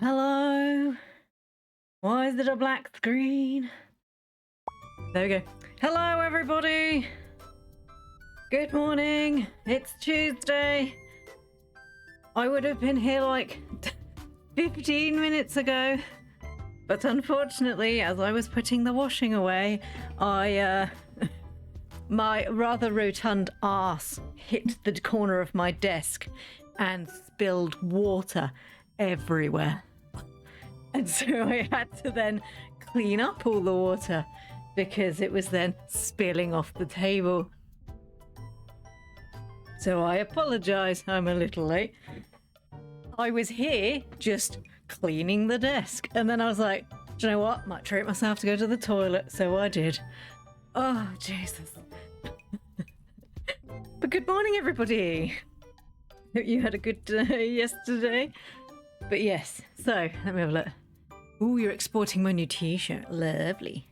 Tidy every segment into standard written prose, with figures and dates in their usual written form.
Hello? Why is it a black screen? There we go. Hello, everybody! Good morning. It's Tuesday. I would have been here like 15 minutes ago. But unfortunately, as I was putting the washing away, my rather rotund arse hit the corner of my desk and spilled water everywhere. And so I had to then clean up all the water because it was then spilling off the table. So I apologize, I'm a little late. I was here just cleaning the desk, and then I was like, do you know what? Might treat myself to go to the toilet, so I did. Oh, Jesus. But good morning, everybody. Hope you had a good day yesterday. But yes, so let me have a look. Ooh, you're exporting my new t-shirt. Lovely.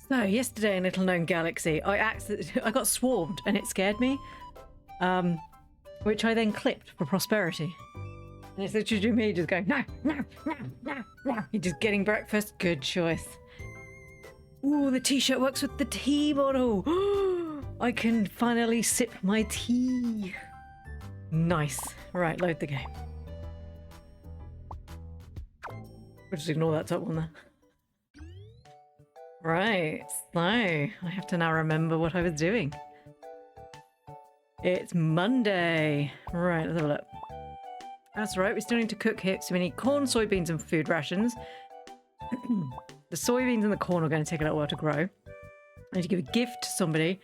So yesterday in Little Known Galaxy, I got swarmed and it scared me, which I then clipped for prosperity. And it's literally me just going, no, no, no, no, no. You're just getting breakfast. Good choice. Ooh, the t-shirt works with the tea bottle. I can finally sip my tea. Nice. Right, load the game. We'll just ignore that top one there. Right, so I have to now remember what I was doing. It's Monday. Right, let's have a look. That's right, we still need to cook here. So we need corn, soybeans, and food rations. The soybeans and the corn are going to take a little while to grow. I need to give a gift to somebody.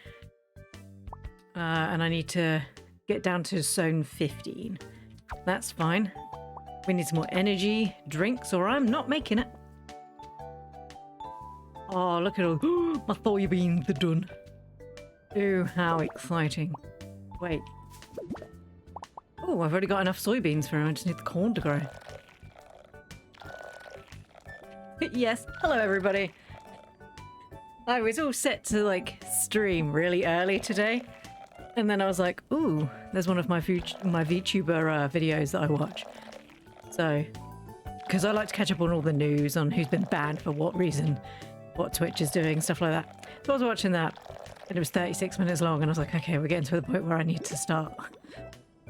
And I need to get down to zone 15. That's fine. We need some more energy drinks, or I'm not making it. Oh, look at all my soybeans are done. Ooh, how exciting. Wait. Oh, I've already got enough soybeans for him. I just need the corn to grow. Yes, hello everybody. I was all set to like stream really early today. And then I was like, ooh, there's one of my VTuber videos that I watch. So, because I like to catch up on all the news on who's been banned for what reason, what Twitch is doing, stuff like that. So I was watching that, and it was 36 minutes long, and I was like, okay, we're getting to the point where I need to start.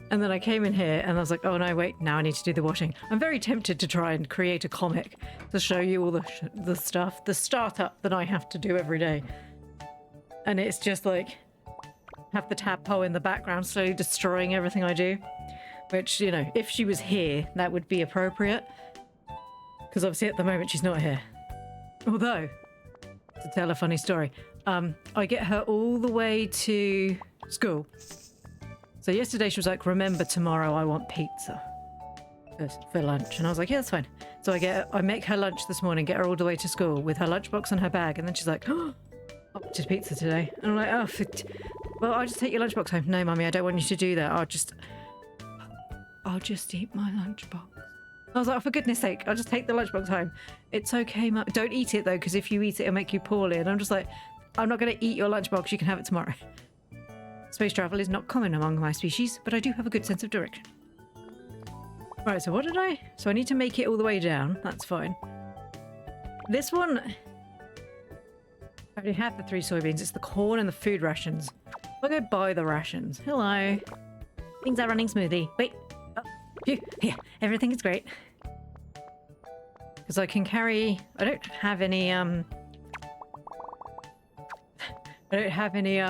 And then I came in here, and I was like, oh no, wait, now I need to do the washing. I'm very tempted to try and create a comic to show you all the stuff, the startup that I have to do every day. And it's just like, have the tadpole in the background slowly destroying everything I do. Which, you know, if she was here, that would be appropriate. Because obviously at the moment she's not here. Although, to tell a funny story, I get her all the way to school. So yesterday she was like, remember tomorrow I want pizza for lunch. And I was like, yeah, that's fine. So I make her lunch this morning, get her all the way to school with her lunchbox and her bag. And then she's like, oh, I wanted pizza today. And I'm like, oh, well, I'll just take your lunchbox home. No, Mummy, I don't want you to do that. I'll just eat my lunchbox. I was like, oh, for goodness sake, I'll just take the lunchbox home. It's okay, Mum. Don't eat it, though, because if you eat it, it'll make you poorly. And I'm just like, I'm not going to eat your lunchbox. You can have it tomorrow. Space travel is not common among my species, but I do have a good sense of direction. Right, so what did I... So I need to make it all the way down. That's fine. This one... I already have the 3 soybeans. It's the corn and the food rations. I'll go buy the rations. Hello. Things are running smoothly. Wait. Oh, phew. Yeah, everything is great. Because I can carry... I don't have any, I don't have any,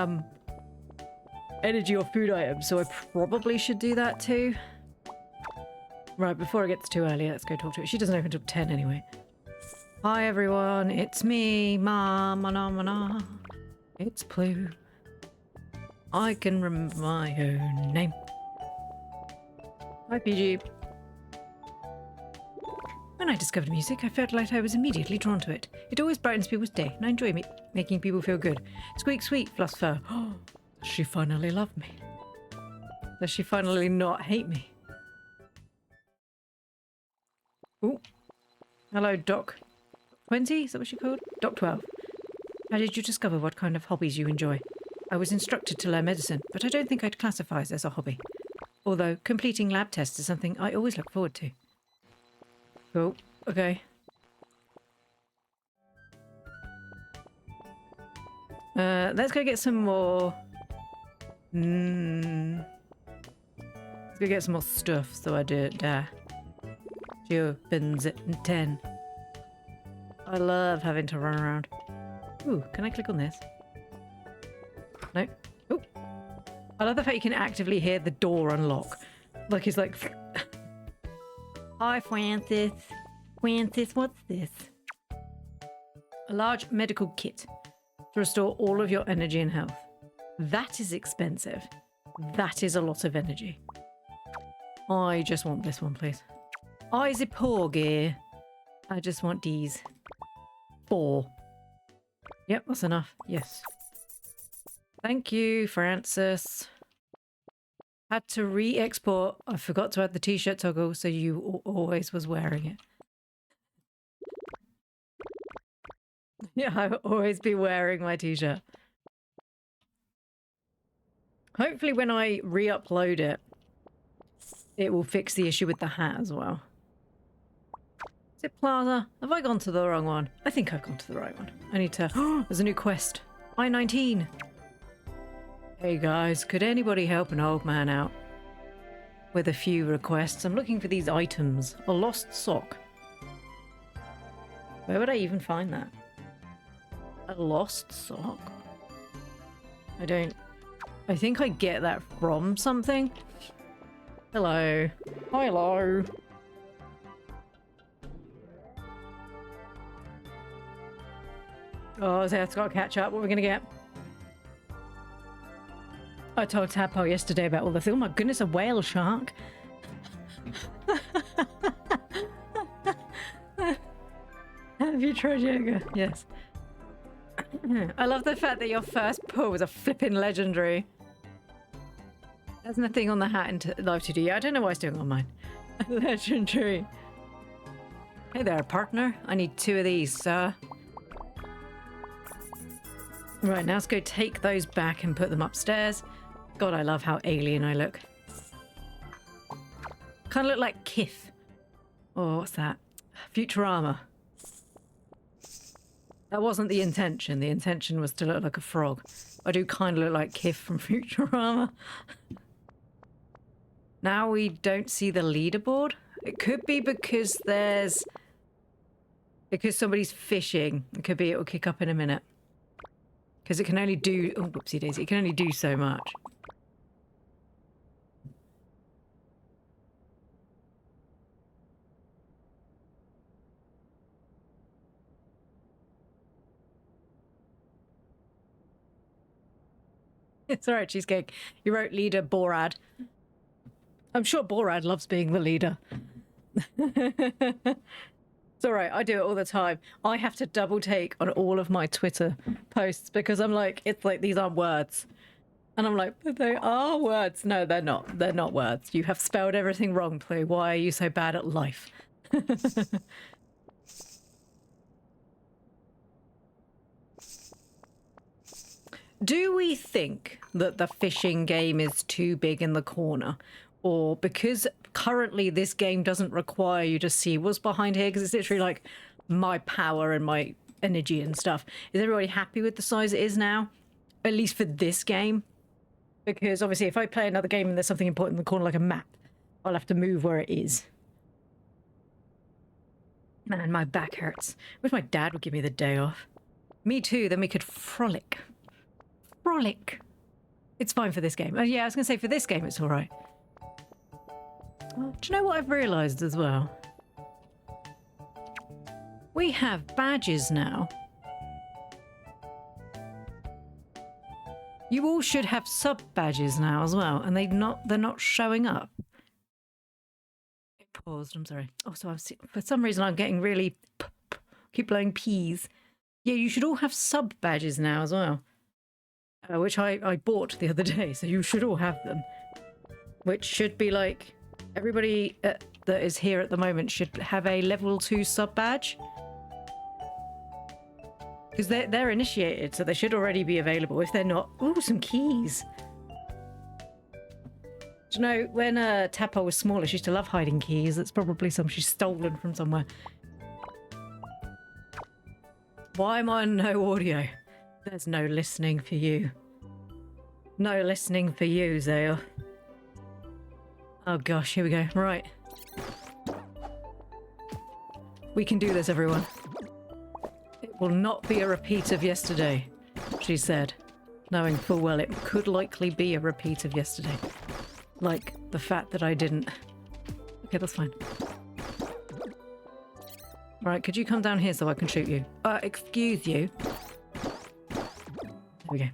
energy or food items, so I probably should do that too. Right, before it gets too early, let's go talk to her. She doesn't open until 10 anyway. Hi everyone, it's me, Mana. It's Ploo. I can remember my own name. Hi PG. When I discovered music, I felt like I was immediately drawn to it. It always brightens people's day, and I enjoy making people feel good. Squeak sweet, fluff fur. Oh, does she finally love me? Does she finally not hate me? Ooh. Hello, Doc 20? Is that what she called? Doc 12. How did you discover what kind of hobbies you enjoy? I was instructed to learn medicine, but I don't think I'd classify it as a hobby. Although completing lab tests is something I always look forward to. Cool. Okay. Let's go get some more... Let's go get some more stuff so I don't die. She opens at 10. I love having to run around. Ooh, can I click on this? No. Oh. I love the fact you can actively hear the door unlock. Like it's like... Hi, Francis. Francis, what's this? A large medical kit to restore all of your energy and health. That is expensive. That is a lot of energy. I just want this one, please. Eyes poor gear. I just want these. 4. Yep, that's enough. Yes. Thank you, Francis. Had to re-export. I forgot to add the t-shirt toggle, so you always was wearing it. Yeah, I will always be wearing my t-shirt. Hopefully when I re-upload it, it will fix the issue with the hat as well. Is it Plaza? Have I gone to the wrong one? I think I've gone to the right one. I need to... Oh, there's a new quest. I-19. Hey guys, could anybody help an old man out with a few requests? I'm looking for these items. A lost sock. Where would I even find that? A lost sock? I think I get that from something. Hello. Hello. Oh, Zeth's got to catch up. What are we going to get? I told Tadpole yesterday about all the things. Oh my goodness, a whale shark. Have you tried yoga? Yes. I love the fact that your first pull was a flipping legendary. There's nothing on the hat in Live 2D. Yeah, I don't know why it's doing on mine. Legendary. Hey there, partner. I need 2 of these, sir. Right, now let's go take those back and put them upstairs. God, I love how alien I look. Kind of look like Kif. Oh, what's that? Futurama. That wasn't the intention. The intention was to look like a frog. I do kind of look like Kif from Futurama. Now we don't see the leaderboard. It could be because somebody's fishing. It could be it will kick up in a minute. Because it can only do... Oh, whoopsie daisy. It can only do so much. It's alright, Cheesecake. You wrote leader Borad. I'm sure Borad loves being the leader. It's alright, I do it all the time. I have to double take on all of my Twitter posts because I'm like, it's like, these aren't words. And I'm like, but they are words. No, they're not. They're not words. You have spelled everything wrong, Ploo. Why are you so bad at life? Do we think that the fishing game is too big in the corner? Or because currently this game doesn't require you to see what's behind here, because it's literally like my power and my energy and stuff. Is everybody happy with the size it is now? At least for this game? Because obviously if I play another game and there's something important in the corner like a map, I'll have to move where it is. Man, my back hurts. Wish my dad would give me the day off. Me too, then we could frolic. Frolic. It's fine for this game. Oh yeah, I was going to say for this game it's alright. Well, do you know what I've realised as well? We have badges now. You all should have sub badges now as well, and they're not showing up. It paused, I'm sorry. Oh, so for some reason I'm getting really keep blowing peas. Yeah, you should all have sub badges now as well. Which I bought the other day, so you should all have them. Which should be like, everybody that is here at the moment should have a level 2 sub badge. Because they're initiated, so they should already be available. If they're not... Ooh, some keys. Do you know, when Tadpole was smaller, she used to love hiding keys. That's probably some she's stolen from somewhere. Why am I on no audio? There's no listening for you. No listening for you, Zale. Oh gosh, here we go. Right. We can do this, everyone. It will not be a repeat of yesterday, she said, knowing full well it could likely be a repeat of yesterday. Like the fact that I didn't... Okay, that's fine. Right, could you come down here so I can shoot you? Excuse you. There we go.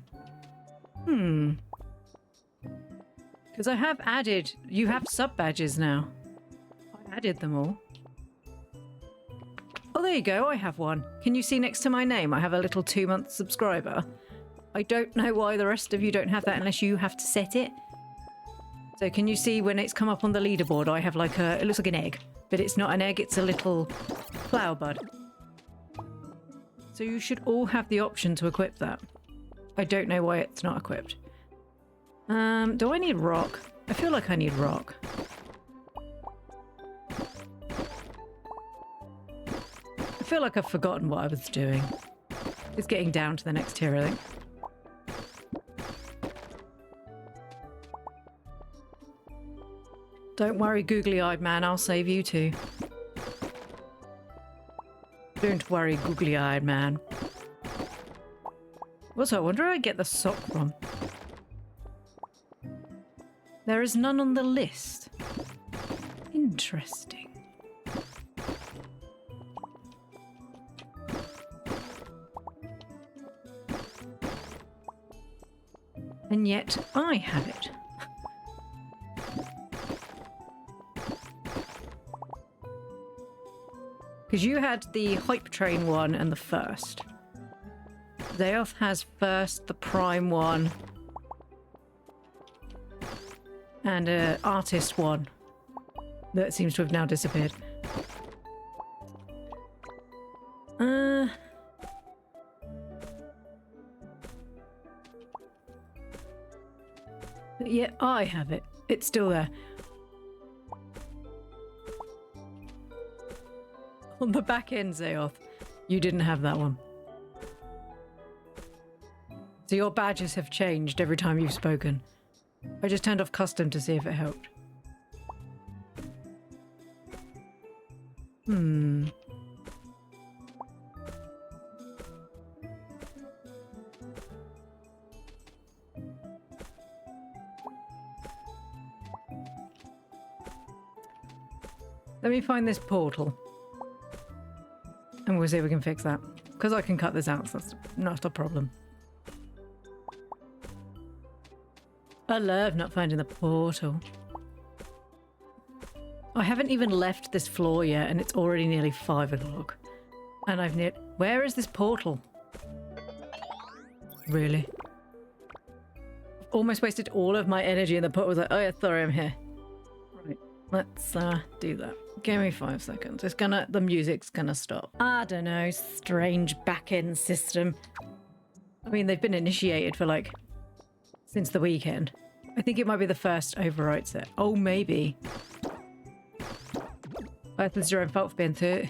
Because I have added... You have sub-badges now. I added them all. Oh, there you go. I have one. Can you see next to my name? I have a little 2-month subscriber. I don't know why the rest of you don't have that unless you have to set it. So can you see when it's come up on the leaderboard, I have like a... It looks like an egg. But it's not an egg, it's a little flower bud. So you should all have the option to equip that. I don't know why it's not equipped. Do I need rock? I feel like I need rock. I feel like I've forgotten what I was doing. It's getting down to the next tier, I think. Don't worry, googly-eyed man, I'll save you too. Don't worry, googly-eyed man. Also, I wonder where I get the sock from. There is none on the list. Interesting. And yet, I have it. Because you had the hype train one and the first. Zayoth has first, the prime one, and an artist one that seems to have now disappeared. But yeah, I have it. It's still there. On the back end, Zayoth, you didn't have that one. So your badges have changed every time you've spoken. I just turned off custom to see if it helped. Let me find this portal. And we'll see if we can fix that. Because I can cut this out, so that's not a problem. I love not finding the portal. I haven't even left this floor yet, and it's already nearly 5 o'clock. And I've near... Where is this portal? Really? Almost wasted all of my energy, and the portal was like, oh yeah, sorry, I'm here. Right, let's do that. Give me 5 seconds. It's gonna... The music's gonna stop. I don't know, strange back-end system. I mean, they've been initiated for like... since the weekend. I think it might be the first overwrite set. Oh, maybe. It's your own fault for being too...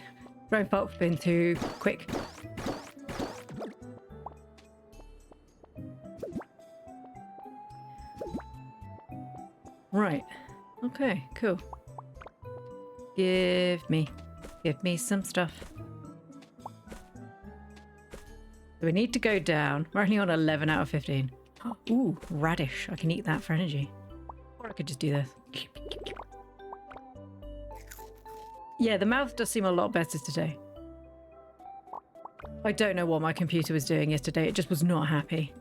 Your own fault for being too quick. Right. Okay, cool. Give me some stuff. So we need to go down. We're only on 11 out of 15. Ooh, radish. I can eat that for energy. Or I could just do this. Yeah, the mouth does seem a lot better today. I don't know what my computer was doing yesterday. It just was not happy.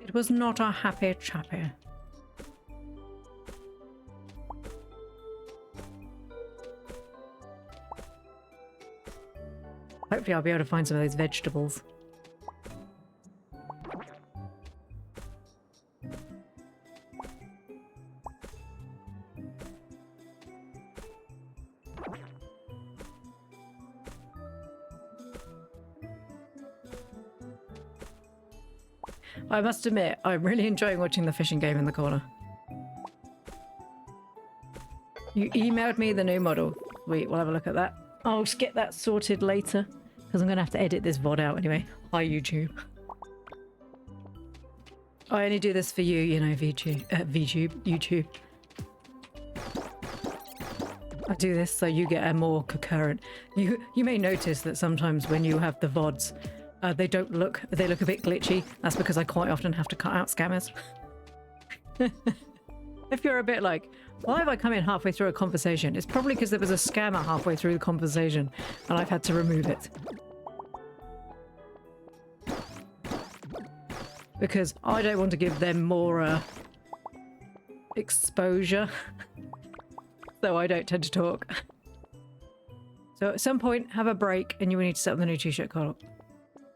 It was not a happy chappy. Hopefully I'll be able to find some of those vegetables. I must admit, I'm really enjoying watching the fishing game in the corner. You emailed me the new model. Wait, we'll have a look at that. I'll just get that sorted later because I'm going to have to edit this VOD out anyway. Hi, YouTube. I only do this for you, you know, YouTube. I do this so you get a more concurrent. You may notice that sometimes when you have the VODs, they look a bit glitchy. That's because I quite often have to cut out scammers. If you're a bit like, why have I come in halfway through a conversation? It's probably because there was a scammer halfway through the conversation and I've had to remove it. Because I don't want to give them more exposure. So I don't tend to talk. So at some point, have a break and you will need to set up the new t-shirt collar.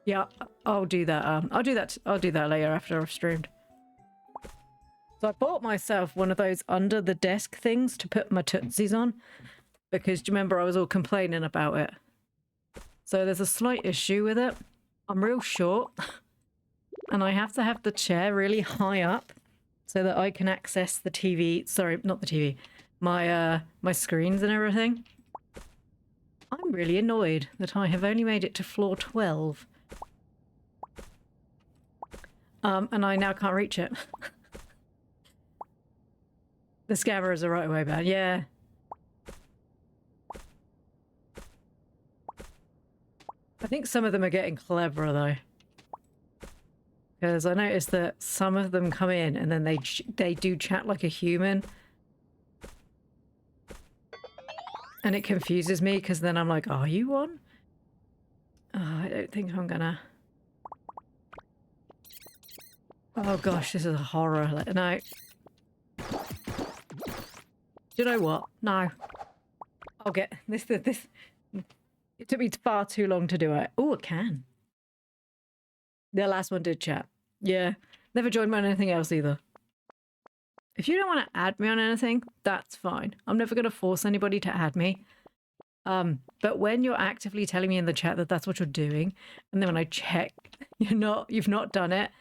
Yeah, I'll do that. I'll do that later after I've streamed. So I bought myself one of those under the desk things to put my tootsies on because do you remember I was all complaining about it? So there's a slight issue with it. I'm real short and I have to have the chair really high up so that I can access the TV. Sorry, not the TV. My screens and everything. I'm really annoyed that I have only made it to floor 12. And I now can't reach it. The scammer is the right way back. Yeah. I think some of them are getting cleverer though. Because I noticed that some of them come in and then they do chat like a human. And it confuses me because then I'm like, are you on? Oh, I don't think I'm gonna... Oh gosh, this is a horror. No. Do you know what? No. I'll get this. It took me far too long to do it. Oh, it can. The last one did chat. Yeah. Never joined me on anything else either. If you don't want to add me on anything, that's fine. I'm never going to force anybody to add me. But when you're actively telling me in the chat that that's what you're doing, and then when I check, you've not done it,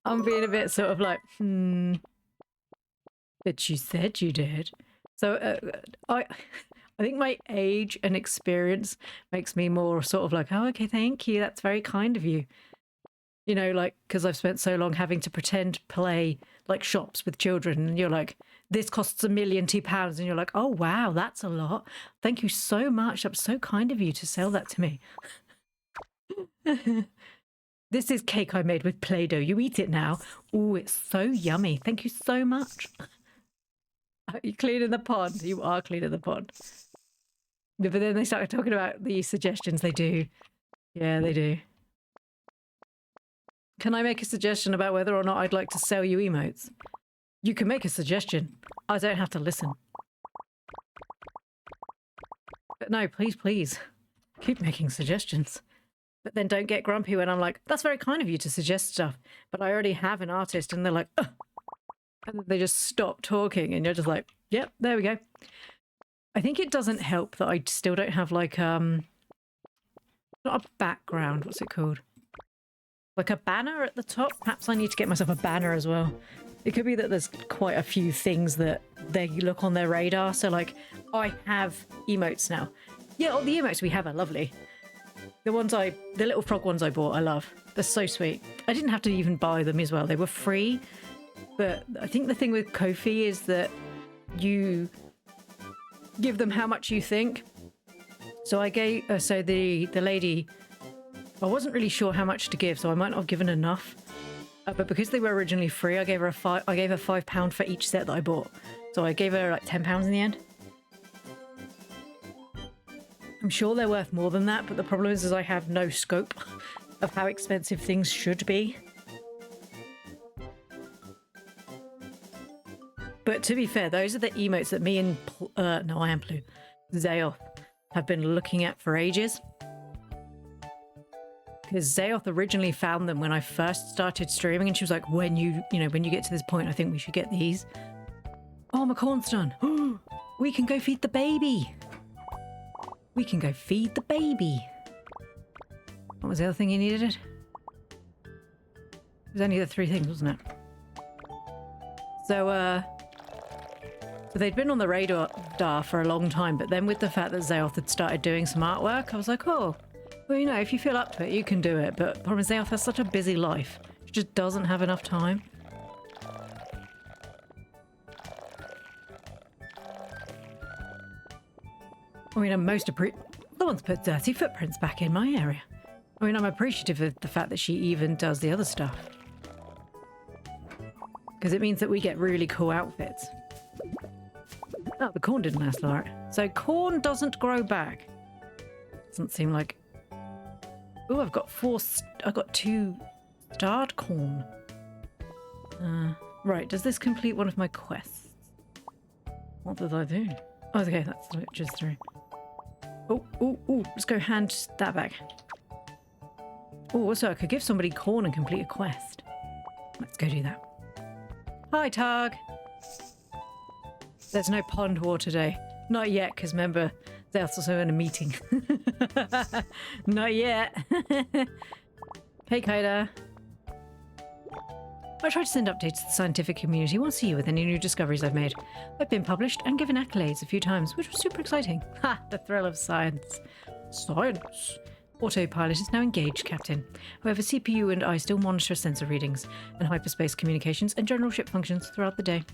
I'm being a bit sort of like, but you said you did. So I think my age and experience makes me more sort of like, oh, okay, thank you. That's very kind of you. You know, like, because I've spent so long having to pretend play like shops with children and you're like, this costs £1 million and you're like, oh, wow, that's a lot. Thank you so much. That's so kind of you to sell that to me. This is cake I made with Play-Doh. You eat it now. Oh, it's so yummy. Thank you so much. Are you cleaning the pond? You are cleaning the pond. But then they started talking about the suggestions they do. Yeah, they do. Can I make a suggestion about whether or not I'd like to sell you emotes? You can make a suggestion. I don't have to listen. But no, please, please. Keep making suggestions. But then don't get grumpy when I'm like, that's very kind of you to suggest stuff. But I already have an artist and they're like, ugh. And they just stop talking and you're just like, yep, there we go. I think it doesn't help that I still don't have like, not a background, what's it called? Like a banner at the top. Perhaps I need to get myself a banner as well. It could be that there's quite a few things that they look on their radar. So like, I have emotes now. Yeah, all the emotes we have are lovely. The little frog ones I bought, I love. They're so sweet. I didn't have to even buy them as well. They were free. But I think the thing with Ko-fi is that you give them how much you think. So I gave, so the lady, I wasn't really sure how much to give, so I might not have given enough. But because they were originally free, I gave her £5 for each set that I bought. So I gave her like £10 in the end. I'm sure they're worth more than that, but the problem is I have no scope of how expensive things should be. But to be fair, those are the emotes that me and no, I am Ploo, Zayoth have been looking at for ages. Because Zayoth originally found them when I first started streaming, and she was like, when you get to this point, I think we should get these. Oh, my corn's done. We can go feed the baby. We can go feed the baby. What was the other thing you needed? It was only the 3 things, wasn't it? So They'd been on the radar for a long time, but then with the fact that Zeoth had started doing some artwork, I was like, oh, well, you know, if you feel up to it, you can do it. But the problem is Zeoth has such a busy life. She just doesn't have enough time. I mean, someone's put dirty footprints back in my area. I mean, I'm appreciative of the fact that she even does the other stuff. Because it means that we get really cool outfits. Oh, the corn didn't last alright. So corn doesn't grow back. Doesn't seem like... Oh, I've got 2 starred corn. Right, does this complete one of my quests? What did I do? Oh, okay, that's just 3. Oh, let's go hand that back. Oh, also I could give somebody corn and complete a quest. Let's go do that. Hi, Targ. There's no pond war today. Not yet, because remember, they're also in a meeting. Not yet. Hey, Kaida. I try to send updates to the scientific community once a year with any new discoveries I've made. I've been published and given accolades a few times, which was super exciting. Ha! The thrill of science. Science. Autopilot is now engaged, Captain. However, CPU and I still monitor sensor readings and hyperspace communications and general ship functions throughout the day.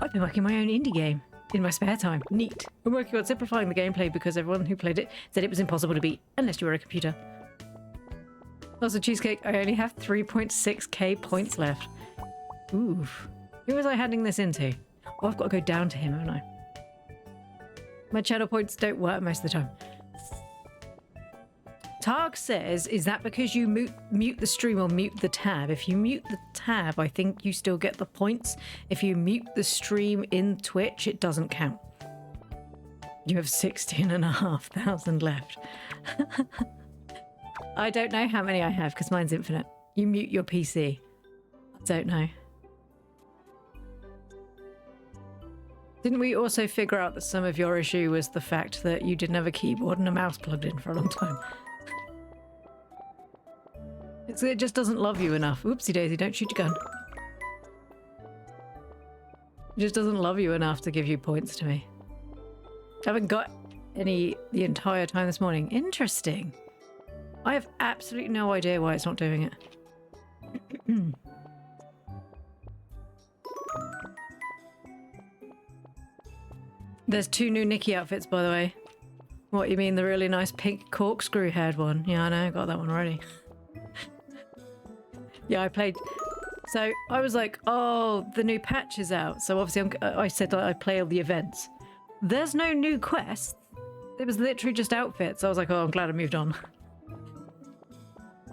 I've been working my own indie game in my spare time. Neat. I'm working on simplifying the gameplay because everyone who played it said it was impossible to beat unless you were a computer. Also, Cheesecake, I only have 3.6k points left. Oof. Who was I handing this into? Oh, I've got to go down to him, haven't I? My channel points don't work most of the time. Targ says, is that because you mute the stream or mute the tab? If you mute the tab, I think you still get the points. If you mute the stream in Twitch, it doesn't count. You have 16,500 left. I don't know how many I have because mine's infinite. You mute your PC. I don't know. Didn't we also figure out that some of your issue was the fact that you didn't have a keyboard and a mouse plugged in for a long time? It just doesn't love you enough. Oopsie daisy, don't shoot your gun. It just doesn't love you enough to give you points to me. I haven't got any the entire time this morning. Interesting. I have absolutely no idea why it's not doing it. There's 2 new Nikki outfits, by the way. What, you mean the really nice pink corkscrew haired one? Yeah, I know, I got that one already. Yeah, I played... So, I was like, oh, the new patch is out. So obviously I said that I play all the events. There's no new quests. It was literally just outfits. I was like, oh, I'm glad I moved on.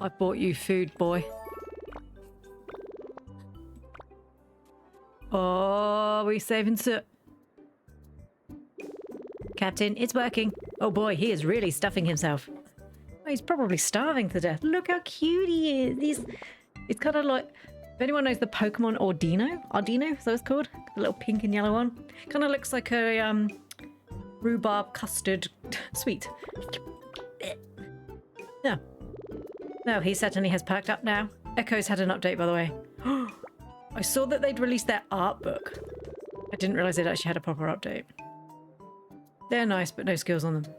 I bought you food, boy. Oh, we saving soot. Captain, it's working. Oh boy, he is really stuffing himself. Oh, he's probably starving to death. Look how cute he is. It's kind of like, if anyone knows the Pokemon Ardino, is that what it's called? The little pink and yellow one. Kind of looks like a rhubarb custard sweet. Yeah. No, he certainly has perked up now. Echo's had an update, by the way. I saw that they'd released their art book. I didn't realize they'd actually had a proper update. They're nice, but no skills on them.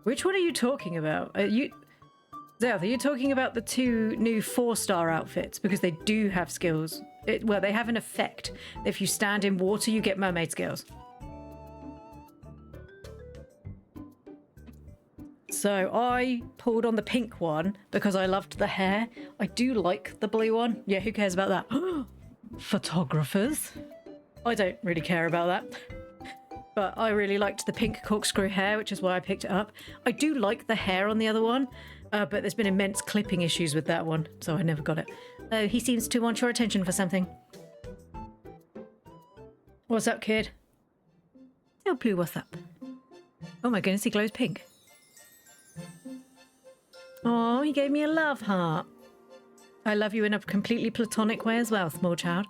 Which one are you talking about? Zelda, are you talking about the 2 new 4-star outfits? Because they do have skills. Well, they have an effect. If you stand in water, you get mermaid skills. So I pulled on the pink one because I loved the hair. I do like the blue one. Yeah, who cares about that? Photographers. I don't really care about that. But I really liked the pink corkscrew hair, which is why I picked it up. I do like the hair on the other one, but there's been immense clipping issues with that one, so I never got it. Oh, he seems to want your attention for something. What's up, kid? Oh, Ploo, what's up? Oh my goodness, he glows pink. Oh, he gave me a love heart. I love you in a completely platonic way as well, small child.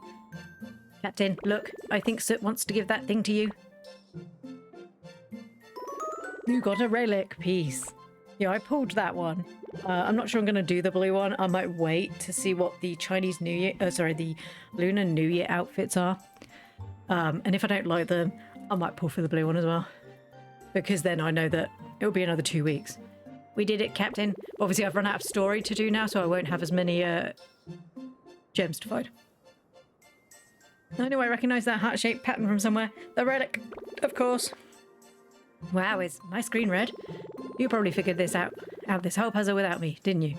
Captain, look, I think Soot wants to give that thing to you. You got a relic piece. Yeah, I pulled that one. I'm not sure I'm going to do the blue one. I might wait to see what the Chinese New Year, the Lunar New Year outfits are. And if I don't like them, I might pull for the blue one as well. Because then I know that it'll be another 2 weeks. We did it, Captain. Obviously, I've run out of story to do now, so I won't have as many gems to find. I know I recognise that heart-shaped pattern from somewhere. The relic, of course. Wow, is my screen red? You probably figured this out this whole puzzle without me, didn't you?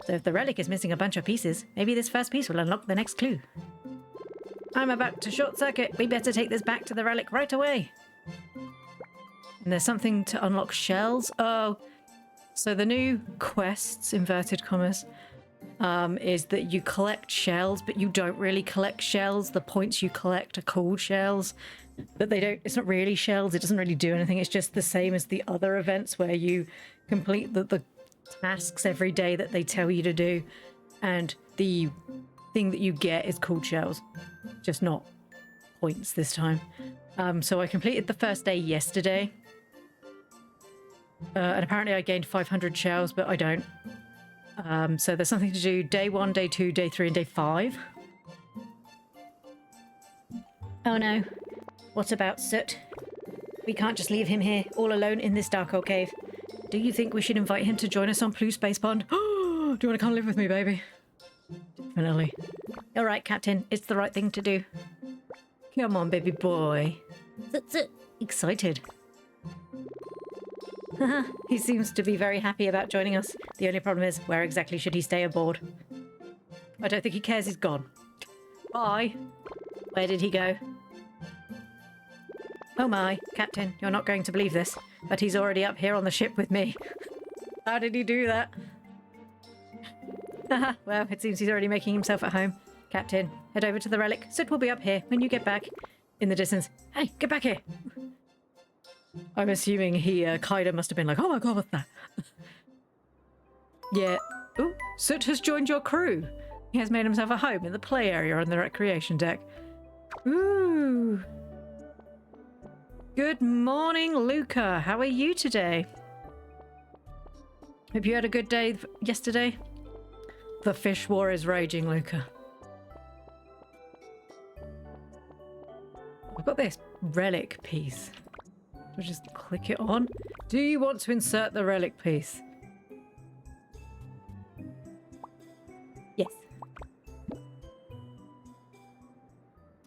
So if the relic is missing a bunch of pieces, maybe this first piece will unlock the next clue. I'm about to short circuit. We better take this back to the relic right away. And there's something to unlock shells. Oh, so the new quests, inverted commas, is that you collect shells, but you don't really collect shells. The points you collect are called shells, but they don't, it's not really shells. It doesn't really do anything. It's just the same as the other events where you complete the tasks every day that they tell you to do. And the thing that you get is called shells, just not points this time. So I completed the first day yesterday. And apparently I gained 500 shells, but I don't. So there's something to do day 1, day 2, day 3, and day 5. Oh no. What about Soot? We can't just leave him here, all alone in this dark old cave. Do you think we should invite him to join us on Ploo Space Pond? Do you want to come live with me, baby? Definitely. All right, Captain. It's the right thing to do. Come on, baby boy. Soot. Excited. He seems to be very happy about joining us. The only problem is, where exactly should he stay aboard? I don't think he cares he's gone. Bye. Where did he go? Oh my, Captain, you're not going to believe this, but he's already up here on the ship with me. How did he do that? Haha, well, it seems he's already making himself at home. Captain, head over to the relic. Soot will be up here when you get back. In the distance. Hey, get back here! I'm assuming Kaida must have been like, oh my god, what's that? Yeah. Ooh, Soot has joined your crew. He has made himself a home in the play area on the recreation deck. Ooh. Good morning, Luca. How are you today? Hope you had a good day yesterday. The fish war is raging, Luca. I've got this relic piece. I'll just click it on. Do you want to insert the relic piece? Yes.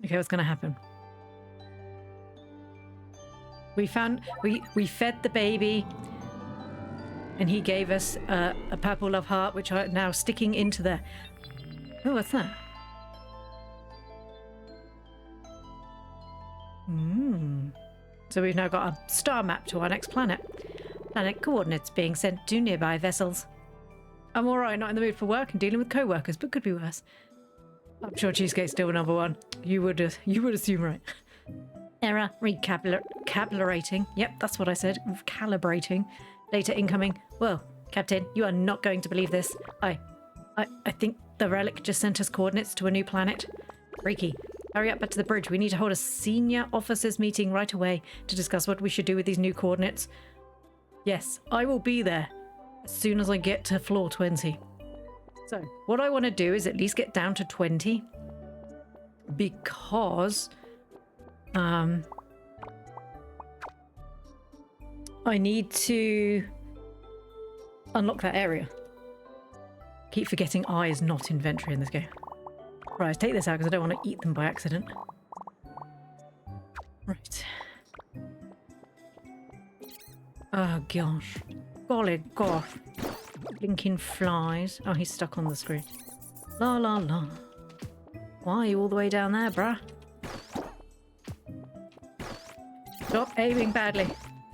Okay, what's going to happen? We fed the baby, and he gave us a purple love heart, which are now sticking into there. Oh, what's that? So we've now got a star map to our next planet. Planet coordinates being sent to nearby vessels. I'm alright, not in the mood for work and dealing with co-workers, but could be worse. I'm sure Cheesecake's still number one. You would assume right. Error. Recalibrating. Yep, that's what I said. Calibrating. Data incoming. Well, Captain, you are not going to believe this. I think the relic just sent us coordinates to a new planet. Freaky. Hurry up back to the bridge. We need to hold a senior officers meeting right away to discuss what we should do with these new coordinates. Yes, I will be there as soon as I get to floor 20. So, what I want to do is at least get down to 20 because I need to unlock that area. Keep forgetting I is not inventory in this game. Right, let's take this out because I don't want to eat them by accident. Right. Oh gosh. Golly gosh. Blinking flies. Oh, he's stuck on the screen. La la la. Why are you all the way down there, bruh? Stop aiming badly.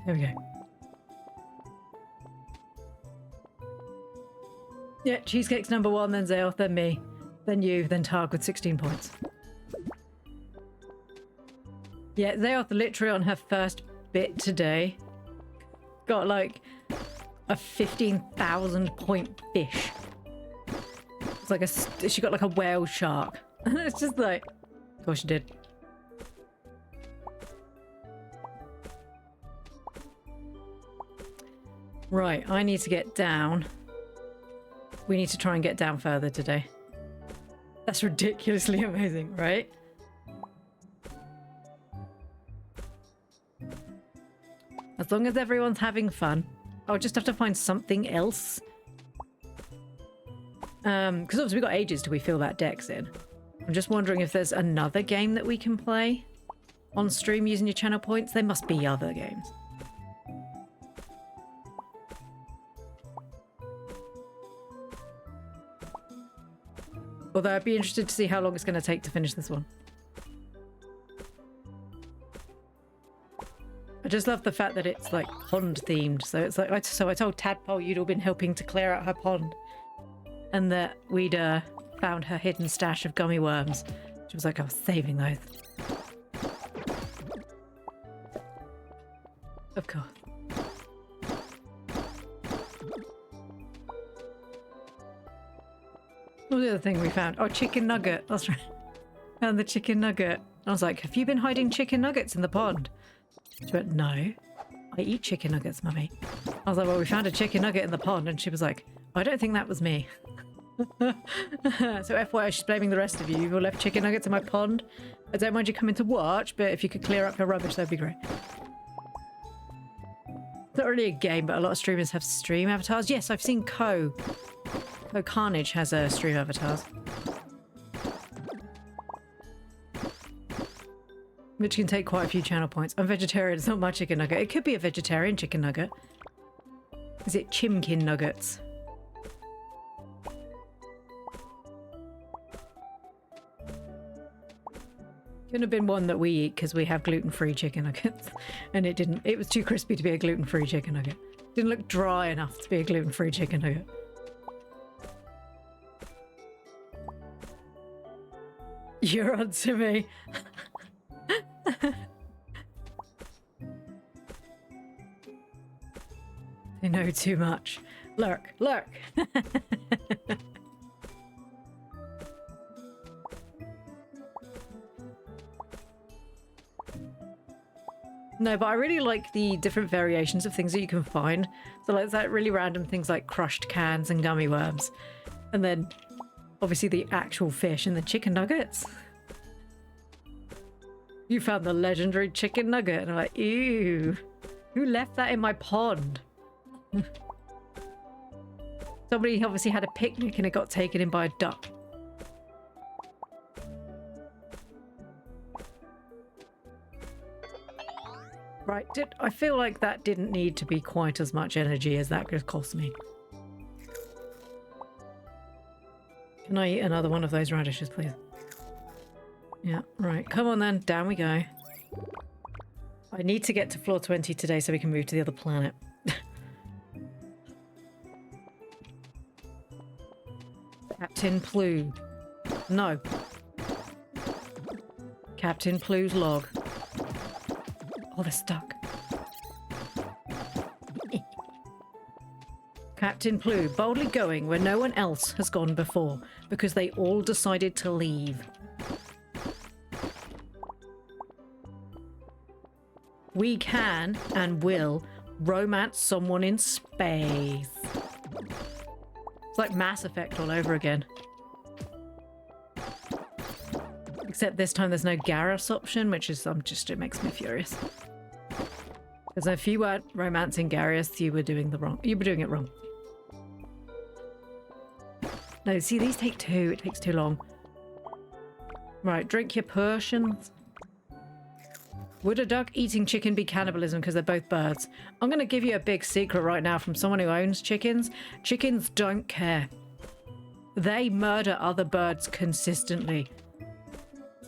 There we go. Yeah, Cheesecake's number one, then Zayoth, then me. Then you, then Targ with 16 points. Yeah, Zayoth literally on her first bit today got like a 15,000 point fish. It's like she got like a whale shark. And it's just like, of course she did. Right, I need to get down. We need to try and get down further today. That's ridiculously amazing, right? As long as everyone's having fun. I'll just have to find something else. Because obviously we've got ages till we fill that dex in. I'm just wondering if there's another game that we can play on stream using your channel points. There must be other games. Although I'd be interested to see how long it's going to take to finish this one. I just love the fact that it's like pond themed. So it's like, so I told Tadpole you'd all been helping to clear out her pond, and that we'd found her hidden stash of gummy worms. She was like, I was saving those. Of course. What was the other thing we found? Oh, chicken nugget. That's right. Found the chicken nugget. I was like, have you been hiding chicken nuggets in the pond? She went, no. I eat chicken nuggets, mummy. I was like, well, we found a chicken nugget in the pond. And she was like, I don't think that was me. So FYI, she's blaming the rest of you. You've all left chicken nuggets in my pond. I don't mind you coming to watch, but if you could clear up your rubbish, that'd be great. It's not really a game, but a lot of streamers have stream avatars. Yes, I've seen Co Carnage has a stream avatars. Which can take quite a few channel points. I'm vegetarian, it's not my chicken nugget. It could be a vegetarian chicken nugget. Is it chimkin nuggets? Couldn't have been one that we eat because we have gluten-free chicken nuggets. And it was too crispy to be a gluten-free chicken nugget. Didn't look dry enough to be a gluten-free chicken nugget. You're on to me. They know too much. Lurk, lurk. No, but I really like the different variations of things that you can find. So like that really random things like crushed cans and gummy worms. And then obviously the actual fish and the chicken nuggets. You found the legendary chicken nugget. And I'm like, ew. Who left that in my pond? Somebody obviously had a picnic and it got taken in by a duck. Right, I feel like that didn't need to be quite as much energy as that could cost me. Can I eat another one of those radishes, please? Yeah, right. Come on then, down we go. I need to get to floor 20 today so we can move to the other planet. Captain Ploo. No. Captain Ploo's log. Oh, they're stuck. Captain Ploo boldly going where no one else has gone before because they all decided to leave. We can and will romance someone in space. It's like Mass Effect all over again. Except this time there's no Garrus option, which is it makes me furious. Because if you weren't romancing Garrus, you were doing it wrong. No, see, these take two. It takes too long. Right, drink your potions. Would a duck eating chicken be cannibalism because they're both birds? I'm going to give you a big secret right now from someone who owns chickens. Chickens don't care. They murder other birds consistently.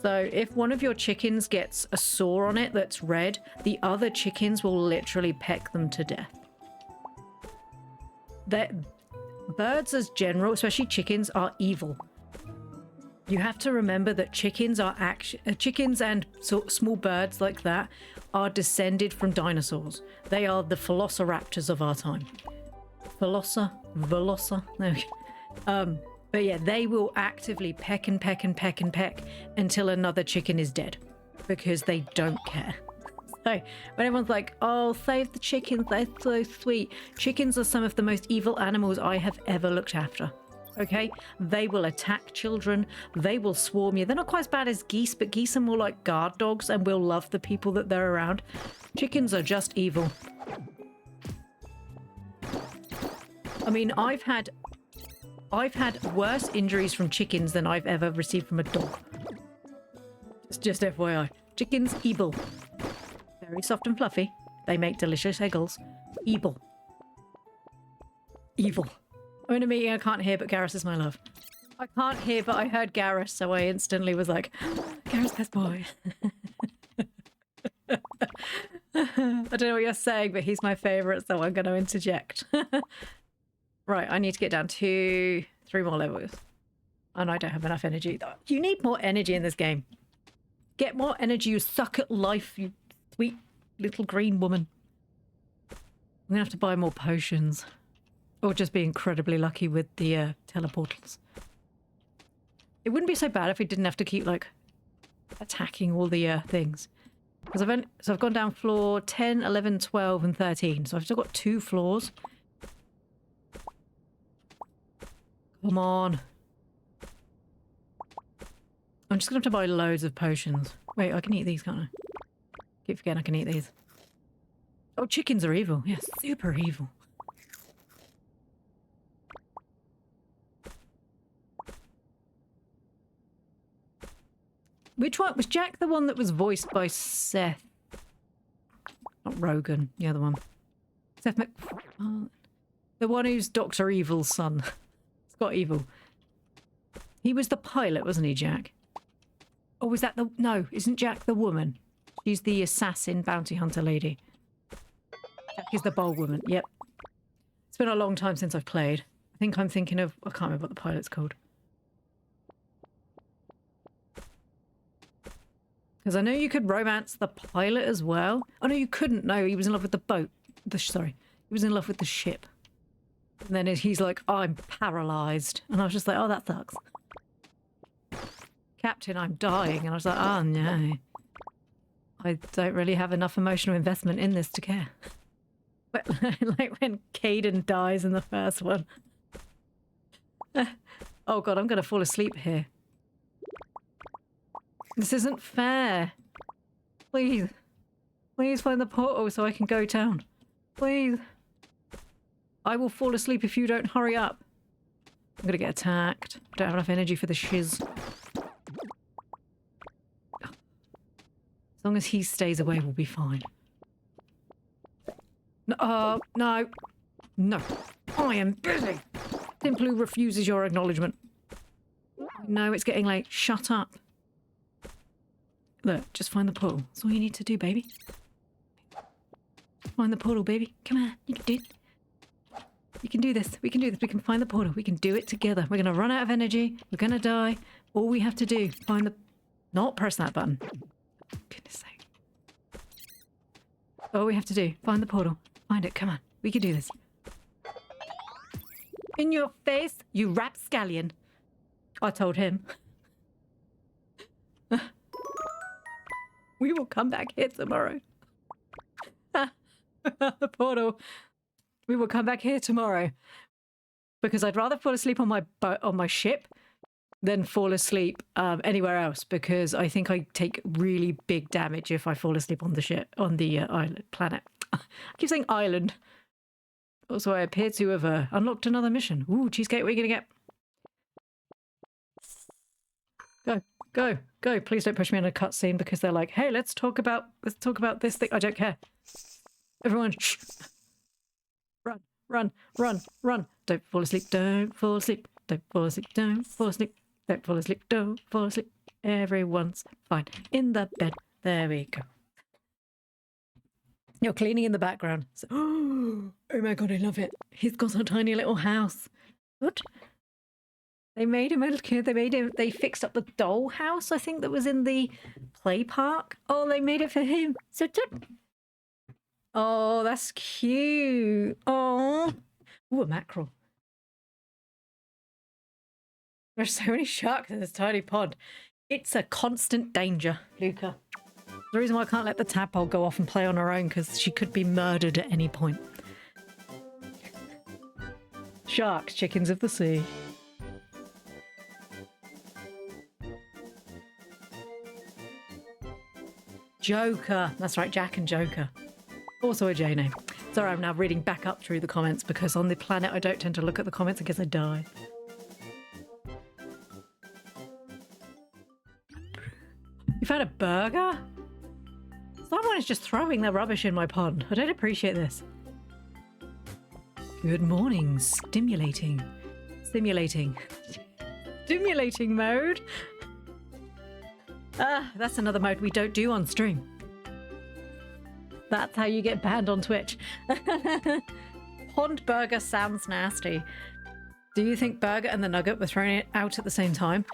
So if one of your chickens gets a sore on it that's red, the other chickens will literally peck them to death. Birds as general, especially chickens, are evil. You have to remember that chickens and small birds like that are descended from dinosaurs. They are the velociraptors of our time. Okay. But yeah, they will actively peck and peck and peck and peck until another chicken is dead because they don't care. So when everyone's like, oh, save the chickens, they're so sweet. Chickens are some of the most evil animals I have ever looked after. Okay? They will attack children. They will swarm you. They're not quite as bad as geese, but geese are more like guard dogs and will love the people that they're around. Chickens are just evil. I mean, I've had worse injuries from chickens than I've ever received from a dog. Just FYI. Chickens, evil. Very soft and fluffy. They make delicious eggles. Evil. Evil. I'm in a meeting, I can't hear, but Garrus is my love. I can't hear, but I heard Garrus, so I instantly was like, Garrus, best boy. I don't know what you're saying, but he's my favourite, so I'm going to interject. Right, I need to get down to 3 more levels. And I don't have enough energy. You need more energy in this game. Get more energy, you suck at life, you sweet little green woman. I'm going to have to buy more potions. Or just be incredibly lucky with the teleportals. It wouldn't be so bad if we didn't have to keep, like, attacking all the things. Because I've gone down floor 10, 11, 12, and 13. So I've still got 2 floors. Come on. I'm just going to have to buy loads of potions. Wait, I can eat these, can't I? Keep forgetting I can eat these. Oh, chickens are evil. Yeah, super evil. Which one? Was Jack the one that was voiced by Seth? Not Rogan, the other one. Seth the one who's Dr. Evil's son. Scott Evil. He was the pilot, wasn't he, Jack? Or was that the... No, isn't Jack the woman? She's the assassin bounty hunter lady. Jack is the bold woman, yep. It's been a long time since I've played. I think I'm thinking of... I can't remember what the pilot's called. Because I know you could romance the pilot as well. Oh, no, you couldn't. No, he was in love with the boat. Sorry. He was in love with the ship. And then he's like, oh, I'm paralysed. And I was just like, oh, that sucks. Captain, I'm dying. And I was like, oh, no. I don't really have enough emotional investment in this to care. But like when Caden dies in the first one. Oh, God, I'm going to fall asleep here. This isn't fair. Please. Please find the portal so I can go down. Please. I will fall asleep if you don't hurry up. I'm gonna get attacked. I don't have enough energy for the shiz. As long as he stays away, we'll be fine. No, no. No. I am busy. Captain Ploo refuses your acknowledgement. No, it's getting late. Shut up. Look, just find the portal. That's all you need to do, baby. Find the portal, baby. Come on, you can do it. You can do this. We can do this. We can find the portal. We can do it together. We're going to run out of energy. We're going to die. All we have to do, find the... Not press that button. For goodness sake. All we have to do, find the portal. Find it. Come on. We can do this. In your face, you rapscallion. I told him. We will come back here tomorrow. The portal. We will come back here tomorrow. Because I'd rather fall asleep on my boat, on my ship than fall asleep anywhere else. Because I think I take really big damage if I fall asleep on the ship, on the island, planet. I keep saying island. Also, I appear to have unlocked another mission. Ooh, cheesecake, what are you going to get? Go, go, go. Please don't push me in a cutscene because they're like, hey, let's talk about this thing. I don't care. Everyone, shh. Run, run, run, run. Don't fall asleep, don't fall asleep. Don't fall asleep, don't fall asleep. Don't fall asleep, don't fall asleep. Everyone's fine. In the bed. There we go. You're cleaning in the background. So, oh my god, I love it. He's got a tiny little house. What? They made him a little kid. They fixed up the doll house, I think, that was in the play park. Oh, they made it for him. So cute. Oh, that's cute. Oh. Ooh, a mackerel. There's so many sharks in this tiny pond. It's a constant danger, Luca. The reason why I can't let the tadpole go off and play on her own, because she could be murdered at any point. Sharks, chickens of the sea. Joker. That's right, Jack and Joker. Also a J name. Sorry, I'm now reading back up through the comments because on the planet I don't tend to look at the comments in case I die. You found a burger? Someone is just throwing their rubbish in my pond. I don't appreciate this. Good morning. Stimulating mode. That's another mode we don't do on stream. That's how you get banned on Twitch. Pond burger sounds nasty. Do you think burger and the nugget were thrown out at the same time?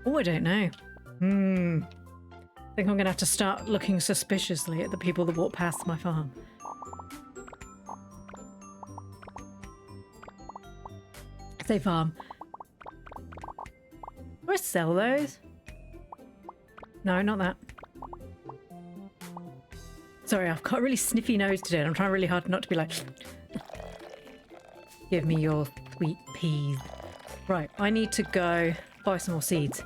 Oh, I don't know. I think I'm gonna have to start looking suspiciously at the people that walk past my farm. Say farm. Do I sell those? No, not that. Sorry, I've got a really sniffy nose today and I'm trying really hard not to be like... Give me your sweet peas. Right, I need to go buy some more seeds.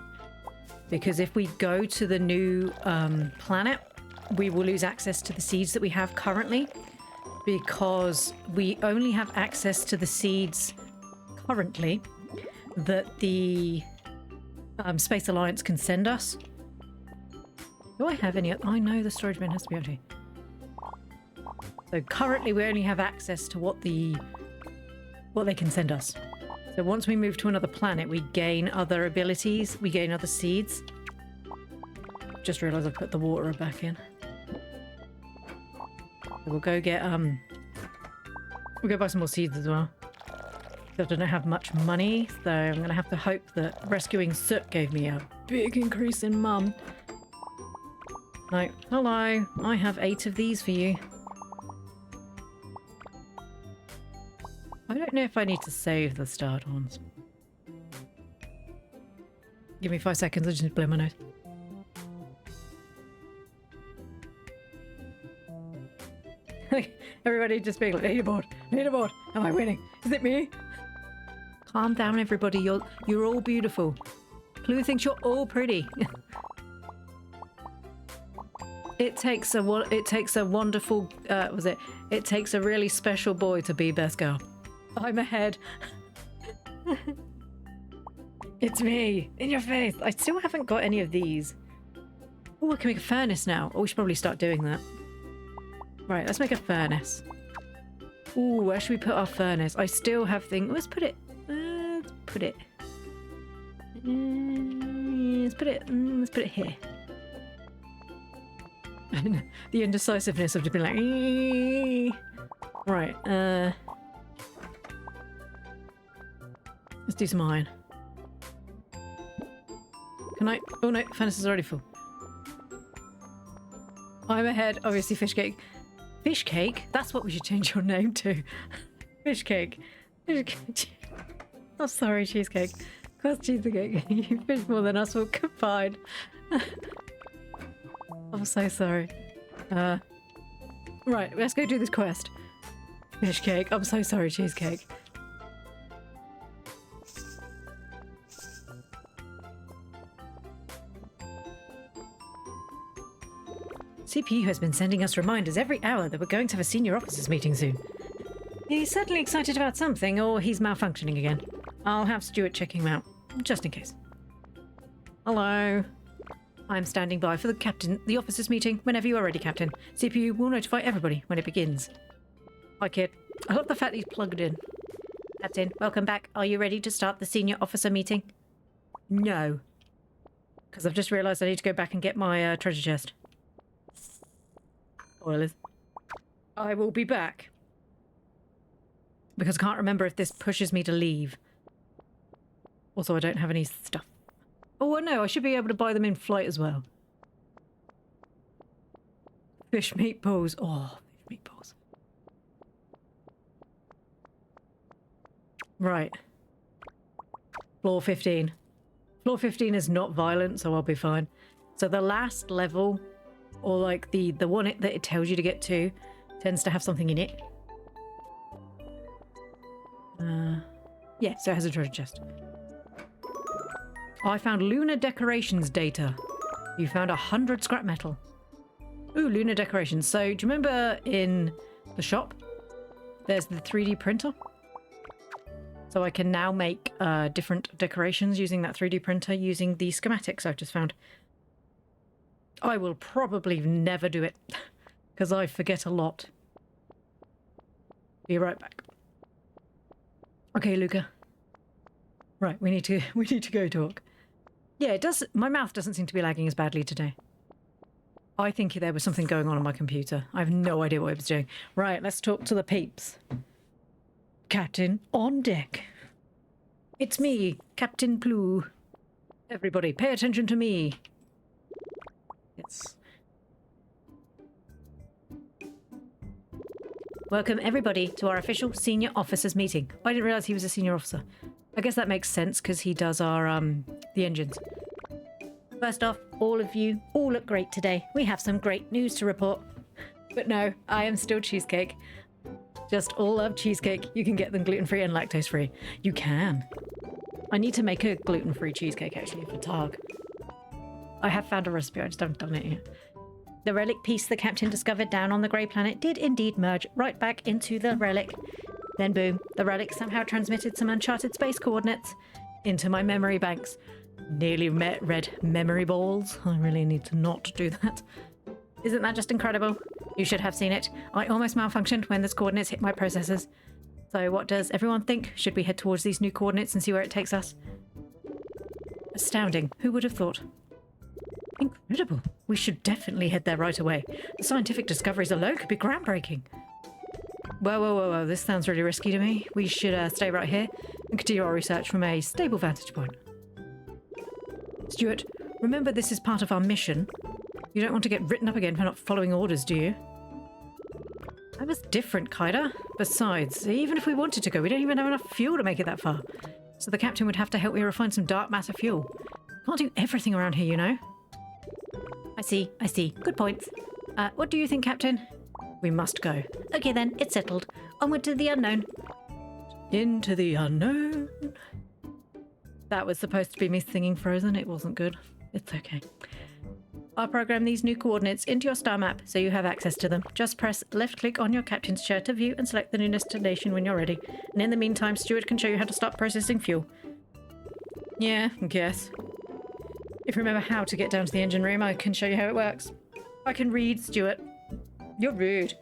Because if we go to the new planet, we will lose access to the seeds that we have currently. Because we only have access to the seeds currently that the Space Alliance can send us. Do I have any? I know the storage bin has to be empty. So currently we only have access to what they can send us. So once we move to another planet, we gain other abilities, we gain other seeds. Just realised I've put the water back in. So we'll go get we'll go buy some more seeds as well. I don't have much money, so I'm going to have to hope that rescuing Soot gave me a big increase in mum. Like, hello, I have 8 of these for you. I don't know if I need to save the starred ones. Give me 5 seconds, I just need to blow my nose. Everybody just being like, leaderboard, am I winning? Is it me? Calm down, everybody. You're all beautiful. Ploo thinks you're all pretty. It takes a wonderful. It takes a really special boy to be best girl. I'm ahead. It's me in your face. I still haven't got any of these. Oh, I can make a furnace now. Oh, we should probably start doing that. Right, let's make a furnace. Ooh, where should we put our furnace? I still have things. Let's put it. Let's put it here. The indecisiveness of just being like, right. Let's do some iron. Can I? Oh no, furnace is already full. I'm ahead. Obviously, fish cake. Fish cake? That's what we should change your name to. Fish cake. Fish cake. Oh, sorry, cheesecake. Of course, cheesecake. You fish more than us all combined. I'm so sorry. Right, let's go do this quest. Fish cake. I'm so sorry, cheesecake. CPU has been sending us reminders every hour that we're going to have a senior officers meeting soon. He's certainly excited about something, or he's malfunctioning again. I'll have Stuart checking him out, just in case. Hello. I'm standing by for the officers meeting whenever you are ready, Captain. CPU will notify everybody when it begins. Hi, kid. I love the fact that he's plugged in. Captain, welcome back. Are you ready to start the senior officer meeting? No. Because I've just realised I need to go back and get my treasure chest. Spoilers. I will be back. Because I can't remember if this pushes me to leave. Also, I don't have any stuff. Oh, no, I should be able to buy them in flight as well. Fish meatballs. Oh, fish meatballs. Right. Floor 15. Floor 15 is not violent, so I'll be fine. So the last level, or like the one that it tells you to get to, tends to have something in it. Yeah, so it has a treasure chest. I found lunar decorations data. You found 100 scrap metal. Ooh, lunar decorations. So, do you remember in the shop, there's the 3D printer? So I can now make different decorations using that 3D printer using the schematics I've just found. I will probably never do it because I forget a lot. Be right back. Okay, Luca. Right, we need to go talk. Yeah, it does. My mouth doesn't seem to be lagging as badly today. I think there was something going on my computer. I have no idea what I was doing. Right, let's talk to the peeps. Captain on deck. It's me, Captain Ploo. Everybody, pay attention to me. Yes. Welcome, everybody, to our official senior officers meeting. I didn't realize he was a senior officer. I guess that makes sense because he does our, the engines. First off, all of you all look great today. We have some great news to report. But no, I am still cheesecake. Just all love cheesecake. You can get them gluten-free and lactose-free. You can. I need to make a gluten-free cheesecake, actually, for Targ. I have found a recipe, I just haven't done it yet. The relic piece the captain discovered down on the grey planet did indeed merge right back into the relic. Then boom, the relic somehow transmitted some uncharted space coordinates into my memory banks. Nearly read memory balls. I really need to not do that. Isn't that just incredible? You should have seen it. I almost malfunctioned when those coordinates hit my processors. So what does everyone think? Should we head towards these new coordinates and see where it takes us? Astounding. Who would have thought? Incredible. We should definitely head there right away. The scientific discoveries alone could be groundbreaking. Whoa, whoa, whoa, whoa. This sounds really risky to me. We should stay right here and continue our research from a stable vantage point. Stuart, remember this is part of our mission. You don't want to get written up again for not following orders, do you? That was different, Kaida. Besides, even if we wanted to go, we don't even have enough fuel to make it that far. So the captain would have to help me refine some dark matter fuel. Can't do everything around here, you know. I see, I see. Good points. What do you think, Captain? We must go. Okay then, it's settled. Onward to the unknown. Into the unknown. That was supposed to be me singing Frozen. It wasn't good. It's okay. I'll program these new coordinates into your star map so you have access to them. Just press left click on your captain's chair to view and select the new destination when you're ready. And in the meantime, Stuart can show you how to start processing fuel. Yeah, I guess. If you remember how to get down to the engine room, I can show you how it works. I can read, Stuart. You're rude.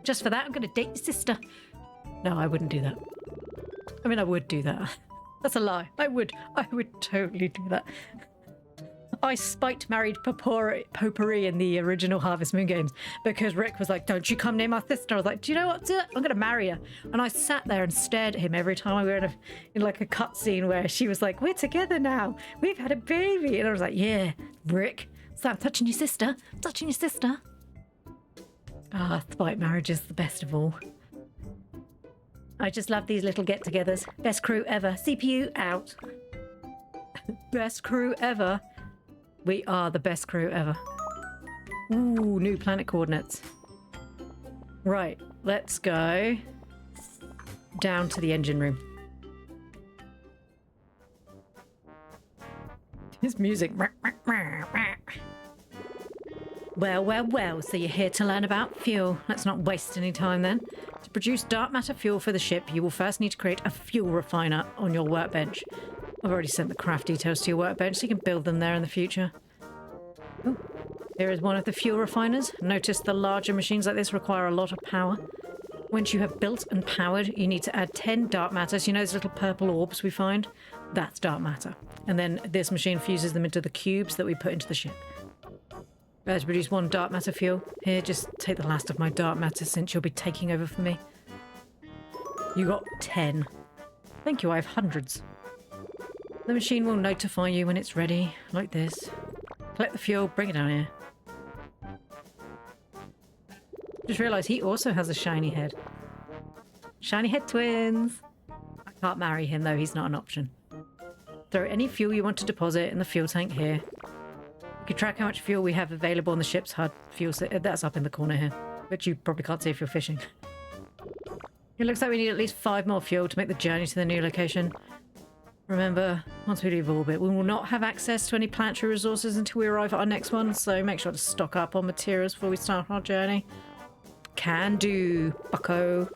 Just for that, I'm going to date your sister. No, I wouldn't do that. I mean, I would do that. That's a lie. I would totally do that. I spite married potpourri in the original Harvest Moon games because Rick was like, don't you come near my sister. I was like, do you know what? I'm going to marry her. And I sat there and stared at him every time we were in like a cutscene where she was like, we're together now. We've had a baby. And I was like, yeah, Rick. So I'm touching your sister. I'm touching your sister. Ah, spite marriage is the best of all. I just love these little get-togethers. Best crew ever. CPU out. Best crew ever. We are the best crew ever. Ooh, new planet coordinates. Right, let's go down to the engine room. His music. Well, well, well, so you're here to learn about fuel. Let's not waste any time then. To produce dark matter fuel for the ship, you will first need to create a fuel refiner on your workbench. I've already sent the craft details to your workbench, so you can build them there in the future. Ooh, here is one of the fuel refiners. Notice the larger machines like this require a lot of power. Once you have built and powered, you need to add 10 dark matter. So you know those little purple orbs we find? That's dark matter. And then this machine fuses them into the cubes that we put into the ship. To produce 1 dark matter fuel. Here, just take the last of my dark matter since you'll be taking over for me. You got 10. Thank you, I have hundreds. The machine will notify you when it's ready, like this. Collect the fuel, bring it down here. Just realised he also has a shiny head. Shiny head twins! I can't marry him though, he's not an option. Throw any fuel you want to deposit in the fuel tank here. You can track how much fuel we have available on the ship's HUD. Fuel, that's up in the corner here, but you probably can't see if you're fishing. It looks like we need at least 5 more fuel to make the journey to the new location. Remember, once we leave orbit, we will not have access to any planetary resources until we arrive at our next one, so make sure to stock up on materials before we start our journey. Can do, bucko.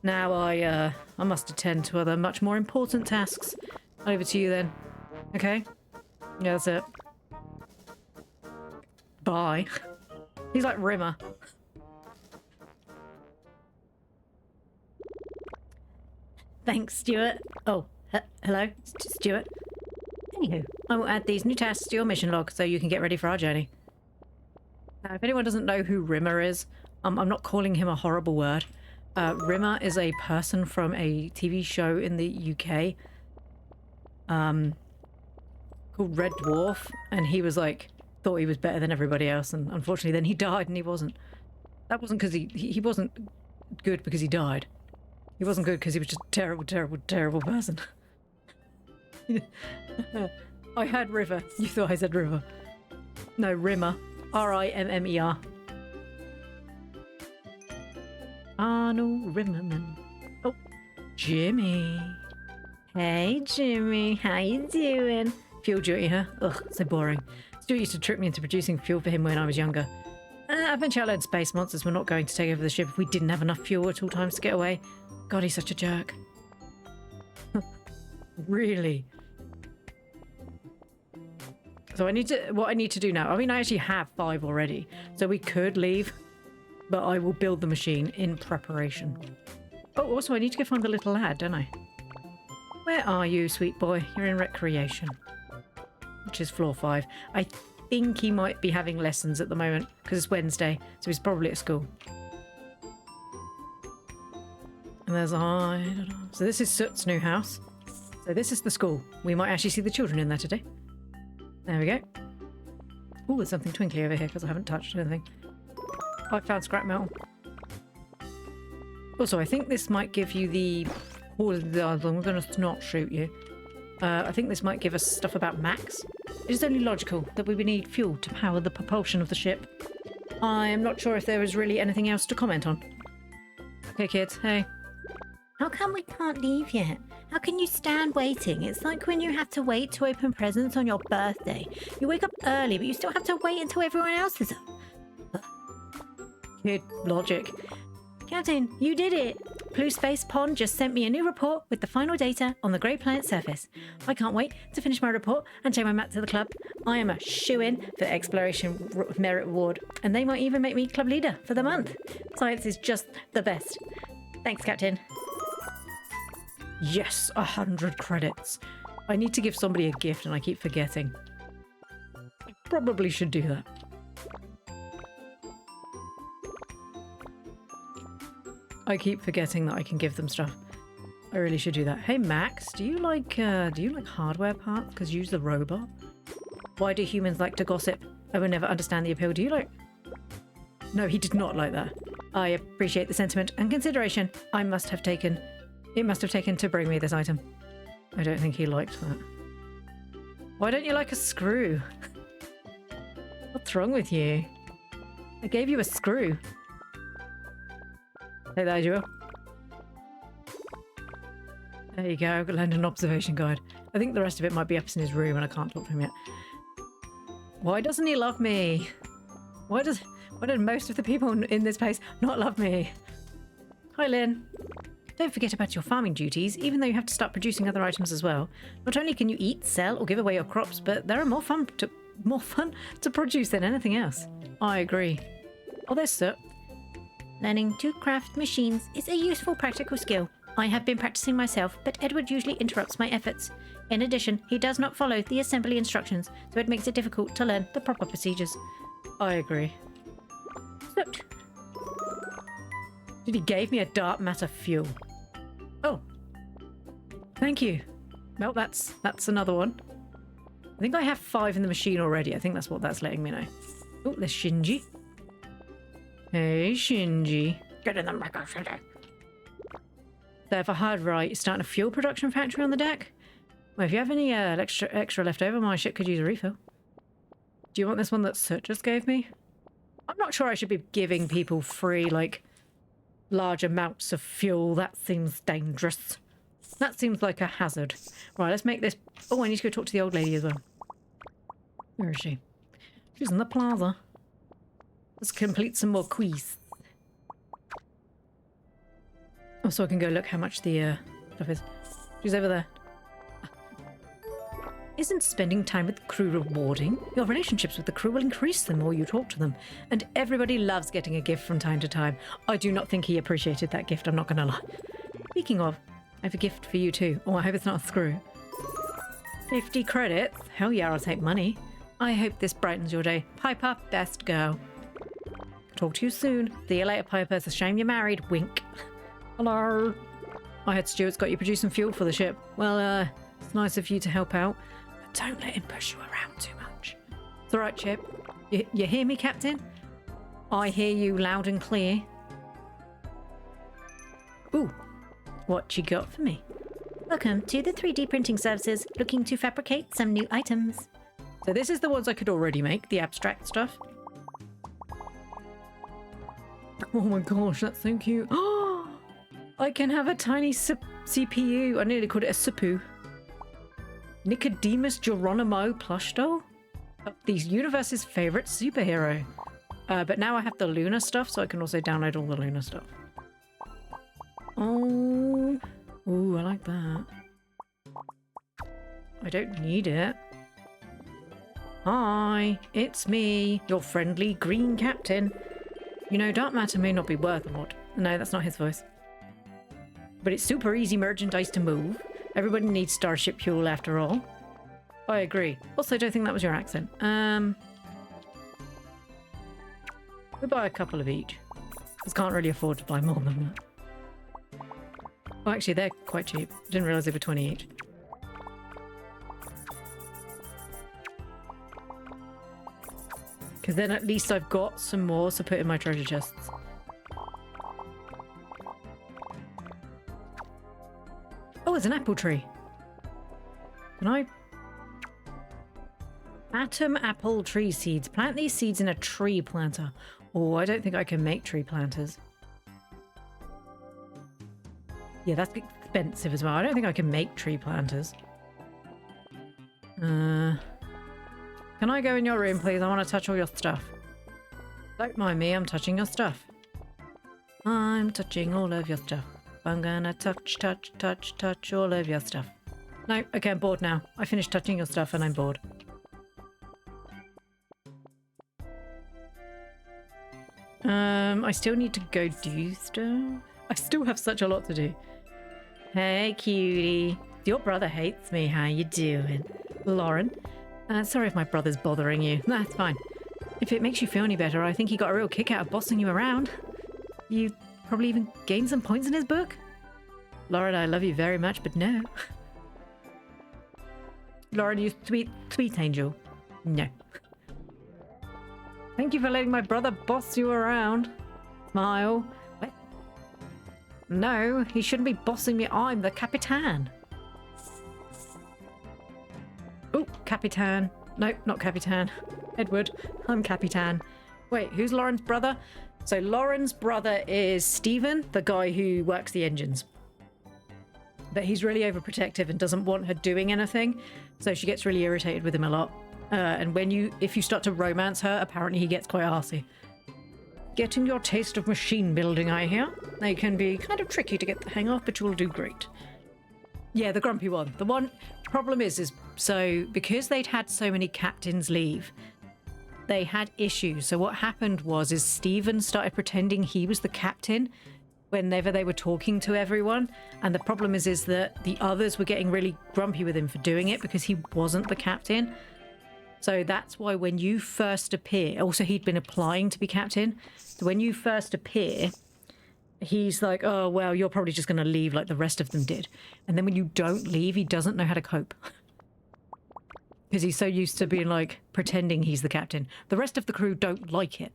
Now I must attend to other much more important tasks. Over to you then. Okay? Yeah, that's it. Bye. He's like Rimmer. Thanks, Stuart. Oh, hello, Stuart. Anywho, I will add these new tasks to your mission log so you can get ready for our journey. Now, if anyone doesn't know who Rimmer is, I'm not calling him a horrible word. Rimmer is a person from a TV show in the UK called Red Dwarf, and he was like, thought he was better than everybody else, and unfortunately then he died and he wasn't. That wasn't because he wasn't good because he died. He wasn't good because he was just a terrible, terrible, terrible person. I heard River. You thought I said River. No, Rimmer. R-I-M-M-E-R. Arnold Rimmerman. Oh, Jimmy. Hey, Jimmy. How you doing? Fuel duty, huh? Ugh, so boring. Stu used to trick me into producing fuel for him when I was younger. Eventually I learned space monsters were not going to take over the ship if we didn't have enough fuel at all times to get away. God, he's such a jerk. Really? So what I need to do now, I mean, I actually have 5 already, so we could leave, but I will build the machine in preparation. Oh, also I need to go find the little lad, don't I? Where are you, sweet boy? You're in recreation, which is floor 5. I think he might be having lessons at the moment because it's Wednesday, so he's probably at school. And there's so this is Soot's new house. So this is the school. We might actually see the children in there today. There we go. Oh, there's something twinkly over here because I haven't touched anything. I found scrap metal. Also, I think this might give you the... Oh, I'm going to not shoot you. I think this might give us stuff about Max. It is only logical that we would need fuel to power the propulsion of the ship. I am not sure if there is really anything else to comment on. Okay, kids, hey. How come we can't leave yet? How can you stand waiting? It's like when you have to wait to open presents on your birthday. You wake up early, but you still have to wait until everyone else is up. Kid logic. Captain, you did it! Ploo Space Pond just sent me a new report with the final data on the Grey Planet surface. I can't wait to finish my report and take my map to the club. I am a shoo-in for the Exploration Merit Award, and they might even make me club leader for the month. Science is just the best. Thanks, Captain. Yes, 100 credits. I need to give somebody a gift and I keep forgetting. I probably should do that. I keep forgetting that I can give them stuff. I really should do that. Hey Max, do you like hardware parts? Because you use the robot. Why do humans like to gossip? I will never understand the appeal. Do you like... No, he did not like that. I appreciate the sentiment and consideration it must have taken to bring me this item. I don't think he liked that. Why don't you like a screw? What's wrong with you? I gave you a screw. Take that, Joel. There you go, I've learned an observation guide. I think the rest of it might be up in his room and I can't talk to him yet. Why doesn't he love me? Why did most of the people in this place not love me? Hi, Lynn. Don't forget about your farming duties, even though you have to start producing other items as well. Not only can you eat, sell, or give away your crops, but there are more fun to produce than anything else. I agree. Oh, there's Soot. Learning to craft machines is a useful practical skill. I have been practicing myself, but Edward usually interrupts my efforts. In addition, he does not follow the assembly instructions, so it makes it difficult to learn the proper procedures. I agree. Soot. He gave me a dark matter fuel. Oh. Thank you. Well, that's another one. I think I have 5 in the machine already. I think that's what that's letting me know. Oh, there's Shinji. Hey, Shinji. Get in the mecha city. So if I heard right, you're starting a fuel production factory on the deck? Well, if you have any extra left over, my ship could use a refill. Do you want this one that Soot just gave me? I'm not sure I should be giving people free, like, large amounts of fuel. That seems dangerous. That seems like a hazard. Right, let's make this... Oh, I need to go talk to the old lady as well. Where is she? She's in the plaza. Let's complete some more quests. Oh, so I can go look how much the stuff is. She's over there. Isn't spending time with the crew rewarding? Your relationships with the crew will increase the more you talk to them. And everybody loves getting a gift from time to time. I do not think he appreciated that gift, I'm not going to lie. Speaking of, I have a gift for you too. Oh, I hope it's not a screw. 50 credits? Hell yeah, I'll take money. I hope this brightens your day. Piper, best girl. Talk to you soon. See you later, Piper. It's a shame you're married. Wink. Hello. I heard Stuart's got you producing fuel for the ship. Well, it's nice of you to help out. But don't let him push you around too much. It's alright, Chip. You hear me, Captain? I hear you loud and clear. Ooh. What you got for me? Welcome to the 3D printing services, looking to fabricate some new items. So this is the ones I could already make, the abstract stuff. Oh my gosh, that's so cute. Oh, I can have a tiny CPU. I nearly called it a SIPU. Nicodemus Geronimo plush doll? The universe's favorite superhero. But now I have the Luna stuff, so I can also download all the Luna stuff. Oh, ooh, I like that. I don't need it. Hi, it's me, your friendly green captain. You know, dark matter may not be worth a lot. No, that's not his voice. But it's super easy merchandise to move. Everybody needs Starship fuel after all. I agree. Also, I don't think that was your accent. We'll buy a couple of each. Just can't really afford to buy more than that. Well, actually, they're quite cheap. Didn't realise they were 20 each. Because then at least I've got some more to put in my treasure chests. Oh, it's an apple tree. Can I? Atom apple tree seeds. Plant these seeds in a tree planter. Oh, I don't think I can make tree planters. Yeah, that's expensive as well. I don't think I can make tree planters. Can I go in your room, please? I want to touch all your stuff. Don't mind me, I'm touching your stuff. I'm touching all of your stuff. I'm gonna touch all of your stuff. No, okay, I'm bored now. I finished touching your stuff and I'm bored. I still need to go do stuff. I still have such a lot to do. Hey, cutie. Your brother hates me. How you doing? Lauren. Sorry if my brother's bothering you. That's fine. If it makes you feel any better, I think he got a real kick out of bossing you around. You probably even gained some points in his book. Lauren, I love you very much, but no. Lauren, you sweet angel. No. Thank you for letting my brother boss you around. Smile. What? No, he shouldn't be bossing me. I'm the Capitan. Oh, Capitan. Nope, not Capitan. Edward, I'm Capitan. Wait, who's Lauren's brother? So Lauren's brother is Stephen, the guy who works the engines. But he's really overprotective and doesn't want her doing anything. So she gets really irritated with him a lot. And if you start to romance her, apparently he gets quite arsey. Getting your taste of machine building, I hear. They can be kind of tricky to get the hang of, but you'll do great. Yeah, the grumpy one. The one problem is so because they'd had so many captains leave, they had issues. So what happened was Stephen started pretending he was the captain whenever they were talking to everyone. And the problem is that the others were getting really grumpy with him for doing it because he wasn't the captain. So that's why when you first appear, also he'd been applying to be captain. So when you first appear, he's like, oh, well, you're probably just going to leave like the rest of them did. And then when you don't leave, he doesn't know how to cope. Because he's so used to being like pretending he's the captain. The rest of the crew don't like it.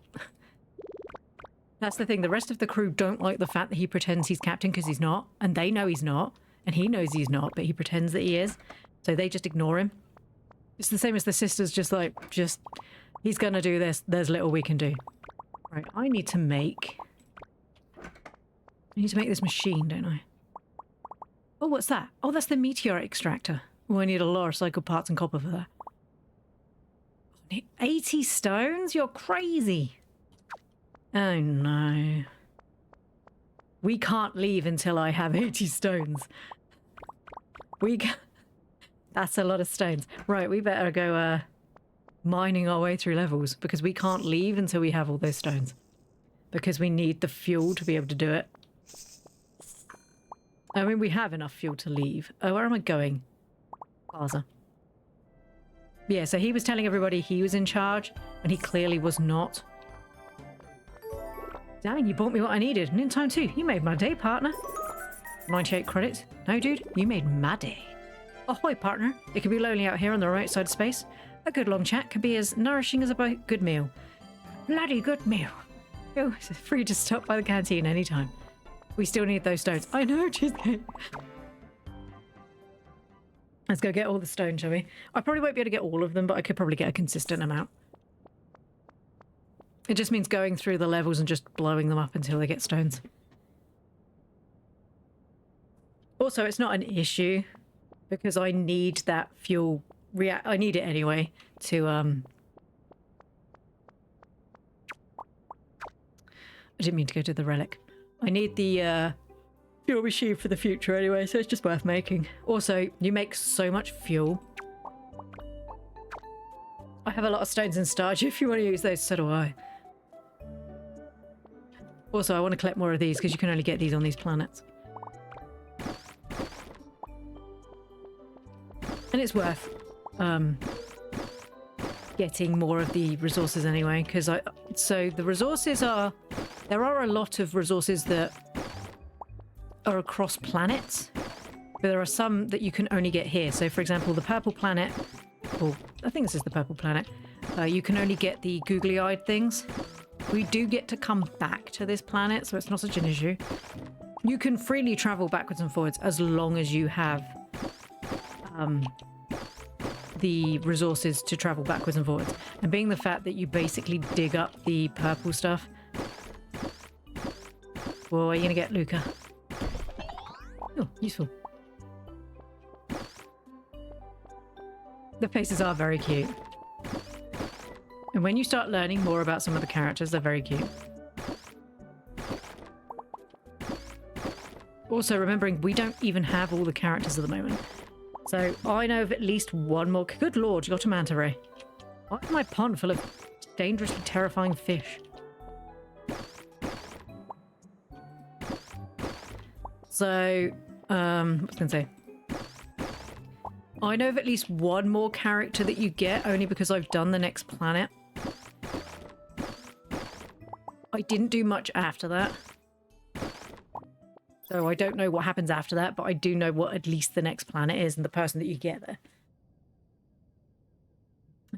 That's the thing. The rest of the crew don't like the fact that he pretends he's captain because he's not. And they know he's not. And he knows he's not, but he pretends that he is. So they just ignore him. It's the same as the sisters, just he's going to do this. There's little we can do. Right, I need to make this machine, don't I? Oh, what's that? Oh, that's the meteor extractor. Oh, I need a lot of recycled parts and copper for that. 80 stones? You're crazy. Oh, no. We can't leave until I have 80 stones. That's a lot of stones. Right, we better go mining our way through levels because we can't leave until we have all those stones. Because we need the fuel to be able to do it. I mean, we have enough fuel to leave. Oh, where am I going? Plaza. Yeah, so he was telling everybody he was in charge, and he clearly was not. Dang, you bought me what I needed, and in time too. You made my day, partner. 98 credits. No, dude, you made my day. Ahoy, partner. It can be lonely out here on the remote side of space. A good long chat can be as nourishing as a good meal. Bloody good meal. Oh, free to stop by the canteen anytime. We still need those stones. I know, cheesecake. Let's go get all the stones, shall we? I probably won't be able to get all of them, but I could probably get a consistent amount. It just means going through the levels and just blowing them up until they get stones. Also, it's not an issue because I need that fuel. I need it anyway to I didn't mean to go to the relic. I need the fuel machine for the future anyway, so it's just worth making. Also, you make so much fuel. I have a lot of stones in Starship. If you want to use those, so do I. Also, I want to collect more of these because you can only get these on these planets. And it's worth getting more of the resources anyway, because so the resources are... There are a lot of resources that are across planets, but there are some that you can only get here. So, for example, the purple planet, or I think this is the purple planet, you can only get the googly-eyed things. We do get to come back to this planet, so it's not such an issue. You can freely travel backwards and forwards as long as you have the resources to travel backwards and forwards. And being the fact that you basically dig up the purple stuff... Whoa, are you going to get Luca? Oh, useful. The faces are very cute. And when you start learning more about some of the characters, they're very cute. Also, remembering we don't even have all the characters at the moment. So I know of at least one more... Good lord, you got a manta ray. Why is my pond full of dangerously terrifying fish? So, what was I going to say? I know of at least one more character that you get, only because I've done the next planet. I didn't do much after that. So I don't know what happens after that, but I do know what at least the next planet is and the person that you get there.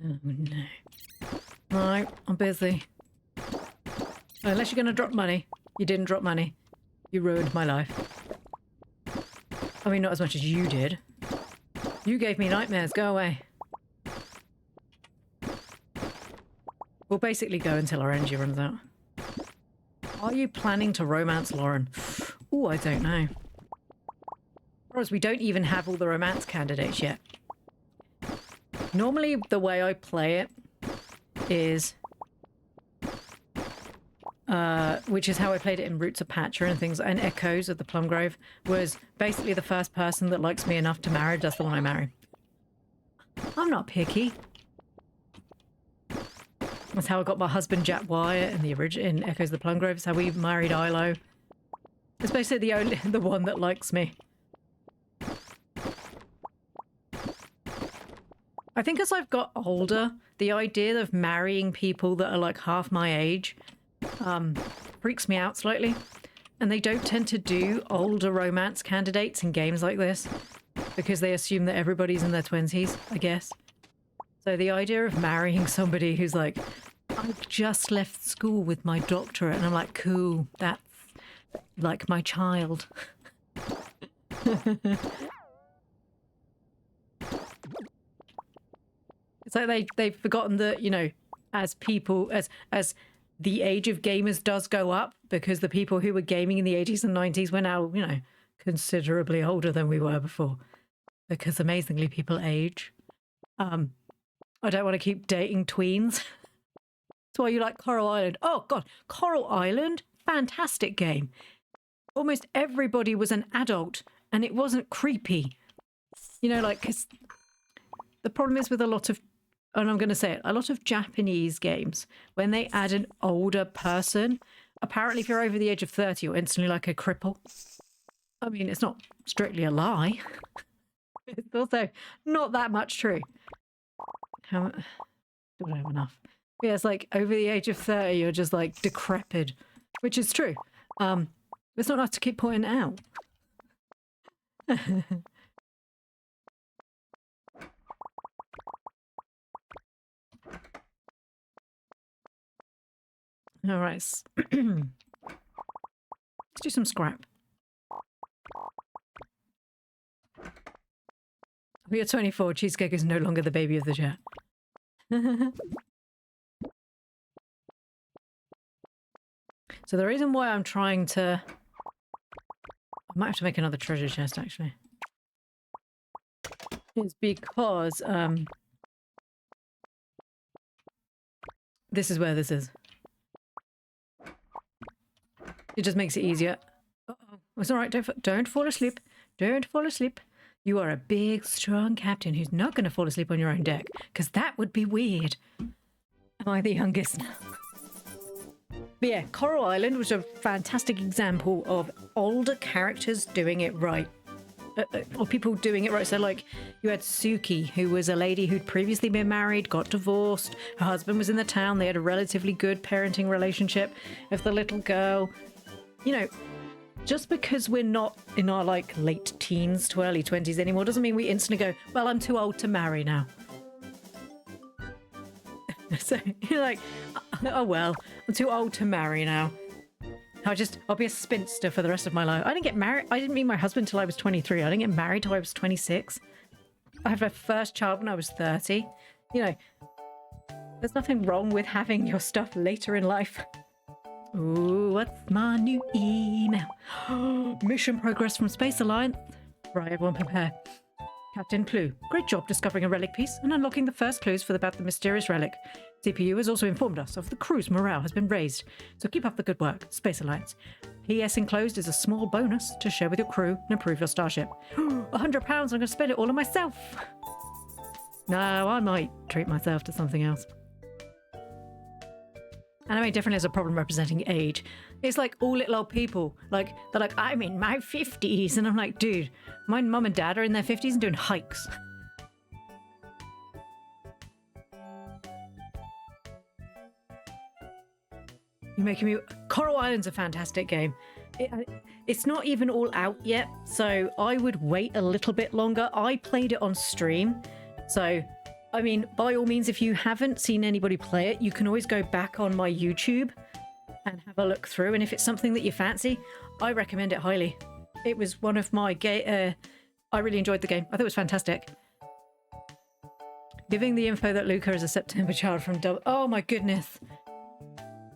Oh, no. No, I'm busy. Unless you're going to drop money. You didn't drop money. You ruined my life. I mean, not as much as you did. You gave me nightmares. Go away. We'll basically go until our energy runs out. Are you planning to romance Lauren? Oh, I don't know. Whereas we don't even have all the romance candidates yet. Normally, the way I play it is... which is how I played it in Roots of Patra and things, and Echoes of the Plum Grove, was basically the first person that likes me enough to marry, that's the one I marry. I'm not picky. That's how I got my husband Jack Wyatt in Echoes of the Plum Grove. It's how we married Ilo. It's basically the one that likes me. I think as I've got older, the idea of marrying people that are like half my age freaks me out slightly. And they don't tend to do older romance candidates in games like this because they assume that everybody's in their 20s, I guess. So the idea of marrying somebody who's like, I just left school with my doctorate, and I'm like, cool, that's like my child. It's like they've forgotten that, you know, as people, as the age of gamers does go up, because the people who were gaming in the 80s and 90s were now, you know, considerably older than we were before, because amazingly people age. I don't want to keep dating tweens. That's why you like Coral Island. Oh god, Coral Island, fantastic game. Almost everybody was an adult and it wasn't creepy. You know, like, 'cause the problem is with a lot of, and I'm going to say it, a lot of Japanese games, when they add an older person, apparently if you're over the age of 30, you're instantly like a cripple. I mean, it's not strictly a lie. It's also not that much true. How, don't have enough. Yeah, it's like over the age of 30, you're just like decrepit, which is true. It's not nice to keep pointing it out. All right. Let's do some scrap. We are 24. Cheesecake is no longer the baby of the chat. So the reason why I'm trying to... I might have to make another treasure chest, actually. Is because... this is where this is. It just makes it easier. Uh-oh. It's all right. Don't fall asleep. Don't fall asleep. You are a big, strong captain who's not going to fall asleep on your own deck, because that would be weird. Am I the youngest? But yeah, Coral Island was a fantastic example of older characters doing it right. Or people doing it right. So like you had Suki, who was a lady who'd previously been married, got divorced. Her husband was in the town. They had a relatively good parenting relationship with the little girl. You know, just because we're not in our like late teens to early 20s anymore doesn't mean we instantly go, well, I'm too old to marry now. So you're like, oh well, I'm too old to marry now. I'll be a spinster for the rest of my life. I didn't get married. I didn't meet my husband till I was 23. I didn't get married till I was 26. I had my first child when I was 30. You know, there's nothing wrong with having your stuff later in life. Ooh, what's my new email? Mission progress from Space Alliance. Right, everyone prepare. Captain Ploo, great job discovering a relic piece and unlocking the first clues about the mysterious relic. CPU has also informed us of the crew's morale has been raised, so keep up the good work, Space Alliance. PS enclosed is a small bonus to share with your crew and improve your starship. £100, I'm going to spend it all on myself. No, I might treat myself to something else. Anime definitely has a problem representing age. It's like all little old people. Like, they're like, I'm in my 50s. And I'm like, dude, my mum and dad are in their 50s and doing hikes. You're making me... Coral Island's a fantastic game. It's not even all out yet, so I would wait a little bit longer. I played it on stream, so... I mean, by all means, if you haven't seen anybody play it, you can always go back on my YouTube and have a look through. And if it's something that you fancy, I recommend it highly. It was one of my I really enjoyed the game. I thought it was fantastic. Giving the info that Luca is a September child from Oh my goodness.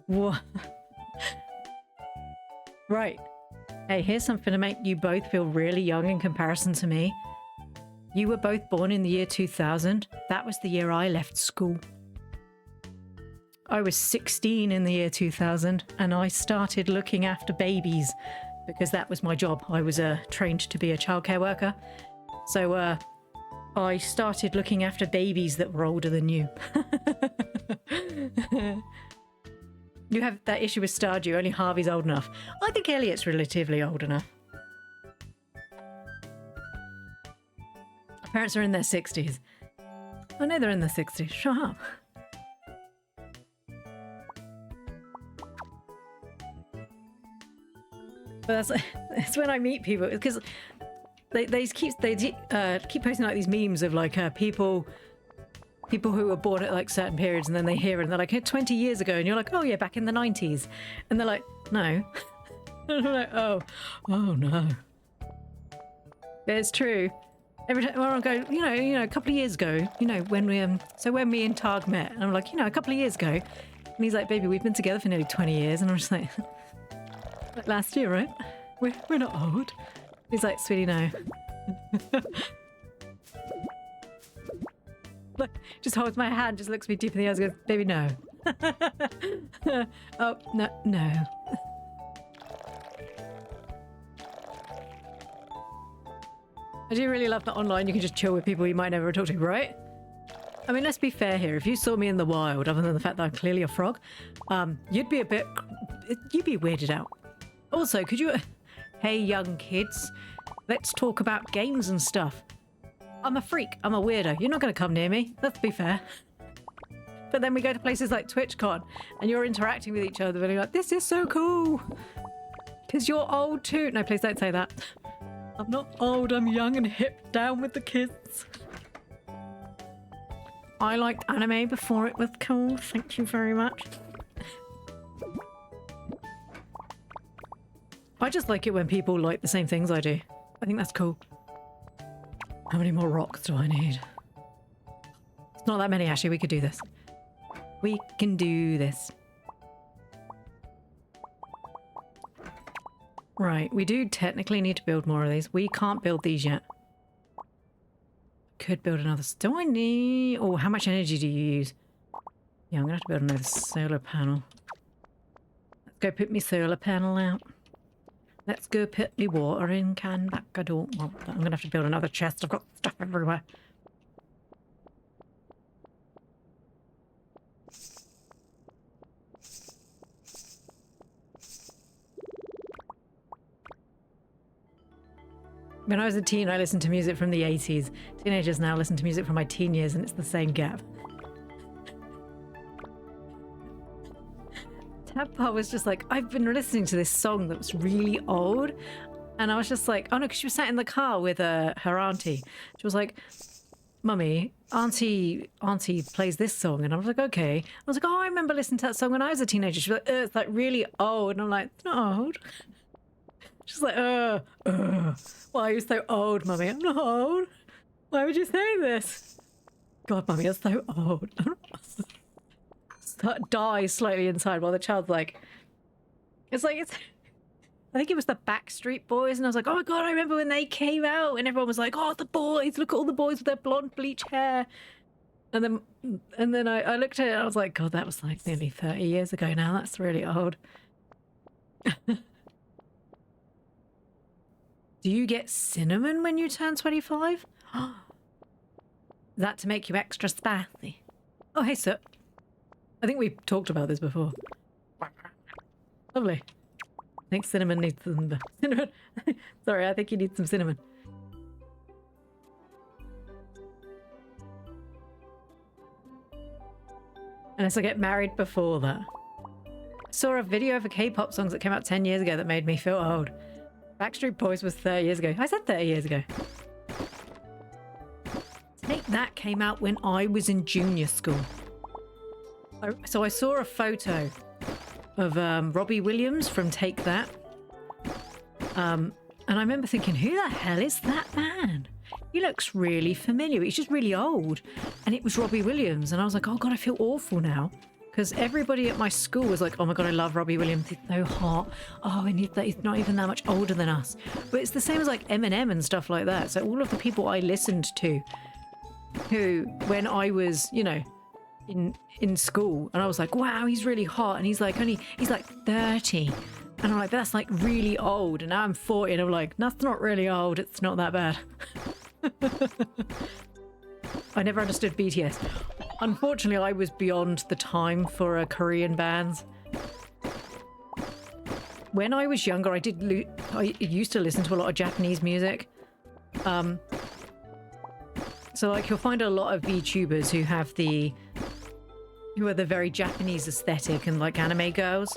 What? Right. Hey, here's something to make you both feel really young in comparison to me. You were both born in the year 2000. That was the year I left school. I was 16 in the year 2000 and I started looking after babies because that was my job. I was trained to be a childcare worker. So I started looking after babies that were older than you. You have that issue with Stardew, only Harvey's old enough. I think Elliot's relatively old enough. Parents are in their 60s. I know they're in their 60s. Shut up. But that's when I meet people, because they keep posting like these memes of like people who were born at like certain periods, and then they hear it and they're like, hey, 20 years ago, and you're like, oh yeah, back in the 90s, and they're like, no. And I'm like, oh no. It's true. Every time I go, you know, a couple of years ago, you know, when we when me and Targ met, and I'm like, you know, a couple of years ago, and he's like, baby, we've been together for nearly 20 years, and I'm just like, last year, right? We're not old. He's like, sweetie, no. Look, just holds my hand, just looks me deep in the eyes and goes, baby, no. Oh, no, no. I do really love that online you can just chill with people you might never talk to, right? I mean, let's be fair here. If you saw me in the wild, other than the fact that I'm clearly a frog, you'd be weirded out. Also, could you... Hey, young kids, let's talk about games and stuff. I'm a freak. I'm a weirdo. You're not going to come near me. Let's be fair. But then we go to places like TwitchCon and you're interacting with each other and you're like, this is so cool. Because you're old too. No, please don't say that. I'm not old. I'm young and hip, down with the kids. I liked anime before it was cool. Thank you very much. I just like it when people like the same things I do. I think that's cool. How many more rocks do I need? It's not that many, actually. We could do this. We can do this. Right, we do technically need to build more of these. We can't build these yet. Could build another... Do I need... Oh, how much energy do you use? Yeah, I'm going to have to build another solar panel. Let's go put my solar panel out. Let's go put my watering can back. I don't want that. I'm going to have to build another chest. I've got stuff everywhere. When I was a teen, I listened to music from the 80s. Teenagers now listen to music from my teen years, and it's the same gap. Tadpole was just like, I've been listening to this song that was really old. And I was just like, oh no, because she was sat in the car with her auntie. She was like, Mummy, auntie plays this song. And I was like, okay. I was like, oh, I remember listening to that song when I was a teenager. She was like, it's like really old. And I'm like, it's not old. She's like, why are you so old, Mummy? I'm not old. Why would you say this? God, Mummy, you're so old. Die slightly inside while the child's like, I think it was the Backstreet Boys, and I was like, oh my God, I remember when they came out, and everyone was like, oh, the boys, look at all the boys with their blonde bleach hair. And then I looked at it and I was like, God, that was like nearly 30 years ago now. That's really old. Do you get cinnamon when you turn 25? Is that to make you extra spicy? Oh, hey, sir. I think we've talked about this before. Lovely. I think cinnamon needs some... Cinnamon! Sorry, I think you need some cinnamon. Unless I get married before that. I saw a video of a K-pop songs that came out 10 years ago that made me feel old. Backstreet Boys was 30 years ago. I said 30 years ago. Take That came out when I was in junior school. So I saw a photo of Robbie Williams from Take That. And I remember thinking, who the hell is that man? He looks really familiar. He's just really old. And it was Robbie Williams. And I was like, oh God, I feel awful now. Because everybody at my school was like, oh my God, I love Robbie Williams. He's so hot. Oh, and he's not even that much older than us. But it's the same as like Eminem and stuff like that. So all of the people I listened to who, when I was, you know, in school, and I was like, wow, he's really hot. And he's like 30. And I'm like, that's like really old. And now I'm 40 and I'm like, that's not really old. It's not that bad. I never understood BTS. Unfortunately, I was beyond the time for Korean bands. When I was younger, I used to listen to a lot of Japanese music. So like you'll find a lot of VTubers who are the very Japanese aesthetic and like anime girls.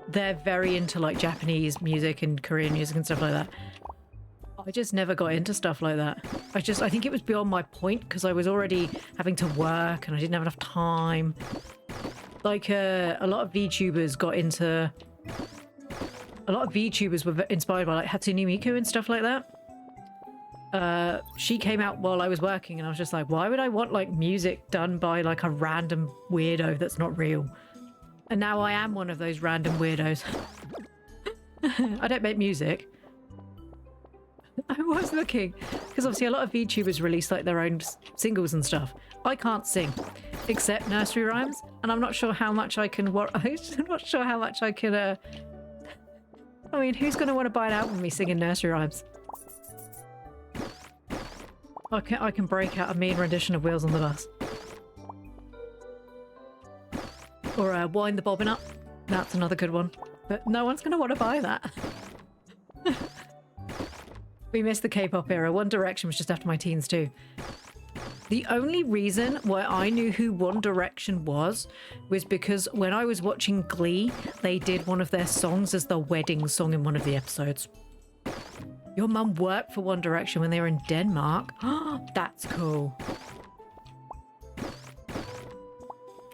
They're very into like Japanese music and Korean music and stuff like that. I just never got into stuff like that. I think it was beyond my point because I was already having to work and I didn't have enough time. Like a lot of VTubers were inspired by like Hatsune Miku and stuff like that. She came out while I was working and I was just like, why would I want like music done by like a random weirdo that's not real? And now I am one of those random weirdos. I don't make music. I was looking, because obviously a lot of VTubers release like their own singles and stuff. I can't sing, except nursery rhymes, and I'm not sure how much I can. I'm not sure how much I can. I mean, who's going to want to buy an album of me singing nursery rhymes? I can break out a mean rendition of Wheels on the Bus, or Wind the Bobbin Up. That's another good one, but no one's going to want to buy that. We missed the K-pop era. One Direction was just after my teens too. The only reason why I knew who One Direction was because when I was watching Glee, they did one of their songs as the wedding song in one of the episodes. Your mum worked for One Direction when they were in Denmark. That's cool.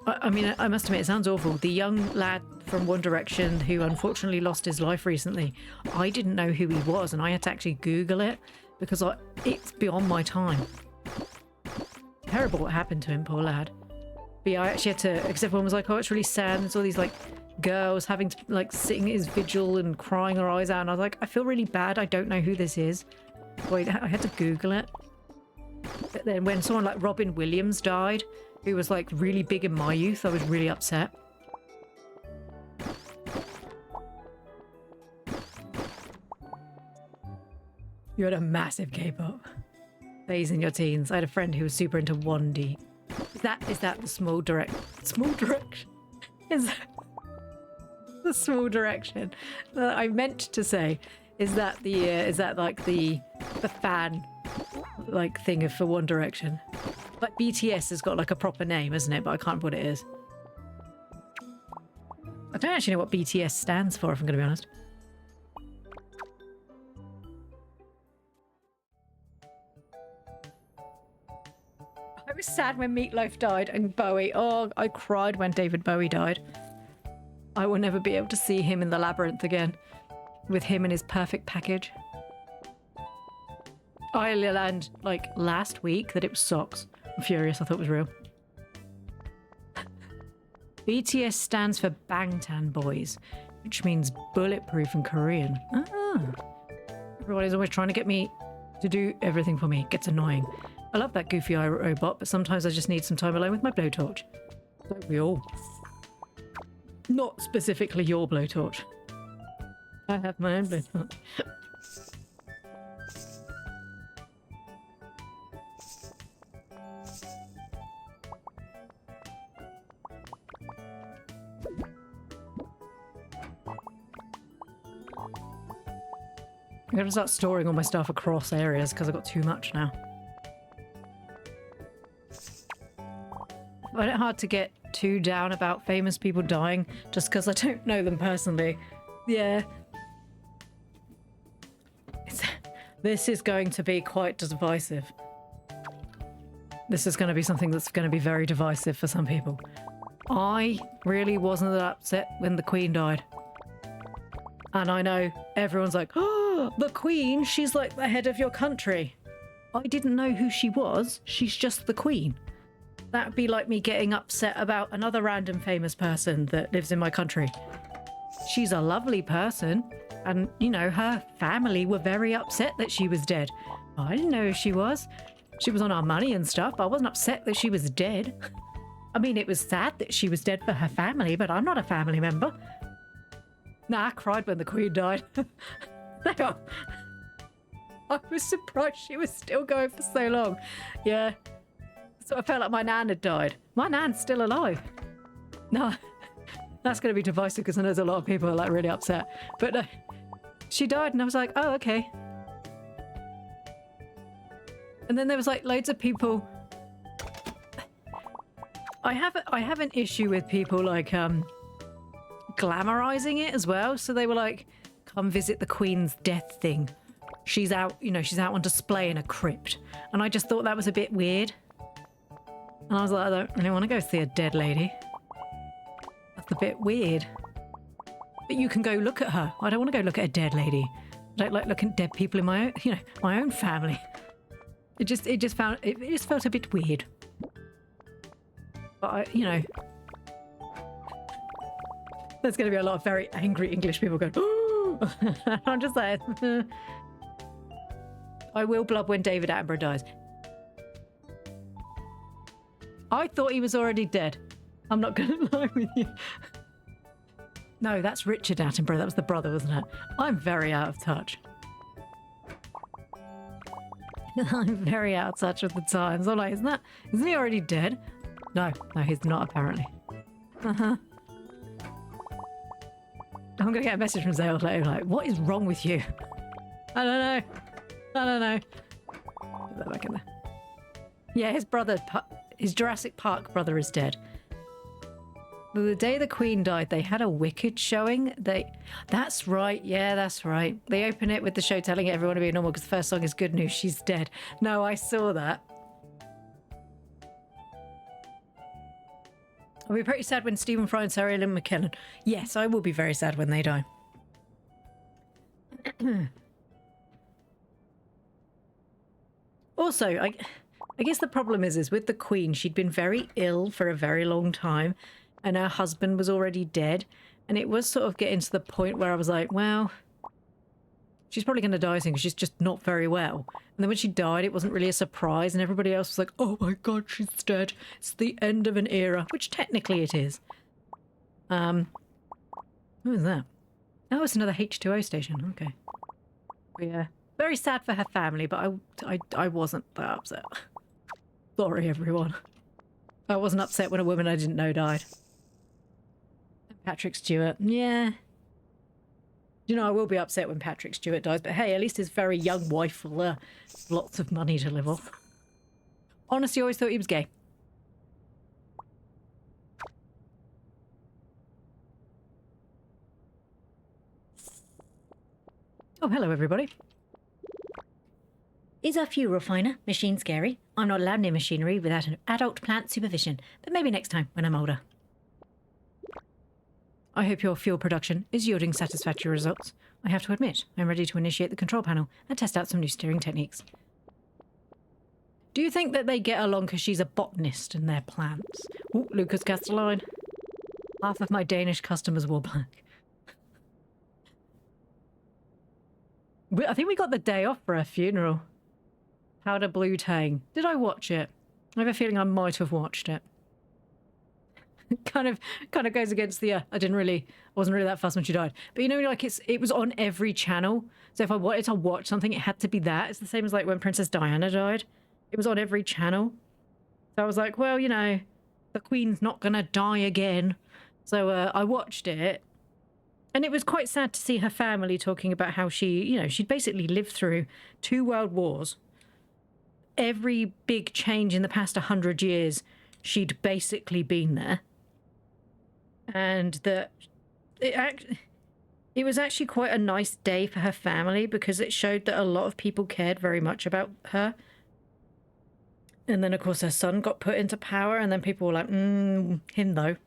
I mean, I must admit, it sounds awful. The young lad from One Direction who unfortunately lost his life recently, I didn't know who he was, and I had to actually Google it because it's beyond my time. Terrible what happened to him, poor lad. But yeah, I actually had to, because everyone was like, oh, it's really sad. There's all these like girls having to like sitting at his vigil and crying their eyes out, and I was like, I feel really bad. I don't know who this is. Wait, I had to Google it. But then when someone like Robin Williams died, who was like really big in my youth, I was really upset. You had a massive K-pop phase in your teens. I had a friend who was super into 1D. Is that the small direction? Is that the small direction that I meant to say? Is that like the fan like thing for One Direction? Like BTS has got like a proper name, isn't it? But I can't put what it is. I don't actually know what BTS stands for, if I'm going to be honest. I was sad when Meatloaf died and Bowie. Oh, I cried when David Bowie died. I will never be able to see him in the labyrinth again, with him in his perfect package. I learned like last week that it was socks. I'm furious. I thought it was real. BTS stands for Bangtan Boys, which means bulletproof in Korean. Ah. Everybody's always trying to get me to do everything for me. It gets annoying. I love that goofy eye robot, but sometimes I just need some time alone with my blowtorch. Don't we all? Not specifically your blowtorch. I have my own blowtorch. I'm going to start storing all my stuff across areas because I've got too much now. I find it hard to get too down about famous people dying just because I don't know them personally. Yeah. This is going to be quite divisive. This is going to be something that's going to be very divisive for some people. I really wasn't that upset when the Queen died. And I know everyone's like, oh, the Queen, she's like the head of your country. I didn't know who she was. She's just the Queen. That'd be like me getting upset about another random famous person that lives in my country. She's a lovely person. And, you know, her family were very upset that she was dead. I didn't know who she was. She was on our money and stuff. I wasn't upset that she was dead. I mean, it was sad that she was dead for her family, but I'm not a family member. Nah, I cried when the Queen died. I was surprised she was still going for so long. Yeah. So I felt like my nan had died. My nan's still alive. No, that's going to be divisive because I know there's a lot of people who are like really upset. But she died and I was like, oh, okay. And then there was like loads of people. I have an issue with people like glamorizing it as well. So they were like, come visit the Queen's death thing. She's out, you know, she's out on display in a crypt. And I just thought that was a bit weird. And I was like, I don't really want to go see a dead lady. That's a bit weird. But you can go look at her. I don't want to go look at a dead lady. I don't like looking at dead people in my own, you know, my own family. It just felt a bit weird. But I, you know, there's going to be a lot of very angry English people going, oh, I'm just saying. I will blub when David Attenborough dies. I thought he was already dead. I'm not going to lie with you. No, that's Richard Attenborough. That was the brother, wasn't it? I'm very out of touch. I'm very out of touch with the times. I'm like, isn't he already dead? No, he's not apparently. I'm gonna get a message from Zale later, like, what is wrong with you? I don't know. Put that back in there. Yeah, his brother, his Jurassic Park brother is dead. The day the Queen died, they had a Wicked showing. That's right. Yeah, that's right. They open it with the show telling everyone to be normal because the first song is Good News, She's Dead. No, I saw that. I'll be pretty sad when Stephen Fry and Sarah Lynn McKellen. Yes, I will be very sad when they die. Also, I guess the problem is with the Queen, she'd been very ill for a very long time. And her husband was already dead. And it was sort of getting to the point where I was like, well, she's probably going to die soon because she's just not very well. And then when she died, it wasn't really a surprise. And everybody else was like, oh my God, she's dead. It's the end of an era, which technically it is. Who was that? Oh, it's another H2O station. Okay. Yeah. Very sad for her family, but I wasn't that upset. Sorry, everyone. I wasn't upset when a woman I didn't know died. Patrick Stewart. Yeah. You know, I will be upset when Patrick Stewart dies, but hey, at least his very young wife will have lots of money to live off. Honestly, I always thought he was gay. Oh, hello, everybody. Is our fuel refiner machine scary? I'm not allowed near machinery without an adult plant supervision, but maybe next time when I'm older. I hope your fuel production is yielding satisfactory results. I have to admit, I'm ready to initiate the control panel and test out some new steering techniques. Do you think that they get along because she's a botanist and they're plants? Ooh, Lucas Castelline. Half of my Danish customers wore black. I think we got the day off for her funeral. Powder Blue Tang. Did I watch it? I have a feeling I might have watched it. kind of goes against the I wasn't really that fussed when she died. But you know, like it was on every channel. So if I wanted to watch something, it had to be that. It's the same as like when Princess Diana died. It was on every channel. So I was like, well, you know, the Queen's not gonna die again. So I watched it. And it was quite sad to see her family talking about how she'd basically lived through 2 world wars. Every big change in the past 100 years, she'd basically been there. And that it was actually quite a nice day for her family because it showed that a lot of people cared very much about her. And then, of course, her son got put into power, and then people were like, him though.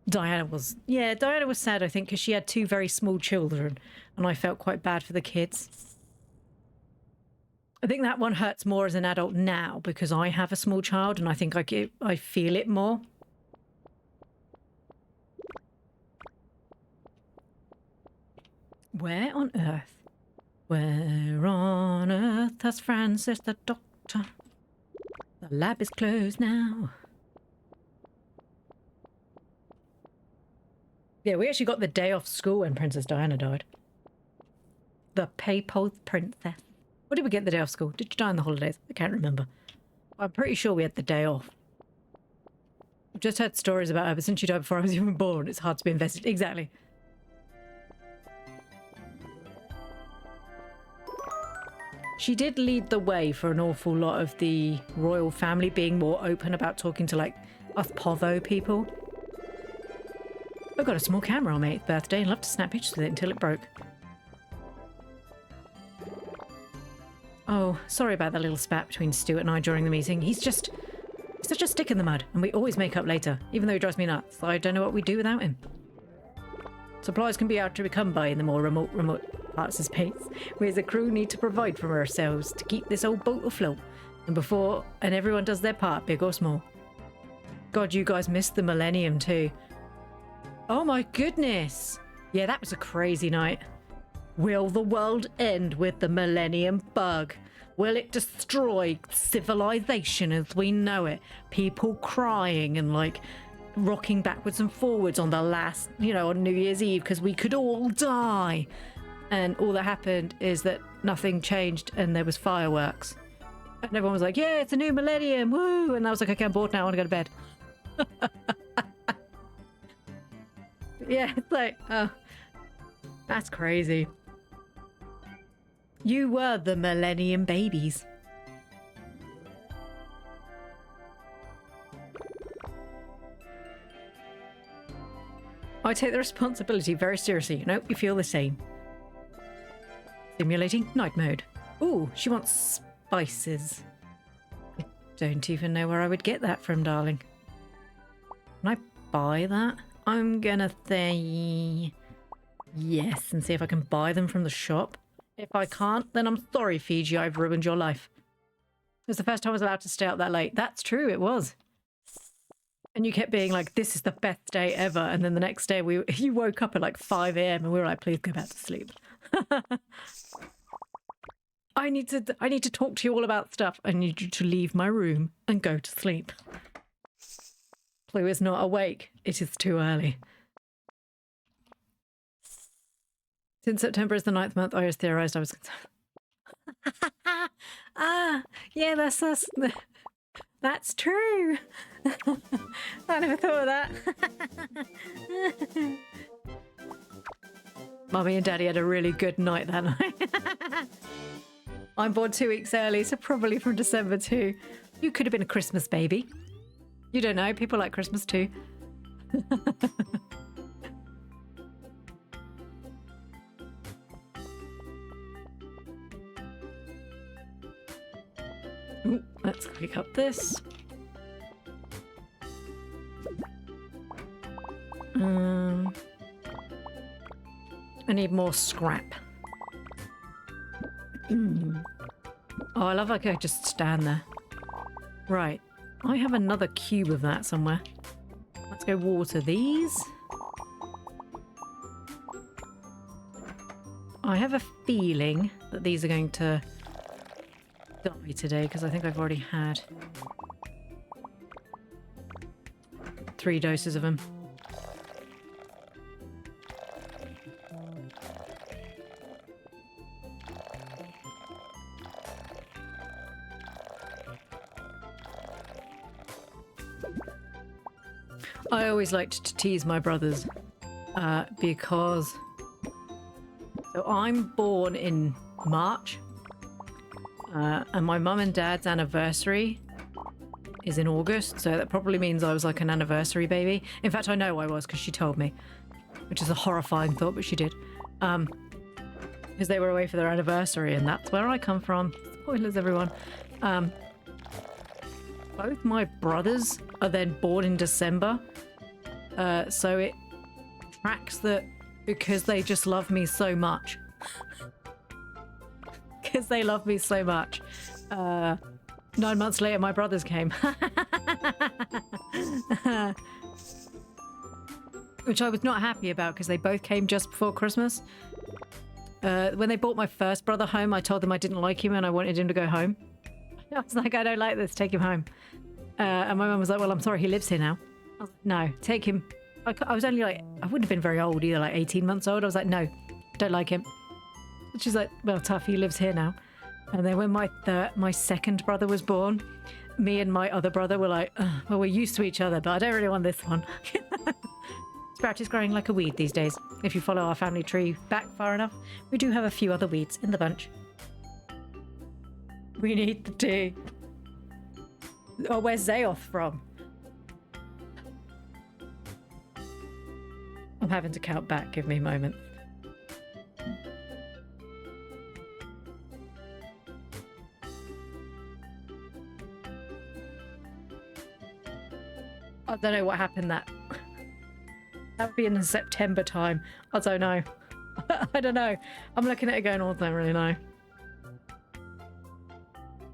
Diana was sad, I think, because she had 2 very small children, and I felt quite bad for the kids. I think that one hurts more as an adult now because I have a small child and I think I feel it more. Where on earth? Where on earth has Francis the doctor? The lab is closed now. Yeah, we actually got the day off school when Princess Diana died. The papal princess. Or did we get the day off school? Did you die on the holidays? I can't remember. I'm pretty sure we had the day off. I've just heard stories about her, but since she died before I was even born, it's hard to be invested. Exactly. She did lead the way for an awful lot of the royal family being more open about talking to, like, us povo people. I've got a small camera on my 8th birthday and love to snap pictures with it until it broke. Oh, sorry about that little spat between Stuart and I during the meeting. He's just such a stick in the mud, and we always make up later, even though he drives me nuts. I don't know what we'd do without him. Supplies can be hard to come by in the more remote parts of space. We as a crew need to provide for ourselves to keep this old boat afloat. And everyone does their part, big or small. God, you guys missed the millennium too. Oh my goodness. Yeah, that was a crazy night. Will the world end with the millennium bug? Will it destroy civilization as we know it? People crying and like rocking backwards and forwards on the last, on New Year's Eve because we could all die. And all that happened is that nothing changed and there was fireworks. And everyone was like, yeah, it's a new millennium, woo! And I was like, okay, I'm bored now, I want to go to bed. Yeah, it's like, oh, that's crazy. You were the millennium babies. I take the responsibility very seriously. You feel the same. Simulating night mode. Ooh, she wants spices. I don't even know where I would get that from, darling. Can I buy that? I'm gonna say yes and see if I can buy them from the shop. If I can't, then I'm sorry, Fiji, I've ruined your life. It was the first time I was allowed to stay out that late. That's true, it was. And you kept being like, this is the best day ever. And then the next day you woke up at like 5 a.m. and we were like, please go back to sleep. I need to talk to you all about stuff. I need you to leave my room and go to sleep. Ploo is not awake. It is too early. Since September is the 9th month, I always theorized I was yeah, that's true. I never thought of that. Mummy and Daddy had a really good night that night. I'm born 2 weeks early, so probably from December too. You could have been a Christmas baby. You don't know, people like Christmas too. Ooh, let's pick up this. I need more scrap. Oh, I love how I could just stand there. Right. I have another cube of that somewhere. Let's go water these. I have a feeling that these are going to die today because I think I've already had 3 doses of them. I always liked to tease my brothers because so I'm born in March and my mum and dad's anniversary is in August, so that probably means I was like an anniversary baby. In fact, I know I was because she told me, which is a horrifying thought, but she did. Because they were away for their anniversary and that's where I come from. Spoilers, everyone. Both my brothers are then born in December. So it tracks that because they just love me so much. Because they love me so much. 9 months later, my brothers came. Which I was not happy about because they both came just before Christmas. When they brought my first brother home, I told them I didn't like him and I wanted him to go home. I was like, I don't like this, take him home. And my mum was like, well, I'm sorry, he lives here now. I was like, no, take him. I was only like, I wouldn't have been very old either, like 18 months old. I was like, no, don't like him. And she's like, well, tough, he lives here now. And then when my second brother was born, me and my other brother were like, well, we're used to each other, but I don't really want this one. Sprout is growing like a weed these days. If you follow our family tree back far enough, we do have a few other weeds in the bunch. We need the tea. Oh, where's Zayoth from? I'm having to count back. Give me a moment. I don't know what happened that would be in the September time. I don't know. I don't know. I'm looking at it going, oh, I don't really know.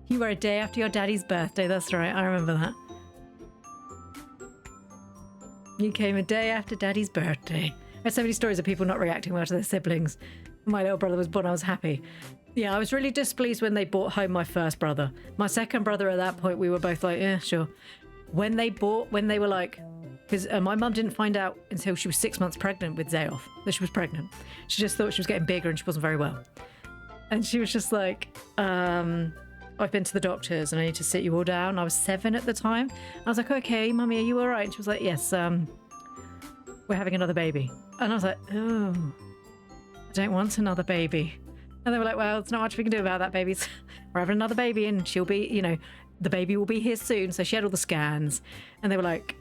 You were a day after your daddy's birthday. That's right. I remember that. You came a day after Daddy's birthday. There's so many stories of people not reacting well to their siblings. My little brother was born, I was happy. Yeah, I was really displeased when they brought home my first brother. My second brother, at that point, we were both like, yeah, sure. When they were like, because my mum didn't find out until she was 6 months pregnant with Zayoff that she was pregnant. She just thought she was getting bigger and she wasn't very well. And she was just like, I've been to the doctors and I need to sit you all down. I was 7 at the time. I was like, okay, Mummy, are you all right? And she was like, yes, we're having another baby. And I was like, oh, I don't want another baby. And they were like, well, there's not much we can do about that, baby. We're having another baby and she'll be, you know, the baby will be here soon. So she had all the scans and they were like,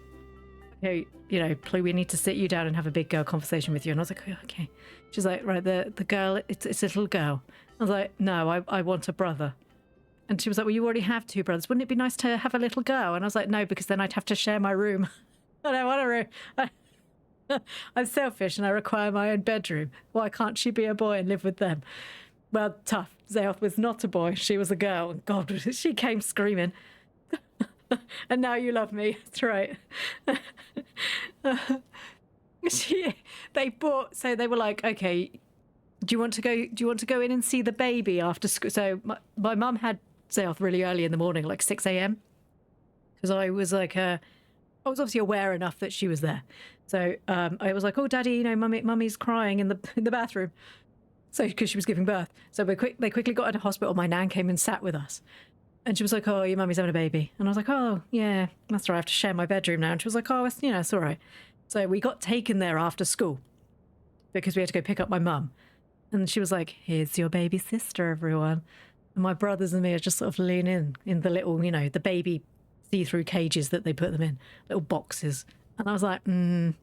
okay, you know, Ploo, we need to sit you down and have a big girl conversation with you. And I was like, oh, okay. She's like, right, the girl, it's a little girl. I was like, no, I want a brother. And she was like, well, you already have 2 brothers. Wouldn't it be nice to have a little girl? And I was like, no, because then I'd have to share my room. I don't want a room. I'm selfish and I require my own bedroom. Why can't she be a boy and live with them? Well, tough. Zayoff was not a boy. She was a girl. And God, she came screaming. And now you love me. That's right. So they were like, okay, do you want to go in and see the baby after school? So my mum had Zayoff really early in the morning, like 6 a.m. Because I was like, I was obviously aware enough that she was there. So I was like, oh, Daddy, you know, Mummy's crying in the bathroom. So because she was giving birth. So they quickly got into hospital. My nan came and sat with us. And she was like, oh, your mummy's having a baby. And I was like, oh, yeah, that's right. I have to share my bedroom now. And she was like, oh, it's all right. So we got taken there after school because we had to go pick up my mum. And she was like, here's your baby sister, everyone. And my brothers and me are just sort of leaning in the little, you know, the baby see-through cages that they put them in, little boxes. And I was like, she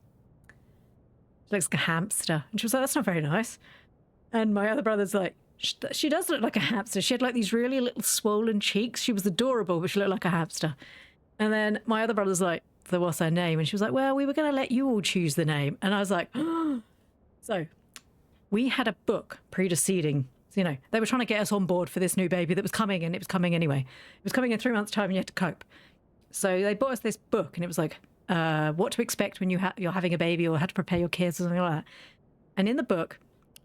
looks like a hamster. And she was like, that's not very nice. And my other brother's like, she does look like a hamster. She had like these really little swollen cheeks. She was adorable, but she looked like a hamster. And then my other brother's like, so what's her name? And she was like, well, we were going to let you all choose the name. And I was like, oh. So we had a book preceding, you know, they were trying to get us on board for this new baby that was coming, and it was coming anyway. It was coming in 3 months' time and you had to cope. So they bought us this book and it was like, what to expect when you're having a baby or how to prepare your kids or something like that. And in the book,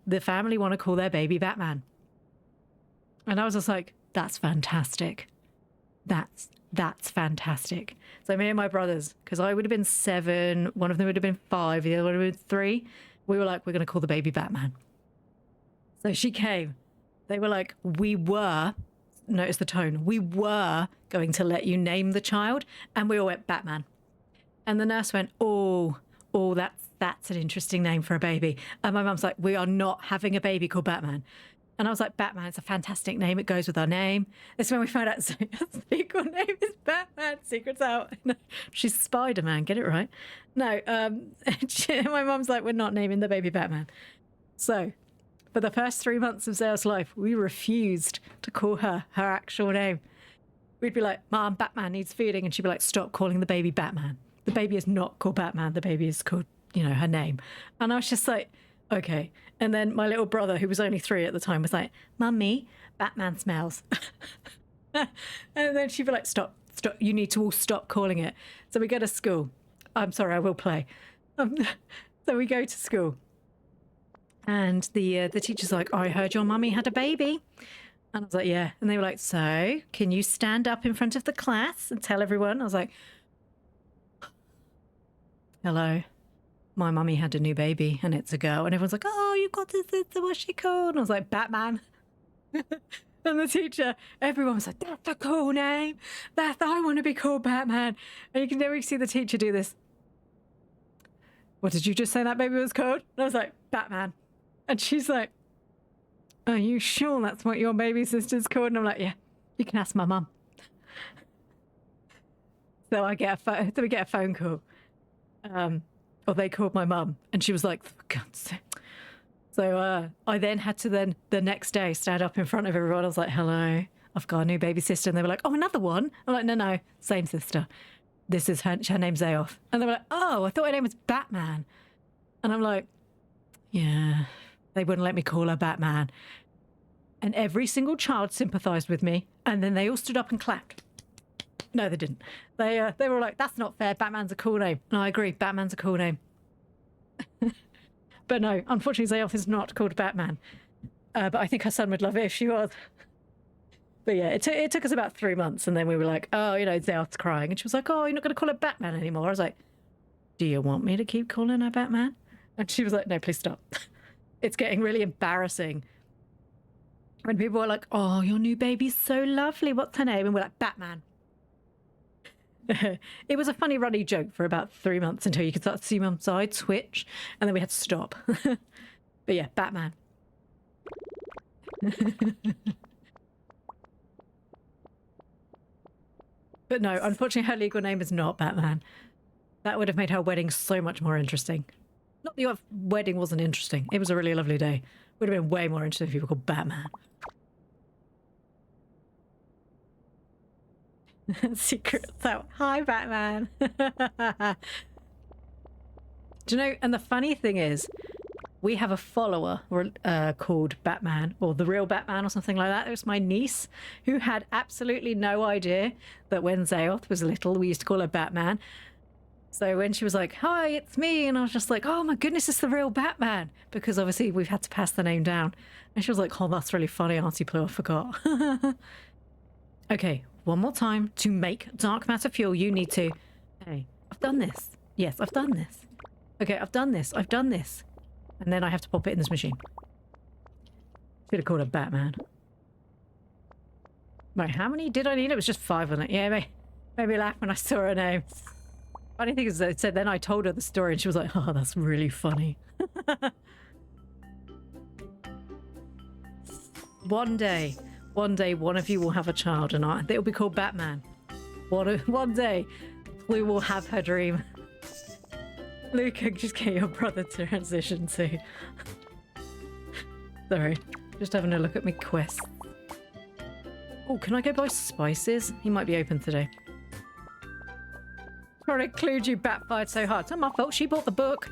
the family want to call their baby Batman. And I was just like, that's fantastic. That's fantastic. So me and my brothers, because I would have been 7, one of them would have been 5, the other would have been 3. We were like, we're going to call the baby Batman. So she came. They were like, notice the tone, we were going to let you name the child. And we all went, Batman. And the nurse went, oh, that's an interesting name for a baby. And my mum's like, we are not having a baby called Batman. And I was like, Batman, it's a fantastic name. It goes with our name. That's when we found out Zayoff's legal name is Batman. Secret's out. No, she's Spider-Man. Get it right. No, my mum's like, we're not naming the baby Batman. So for the first 3 months of Zayoff's life, we refused to call her actual name. We'd be like, Mom, Batman needs feeding. And she'd be like, stop calling the baby Batman. The baby is not called Batman. The baby is called, you know, her name. And I was just like, okay. And then my little brother, who was only 3 at the time, was like, Mummy, Batman smells. And then she'd be like, stop. You need to all stop calling it. So we go to school. I'm sorry, I will play. So we go to school. And the teacher's like, I heard your mummy had a baby. And I was like, yeah. And they were like, so can you stand up in front of the class and tell everyone? I was like, hello. My mummy had a new baby and it's a girl. And everyone's like, oh, you got this sister, what's she called? And I was like, Batman. And the teacher, everyone was like, that's a cool name. I want to be called Batman. And you can never see the teacher do this. What did you just say that baby was called? And I was like, Batman. And she's like, are you sure that's what your baby sister's called? And I'm like, yeah, you can ask my mum. So we get a phone call. Or they called my mum and she was like, for God's sake. So I then had to the next day stand up in front of everyone. I was like, hello, I've got a new baby sister. And they were like, oh, another one? I'm like, no, same sister. This is her name's Zayoff. And they were like, oh, I thought her name was Batman. And I'm like, yeah, they wouldn't let me call her Batman. And every single child sympathized with me. And then they all stood up and clapped. No, they didn't. They were like, that's not fair. Batman's a cool name. And I agree. Batman's a cool name. But no, unfortunately, Zayoth is not called Batman. But I think her son would love it if she was. But yeah, it took us about 3 months, and then we were like, oh, you know, Zayoth's crying. And she was like, oh, you're not going to call her Batman anymore. I was like, do you want me to keep calling her Batman? And she was like, no, please stop. It's getting really embarrassing. When people are like, oh, your new baby's so lovely. What's her name? And we're like, Batman. It was a funny running joke for about 3 months until you could start to see Mum's side twitch. And then we had to stop. But yeah, Batman. But no, unfortunately, her legal name is not Batman. That would have made her wedding so much more interesting. Not that your wedding wasn't interesting. It was a really lovely day. Would have been way more interesting if you were called Batman. Secret. So, hi, Batman. Do you know, and the funny thing is, we have a follower called Batman, or the real Batman, or something like that. It was my niece, who had absolutely no idea that when Zayoth was little, we used to call her Batman. So when she was like, hi, it's me, and I was just like, oh my goodness, it's the real Batman. Because obviously we've had to pass the name down. And she was like, oh, that's really funny, Auntie Ploo, I forgot. Okay, one more time. To make dark matter fuel, you need to... Hey, I've done this. Yes, I've done this. Okay, I've done this. I've done this. And then I have to pop it in this machine. Should have called her Batman. Right, how many did I need? It was just 5 on it. Yeah, made me laugh when I saw her name. Funny thing is, it said then I told her the story and she was like, oh, that's really funny. One day, one of you will have a child and it'll be called Batman. One day, Ploo will have her dream. Luca, just get your brother to transition to. Sorry, just having a look at my quest. Oh, can I go buy spices? He might be open today. Sorry to include you, backfired so hard. It's not my fault. She bought the book.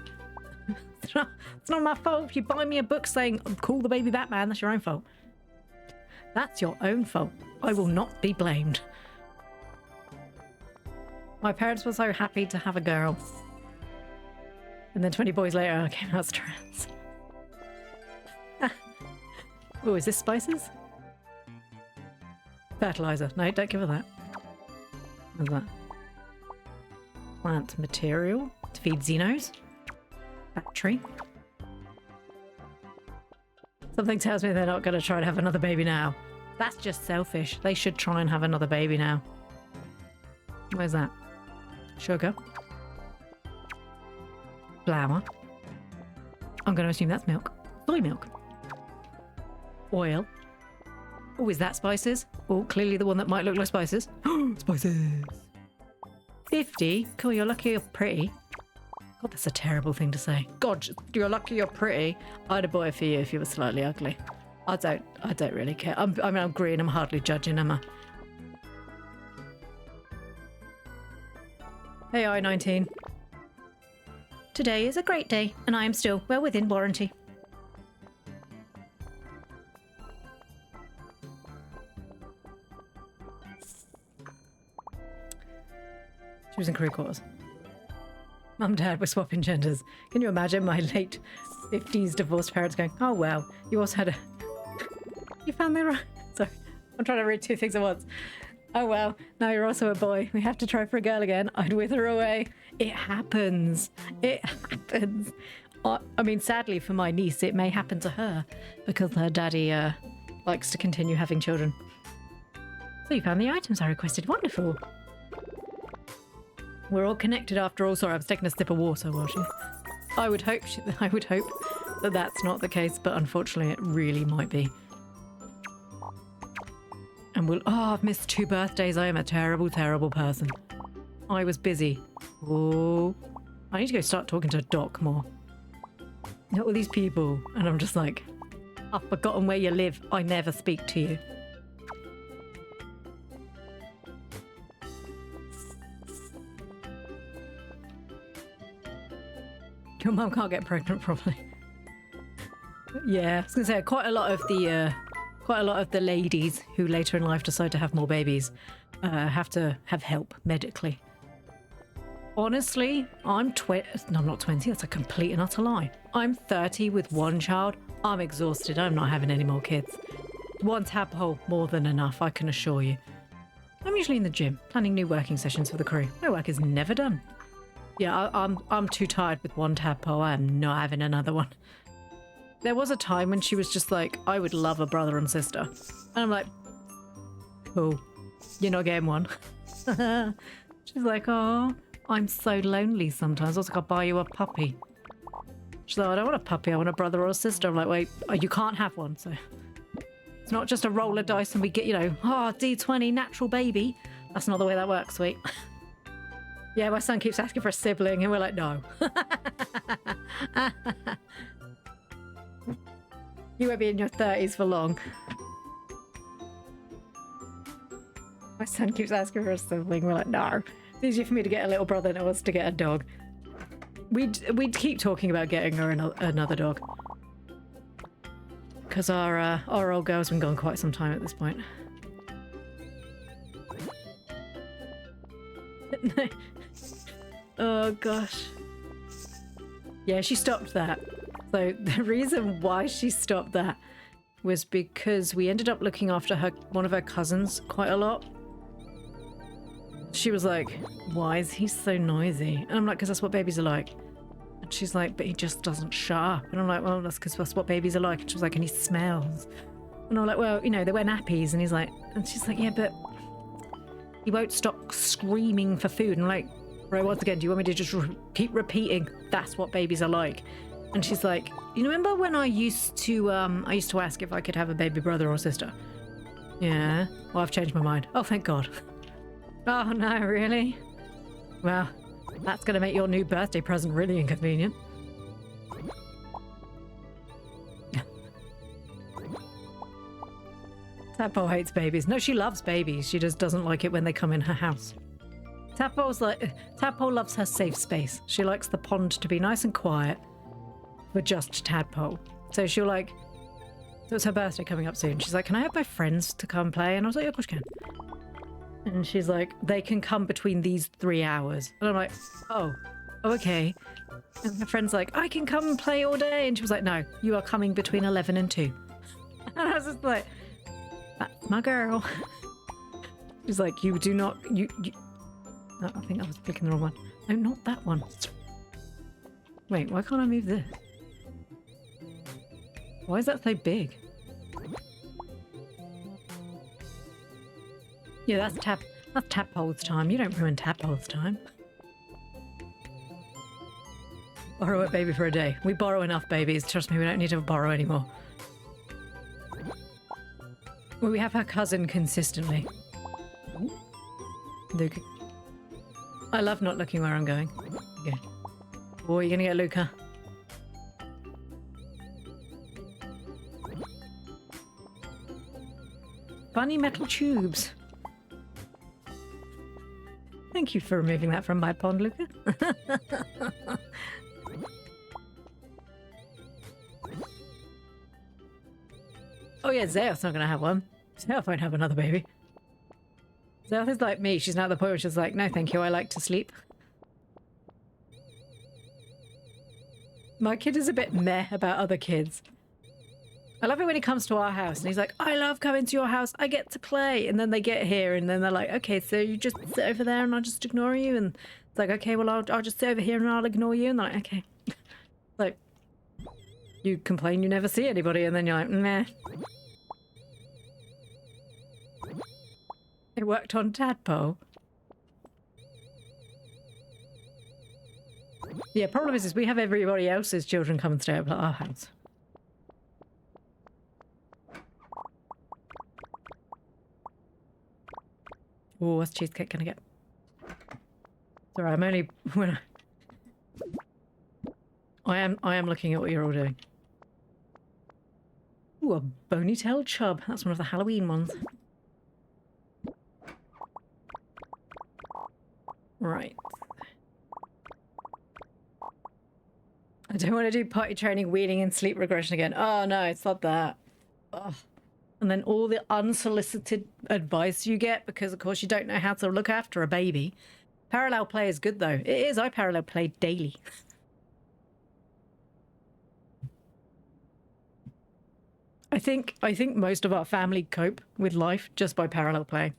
It's not my fault. If you buy me a book saying, call the baby Batman, that's your own fault. That's your own fault. I will not be blamed. My parents were so happy to have a girl. And then 20 boys later, I came out as trans. Oh, is this spices? Fertilizer. No, don't give her that. What's that? Plant material to feed Xenos. Battery. Something tells me they're not going to try to have another baby now. That's just selfish. They should try and have another baby now. Where's that? Sugar. Flour. I'm going to assume that's milk. Soy milk. Oil. Oh, is that spices? Oh, clearly the one that might look like spices. Spices. 50. Cool, you're lucky you're pretty. God, that's a terrible thing to say. God, you're lucky you're pretty. I'd have bought it for you if you were slightly ugly. I don't really care. I'm green. I'm hardly judging, am I? Hey, I-19. Today is a great day, and I am still well within warranty. She was in career quarters. Mum and Dad were swapping genders. Can you imagine my late 50s divorced parents going, oh well, you also had a... You found me right. Sorry, I'm trying to read 2 things at once. Oh well, now you're also a boy. We have to try for a girl again. I'd wither away. It happens. It happens. I mean, sadly for my niece, it may happen to her because her daddy likes to continue having children. So you found the items I requested. Wonderful. We're all connected after all. Sorry, I was taking a sip of water while she... I would hope that that's not the case, but unfortunately it really might be. And we'll... Oh, I've missed 2 birthdays. I am a terrible, terrible person. I was busy. Oh, I need to go start talking to Doc more. Not all these people. And I'm just like, I've forgotten where you live. I never speak to you. Your mum can't get pregnant properly. Yeah, I was gonna say quite a lot of the ladies who later in life decide to have more babies have to have help medically. Honestly, I'm 20. No, I'm not 20. That's a complete and utter lie. I'm 30 with one child. I'm exhausted. I'm not having any more kids. One tadpole, more than enough, I can assure you. I'm usually in the gym, planning new working sessions for the crew. My work is never done. Yeah, I'm too tired with one tadpole. I am not having another one. There was a time when she was just like, I would love a brother and sister. And I'm like, cool. You're not getting one. She's like, oh, I'm so lonely sometimes. I was like, I'll buy you a puppy. She's like, I don't want a puppy. I want a brother or a sister. I'm like, wait, you can't have one. So it's not just a roll of dice and we get, you know, D20, natural baby. That's not the way that works, sweet. Yeah, my son keeps asking for a sibling and we're like, no. You won't be in your 30s for long. My son keeps asking for a sibling. We're like, no. It's easier for me to get a little brother than it was to get a dog. We'd keep talking about getting her another dog. Because our old girl's been gone quite some time at this point. Oh, gosh. Yeah, she stopped that. So the reason why she stopped that was because we ended up looking after one of her cousins quite a lot. She was like, why is he so noisy? And I'm like, because that's what babies are like. And she's like, but he just doesn't shut up. And I'm like, well, that's because that's what babies are like. And she was like, and he smells. And I'm like, well, you know, they wear nappies. And he's like, and she's like, yeah, but he won't stop screaming for food. And I'm like, right, once again, do you want me to just keep repeating? That's what babies are like. And she's like, you remember when I used to ask if I could have a baby brother or sister? Yeah. Well, I've changed my mind. Oh, thank God. Oh, no, really? Well, that's going to make your new birthday present really inconvenient. Tadpole hates babies. No, she loves babies. She just doesn't like it when they come in her house. Tadpole loves her safe space. She likes the pond to be nice and quiet for just Tadpole. So she'll like... So it's her birthday coming up soon. She's like, can I have my friends to come play? And I was like, yeah, of course you can. And she's like, they can come between these 3 hours. And I'm like, oh, okay. And her friend's like, I can come and play all day. And she was like, no, you are coming between 11 and 2. And I was just like, that's my girl. She's like, you do not, you... Oh, I think I was clicking the wrong one. No, not that one. Wait, why can't I move this? Why is that so big? Yeah, that's Tadpole's time. You don't ruin Tadpole's time. Borrow a baby for a day. We borrow enough babies. Trust me, we don't need to borrow anymore. Well, we have her cousin consistently. Luca. I love not looking where I'm going. Okay. Oh, you're gonna get Luca. Funny metal tubes. Thank you for removing that from my pond, Luca. Oh yeah, Zeoth's not going to have one. Zeoth won't have another baby. Zeoth is like me. She's now at the point where she's like, no thank you, I like to sleep. My kid is a bit meh about other kids. I love it when he comes to our house and he's like, I love coming to your house, I get to play. And then they get here and then they're like, okay, so you just sit over there and I'll just ignore you. And it's like, okay, well, I'll just sit over here and I'll ignore you. And they're like, okay. Like, you complain you never see anybody and then you're like, meh. It worked on Tadpole. Yeah, problem is we have everybody else's children come and stay at our house. Oh, what's cheesecake gonna get? Sorry, I'm only when I am looking at what you're all doing. Ooh, a bony-tailed chub. That's one of the Halloween ones. Right. I don't want to do potty training, weaning, and sleep regression again. Oh no, it's not that. Ugh. And then all the unsolicited advice you get because, of course, you don't know how to look after a baby. Parallel play is good, though. It is. I parallel play daily. I think most of our family cope with life just by parallel play.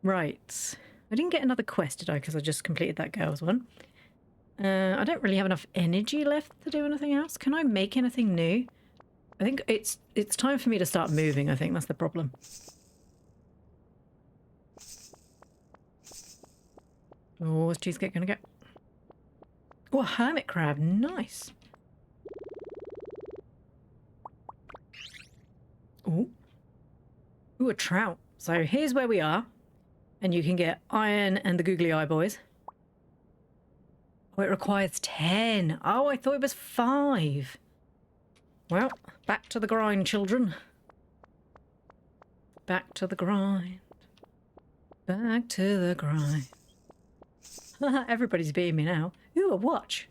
Right. I didn't get another quest, did I? Because I just completed that girl's one. I don't really have enough energy left to do anything else. Can I make anything new? I think it's time for me to start moving. I think that's the problem. Oh, what's cheesecake gonna get? Oh, a hermit crab. Nice. Ooh. Ooh, a trout. So here's where we are. And you can get iron and the googly eye boys. Oh, it requires 10. Oh, I thought it was 5. Well, back to the grind, children. Back to the grind. Back to the grind. Everybody's beating me now. Ooh, a watch.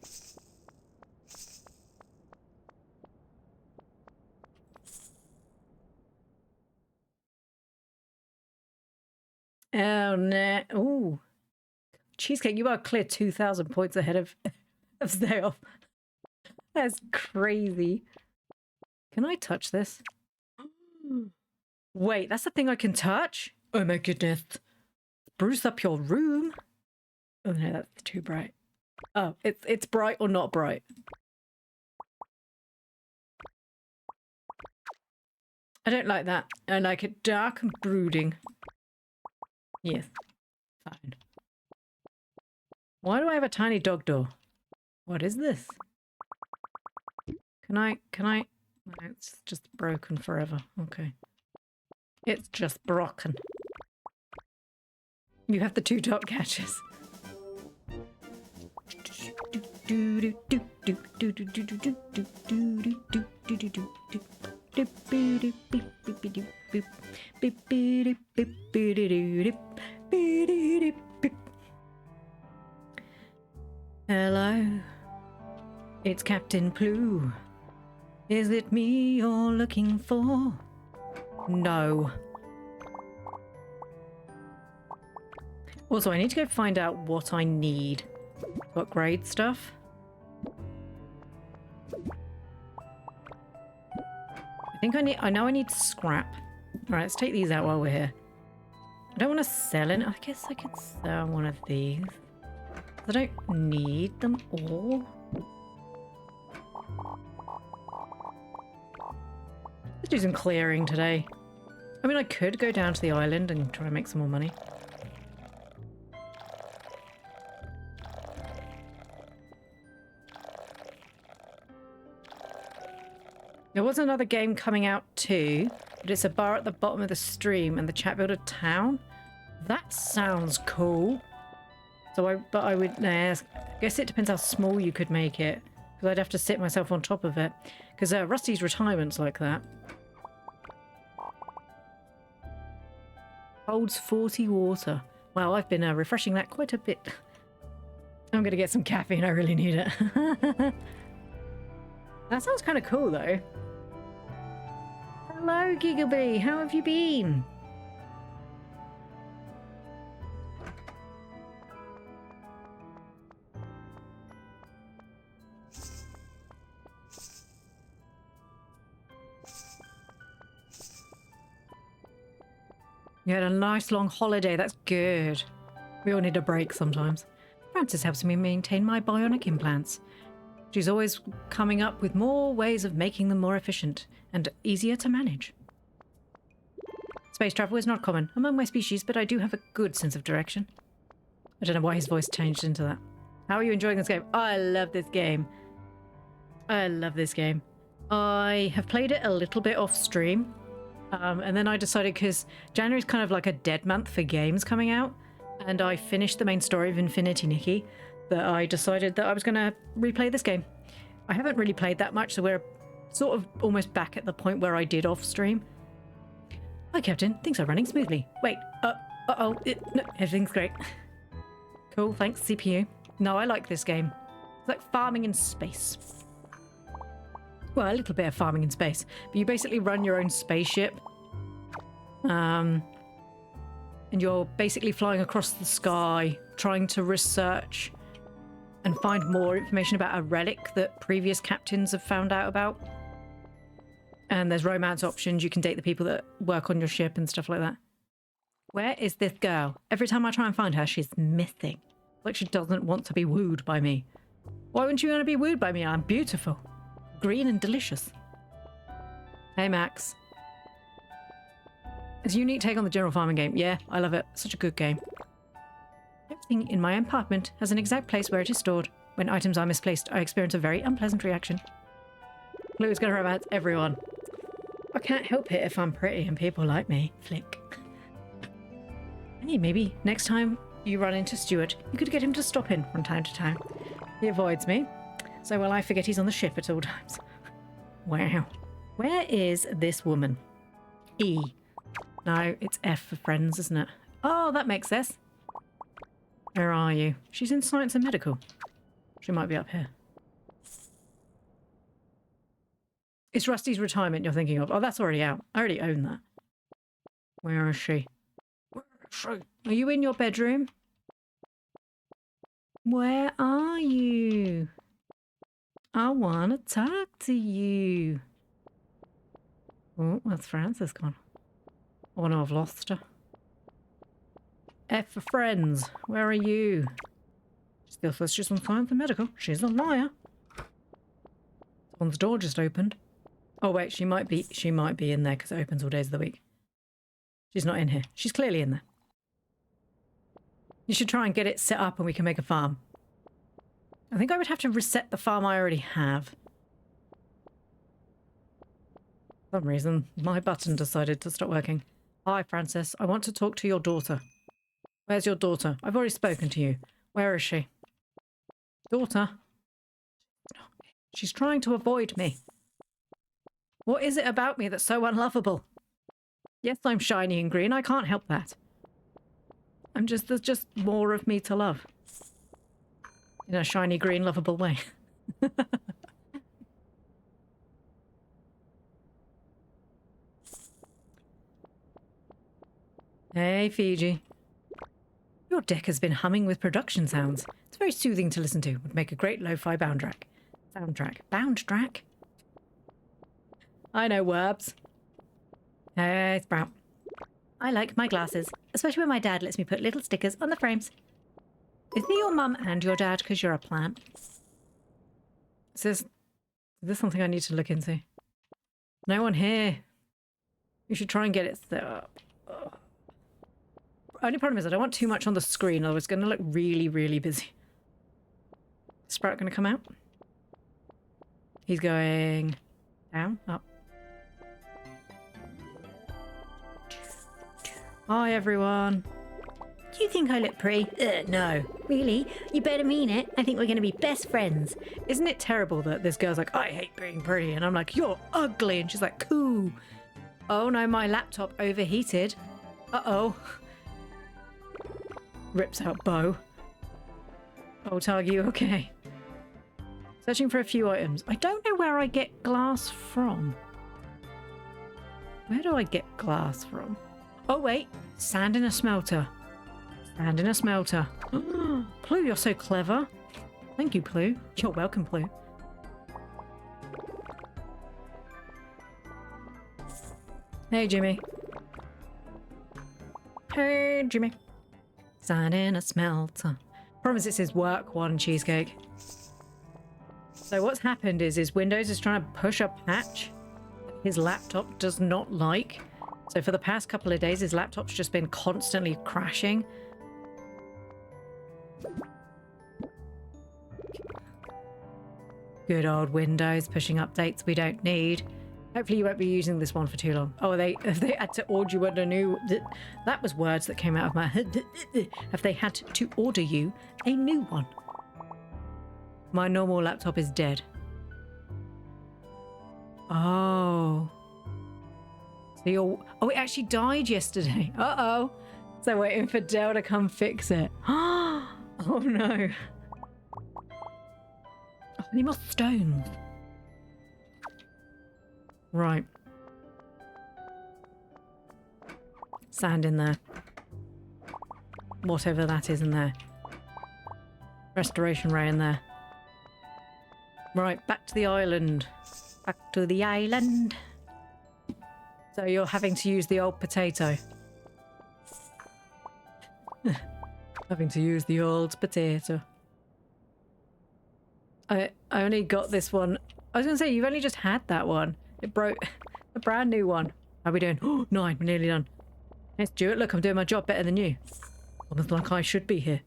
Oh, no. Ooh. Cheesecake, you are clear 2,000 points ahead of Stay Off. That's crazy. Can I touch this? Wait, that's the thing I can touch? Oh my goodness. Spruce up your room. Oh no, that's too bright. Oh, it's bright or not bright. I don't like that. I like it dark and brooding. Yes. Fine. Why do I have a tiny dog door? What is this? Can I? No, it's just broken forever. Okay. It's just broken. You have the 2 dot catches. Hello, it's Captain Ploo. Is it me you're looking for? No. Also, I need to go find out what I need to upgrade stuff. I know I need scrap. Alright, let's take these out while we're here. I don't want to sell it. I guess I could sell one of these. I don't need them all. Let's do some clearing today. I mean, I could go down to the island and try to make some more money. There was another game coming out too, but it's a bar at the bottom of the stream and the chat builder town. That sounds cool. So I would ask, I guess it depends how small you could make it, because I'd have to sit myself on top of it, because Rusty's retirement's like that. Holds 40 water. Wow, I've been refreshing that quite a bit. I'm gonna get some caffeine, I really need it. That sounds kind of cool though. Hello Giggleby, how have you been? You had a nice long holiday, that's good. We all need a break sometimes. Frances helps me maintain my bionic implants. She's always coming up with more ways of making them more efficient and easier to manage. Space travel is not common among my species, but I do have a good sense of direction. I don't know why his voice changed into that. How are you enjoying this game? I love this game. I love this game. I have played it a little bit off stream. And then I decided, because January is kind of like a dead month for games coming out, and I finished the main story of Infinity Nikki, that I decided that I was going to replay this game. I haven't really played that much, so we're sort of almost back at the point where I did off stream. Hi, Captain. Things are running smoothly. Wait, uh-oh. No, everything's great. Cool, thanks, CPU. No, I like this game. It's like farming in space. Well, a little bit of farming in space. But you basically run your own spaceship. And you're basically flying across the sky, trying to research and find more information about a relic that previous captains have found out about. And there's romance options. You can date the people that work on your ship and stuff like that. Where is this girl? Every time I try and find her, she's missing. Like she doesn't want to be wooed by me. Why wouldn't you want to be wooed by me? I'm beautiful. Green and delicious. Hey, Max. It's a unique take on the general farming game. Yeah, I love it. Such a good game. Everything in my apartment has an exact place where it is stored. When items are misplaced, I experience a very unpleasant reaction. Ploo is going to romance everyone. I can't help it if I'm pretty and people like me. Flick. Hey, maybe next time you run into Stuart, you could get him to stop in from time to time. He avoids me, so will I forget he's on the ship at all times. Wow. Where is this woman? E. No, it's F for friends, isn't it? Oh, that makes sense. Where are you? She's in science and medical. She might be up here. It's Rusty's retirement you're thinking of. Oh, that's already out. I already own that. Where is she? Where is she? Are you in your bedroom? Where are you? I want to talk to you. Oh, where's Frances gone? Oh no, I've lost her. F for friends. Where are you? She still says she's on science and medical. She's a liar. Someone's door just opened. Oh wait, she might be in there because it opens all days of the week. She's not in here. She's clearly in there. You should try and get it set up and we can make a farm. I think I would have to reset the farm I already have. For some reason, my button decided to stop working. Hi, Frances. I want to talk to your daughter. Where's your daughter? I've already spoken to you. Where is she? Daughter? She's trying to avoid me. What is it about me that's so unlovable? Yes, I'm shiny and green. I can't help that. There's just more of me to love. In a shiny, green, lovable way. Hey, Fiji. Your deck has been humming with production sounds. It's very soothing to listen to. Would make a great lo-fi soundtrack. Boundtrack? I know verbs. Hey, Sprout. I like my glasses, especially when my dad lets me put little stickers on the frames. Is it your mum and your dad because you're a plant? Is this something I need to look into? No one here. You should try and get it set up. Ugh. Only problem is I don't want too much on the screen, otherwise it's going to look really, really busy. Is Sprout going to come out? He's going down, up. Hi, everyone. Do you think I look pretty? No. Really? You better mean it. I think we're going to be best friends. Isn't it terrible that this girl's like, I hate being pretty, and I'm like, you're ugly, and she's like, cool. Oh no, my laptop overheated. Uh-oh. Rips out bow. Oh, Targi, you okay? Searching for a few items. I don't know where I get glass from. Where do I get glass from? Oh wait, sand in a smelter. Sand in a smelter. Ploo, you're so clever. Thank you, Ploo. You're welcome, Ploo. Hey, Jimmy. Hey, Jimmy. Sand in a smelter. Promise it's his work one, Cheesecake. So what's happened is Windows is trying to push a patch his laptop does not like. So for the past couple of days, his laptop's just been constantly crashing. Good old Windows pushing updates we don't need. Hopefully you won't be using this one for too long. Oh, have they had to order you a new... That was words that came out of my head. Have they had to order you a new one? My normal laptop is dead. Oh. So you're... Oh, it actually died yesterday. Uh-oh. So waiting for Dell to come fix it. Oh, no. Oh, I need more stones. Right. Sand in there. Whatever that is in there. Restoration ray in there. Right, back to the island. Back to the island. So you're having to use the old potato. Having to use the old potato. I only got this one. I was going to say, you've only just had that one. It broke. A brand new one. How are we doing? Oh, 9. We're nearly done. Hey, Stuart, look, I'm doing my job better than you. Almost like I should be here.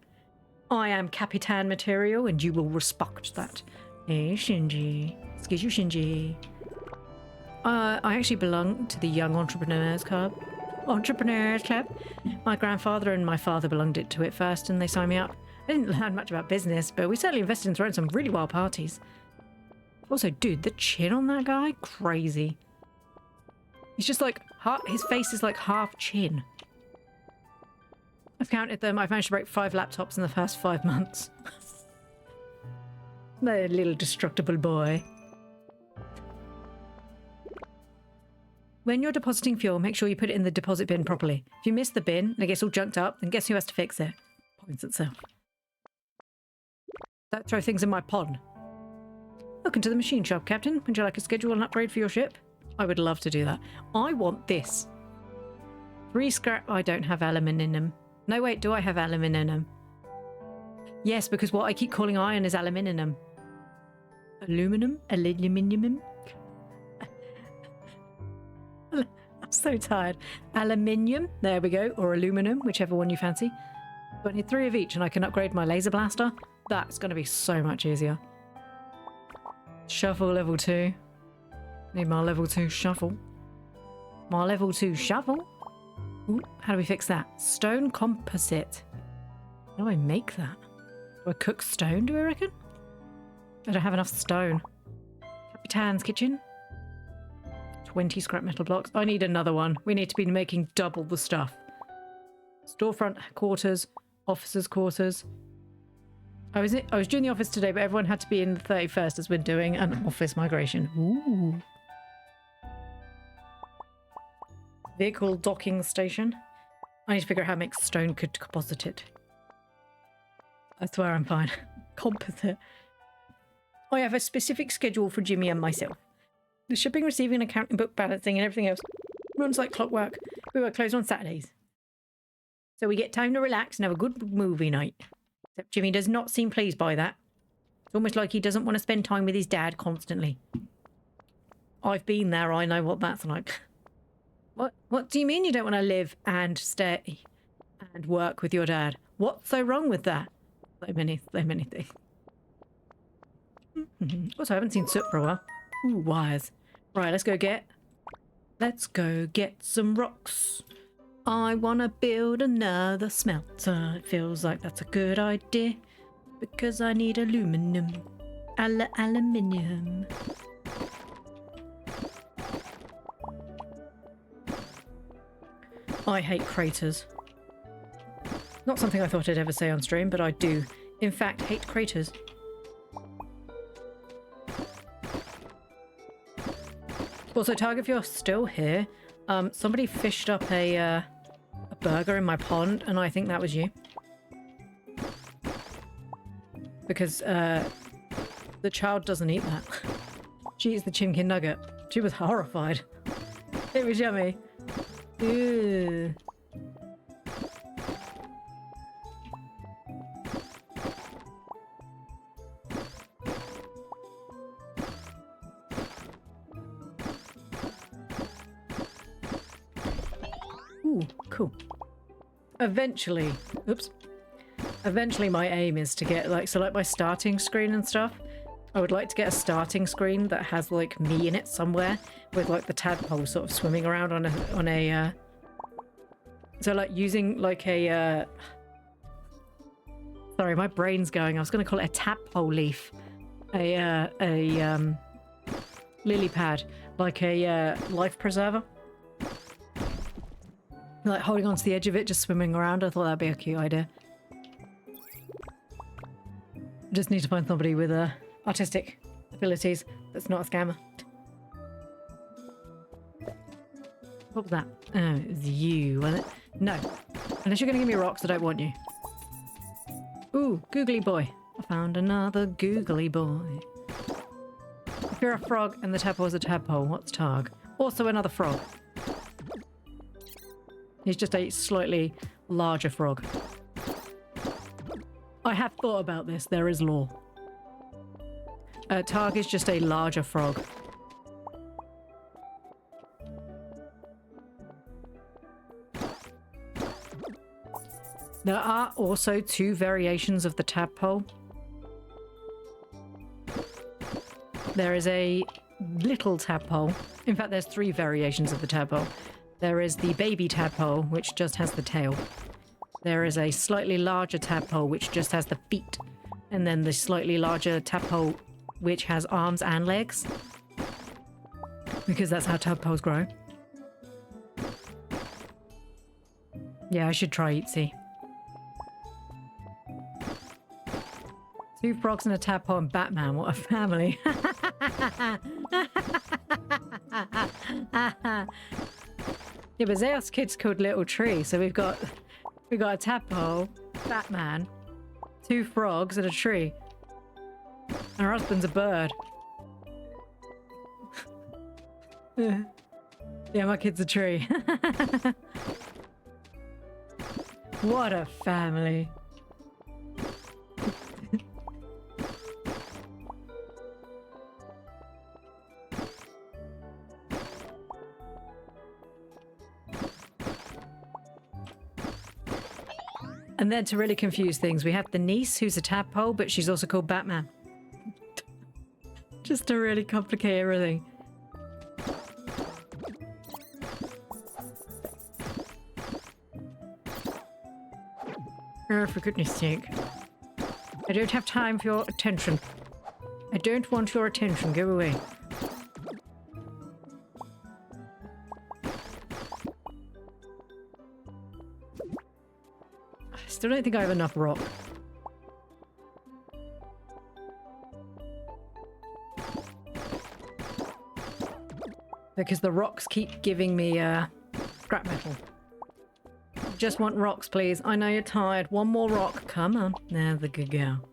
I am Capitan material, and you will respect that. Hey, Shinji. Excuse you, Shinji. I actually belong to the Young Entrepreneurs Club. Entrepreneurs Club. My grandfather and my father belonged to it first, and they signed me up. I didn't learn much about business, but we certainly invested in throwing some really wild parties. Also, dude, the chin on that guy? Crazy. He's just like, his face is like half chin. I've counted them. I've managed to break 5 laptops in the first 5 months. My little destructible boy. When you're depositing fuel, make sure you put it in the deposit bin properly. If you miss the bin and it gets all junked up, then guess who has to fix it? Points itself. Don't throw things in my pond. Welcome to the machine shop, Captain. Would you like to schedule an upgrade for your ship? I would love to do that. I want this. 3 scrap. I don't have aluminium. No, wait, do I have aluminium? Yes, because what I keep calling iron is aluminium. Aluminum? Aluminium? I'm so tired. Aluminium, there we go, or aluminum, whichever one you fancy. So I need 3 of each and I can upgrade my laser blaster. That's going to be so much easier. Shovel level 2. Need my level 2 shovel. My level 2 shovel? Ooh, how do we fix that? Stone composite. How do I make that? Do I cook stone, do I reckon? I don't have enough stone. Capitan's kitchen. 20 scrap metal blocks. I need another one. We need to be making double the stuff. Storefront quarters, officers' quarters. I was doing the office today, but everyone had to be in the 31st as we're doing an office migration. Ooh. Vehicle docking station. I need to figure out how to make stone composite. I swear I'm fine. Composite. I have a specific schedule for Jimmy and myself. The shipping, receiving, accounting, book balancing, and everything else runs like clockwork. We work closed on Saturdays. So we get time to relax and have a good movie night. Except Jimmy does not seem pleased by that. It's almost like he doesn't want to spend time with his dad constantly. I've been there, I know what that's like. What do you mean you don't want to live and stay and work with your dad? What's so wrong with that? So many things. Also, I haven't seen Soot for a while. Ooh, wires. Right, let's go get some rocks. I want to build another smelter. It feels like that's a good idea because I need aluminum. Aluminium. I hate craters. Not something I thought I'd ever say on stream, but I do, in fact, hate craters. Also, Target, if you're still here, somebody fished up a burger in my pond, and I think that was you. Because the child doesn't eat that. She eats the chicken nugget. She was horrified. It was yummy. Ew. Ooh, cool. Eventually my aim is to get like my starting screen and stuff. I would like to get a starting screen that has like me in it somewhere with like the tadpole sort of swimming around on a so like using like a sorry, my brain's going. I was going to call it a tadpole leaf. A lily pad, like a life preserver. Like holding onto the edge of it, just swimming around. I thought that'd be a cute idea. Just need to find somebody with artistic abilities that's not a scammer. What was that? Oh, it was you, wasn't it? No. Unless you're going to give me rocks, I don't want you. Ooh, googly boy. I found another googly boy. If you're a frog and the tadpole is a tadpole, what's Targ? Also another frog. He's just a slightly larger frog. I have thought about this. There is law. Targ is just a larger frog. There are also 2 variations of the tadpole. There is a little tadpole. In fact, there's 3 variations of the tadpole. There is the baby tadpole, which just has the tail. There is a slightly larger tadpole, which just has the feet. And then the slightly larger tadpole, which has arms and legs. Because that's how tadpoles grow. Yeah, I should try Eatsy. 2 frogs and a tadpole and Batman. What a family. Yeah, but Zeus kid's called Little Tree, so we've got a tadpole, Batman, 2 frogs and a tree. And her husband's a bird. Yeah, my kid's a tree. What a family. And then to really confuse things, we have the niece who's a tadpole, but she's also called Batman. Just to really complicate everything. Oh, for goodness sake. I don't have time for your attention. I don't want your attention. Go away. I still don't think I have enough rock. Because the rocks keep giving me scrap metal. Just want rocks, please. I know you're tired. One more rock. Come on. There's the good girl.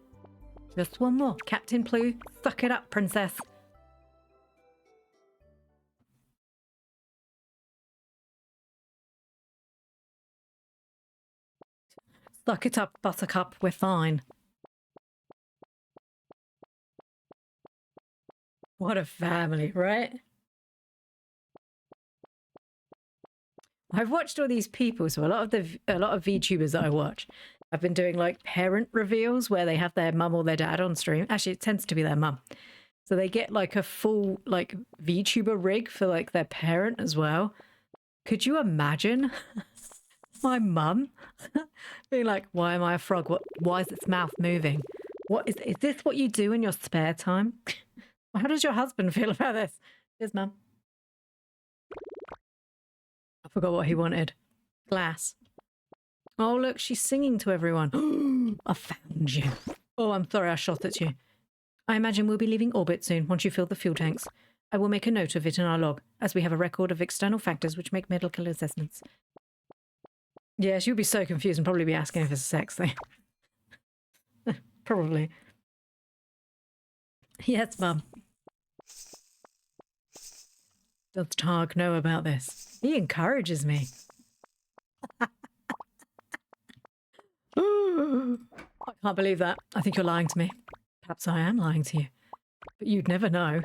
Just one more. Captain Ploo, suck it up, princess. Suck it up, buttercup. We're fine. What a family, right? I've watched all these people, so a lot of VTubers that I watch, I've been doing like parent reveals where they have their mum or their dad on stream. Actually, it tends to be their mum. So they get like a full like VTuber rig for like their parent as well. Could you imagine my mum being like, "Why am I a frog? Why is its mouth moving? What is this what you do in your spare time?" How does your husband feel about this? Cheers, mum. I forgot what he wanted. Glass. Oh, look, she's singing to everyone. I found you. Oh, I'm sorry I shot at you. I imagine we'll be leaving orbit soon once you fill the fuel tanks. I will make a note of it in our log, as we have a record of external factors which make medical assessments. Yeah, she'll be so confused and probably be asking if it's a sex thing. Probably. Yes, Mum. Does Targ know about this? He encourages me. I can't believe that. I think you're lying to me. Perhaps I am lying to you. But you'd never know.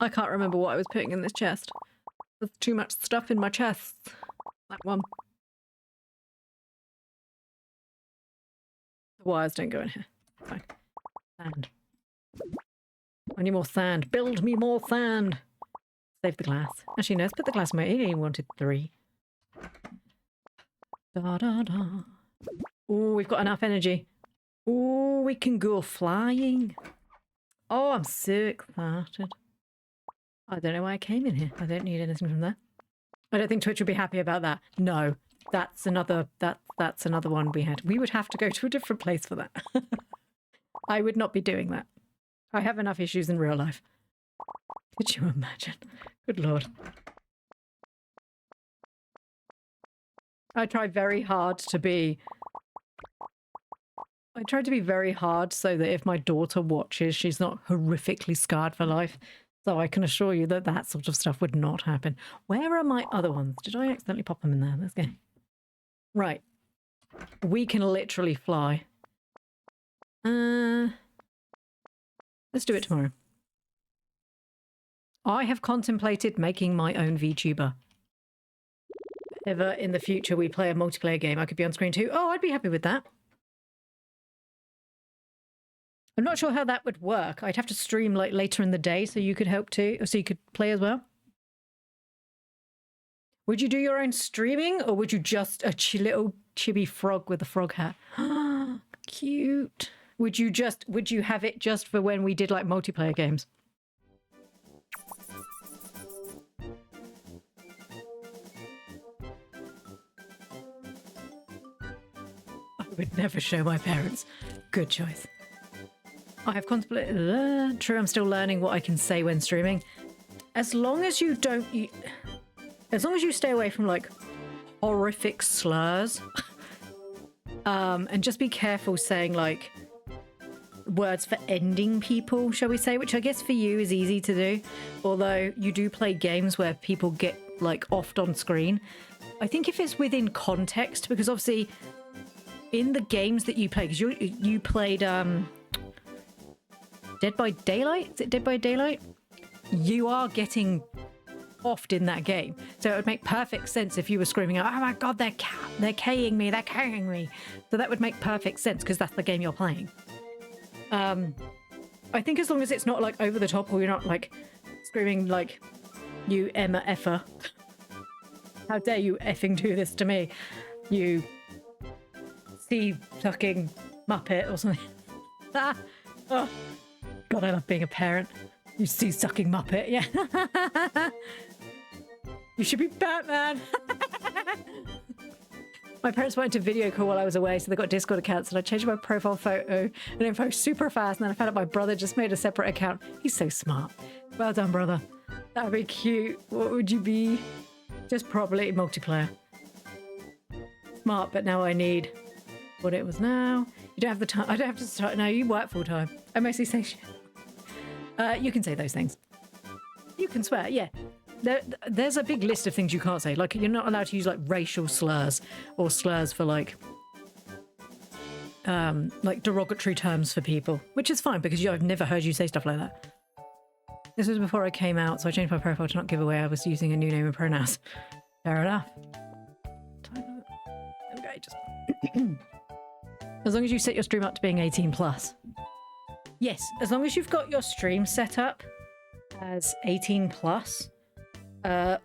I can't remember what I was putting in this chest. There's too much stuff in my chest. That one. The wires don't go in here. Fine. Sand. I need more sand. Build me more sand. Save the glass. Actually, no, let's put the glass in my... He only wanted 3. Da da da. Oh, we've got enough energy. Oh, we can go flying. Oh, I'm so excited. I don't know why I came in here. I don't need anything from there. I don't think Twitch would be happy about that. No, that's another one we had. We would have to go to a different place for that. I would not be doing that. I have enough issues in real life. Could you imagine? Good lord. I try very hard to be... I tried to be very hard so that if my daughter watches, she's not horrifically scarred for life. So I can assure you that that sort of stuff would not happen. Where are my other ones? Did I accidentally pop them in there? Let's go. Right. We can literally fly. Let's do it tomorrow. I have contemplated making my own VTuber. If ever in the future we play a multiplayer game, I could be on screen too. Oh, I'd be happy with that. I'm not sure how that would work. I'd have to stream like later in the day so you could help too, or so you could play as well. Would you do your own streaming, or would you just a little chibi frog with a frog hat? Cute. Would you have it just for when we did like multiplayer games? I would never show my parents. Good choice. I have contemplated... True, I'm still learning what I can say when streaming. As long as you don't... as long as you stay away from, like, horrific slurs. And just be careful saying, like, words for ending people, shall we say, which I guess for you is easy to do. Although you do play games where people get, like, offed on screen. I think if it's within context, because obviously in the games that you play, because you played... Dead by Daylight? Is it Dead by Daylight? You are getting offed in that game. So it would make perfect sense if you were screaming out, oh my god, they're K-ing me, they're K-ing me. So that would make perfect sense because that's the game you're playing. I think as long as it's not like over the top or you're not like screaming like, you Emma effer. How dare you effing do this to me? You sea-sucking Muppet or something. Ah, oh. God, I love being a parent. You sea-sucking Muppet, yeah. You should be Batman. My parents went to video call while I was away, so they got Discord accounts, and I changed my profile photo and info super fast, and then I found out my brother just made a separate account. He's so smart. Well done, brother. That'd be cute. What would you be? Just probably multiplayer. Smart, but now I need what it was now. You don't have the time. I don't have to start. No, you work full time. I mostly say shit. You can say those things. You can swear, yeah. There's a big list of things you can't say. Like, you're not allowed to use, like, racial slurs or slurs for, like derogatory terms for people, which is fine because I've never heard you say stuff like that. This was before I came out, so I changed my profile to not give away I was using a new name and pronouns. Fair enough. Okay, just... As long as you set your stream up to being 18 plus. Yes, as long as you've got your stream set up as 18 plus,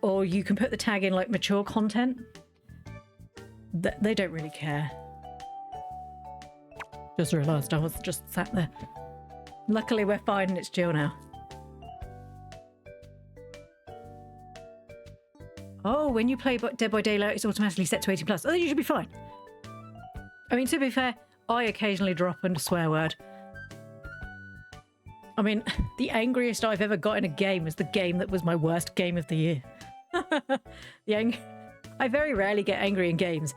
or you can put the tag in like mature content, they don't really care. Just realised I was just sat there. Luckily we're fine and it's chill now. Oh, when you play Dead by Daylight, it's automatically set to 18 plus. Oh, then you should be fine. I mean, to be fair, I occasionally drop a swear word. I mean, the angriest I've ever got in a game is the game that was my worst game of the year. I very rarely get angry in games.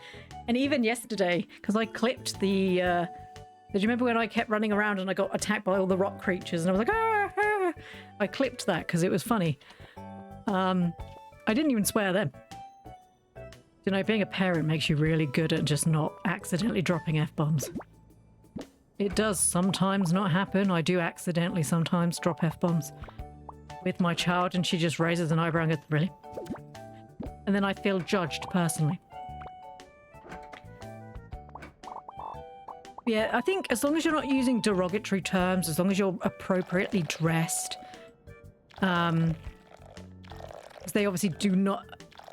And even yesterday, because I clipped the... did you remember when I kept running around and I got attacked by all the rock creatures and I was like, ah, ah. I clipped that because it was funny. I didn't even swear then. You know, being a parent makes you really good at just not accidentally dropping F-bombs. It does sometimes not happen. I do accidentally sometimes drop F-bombs with my child and she just raises an eyebrow and goes, really? And then I feel judged personally. Yeah, I think as long as you're not using derogatory terms, as long as you're appropriately dressed, they obviously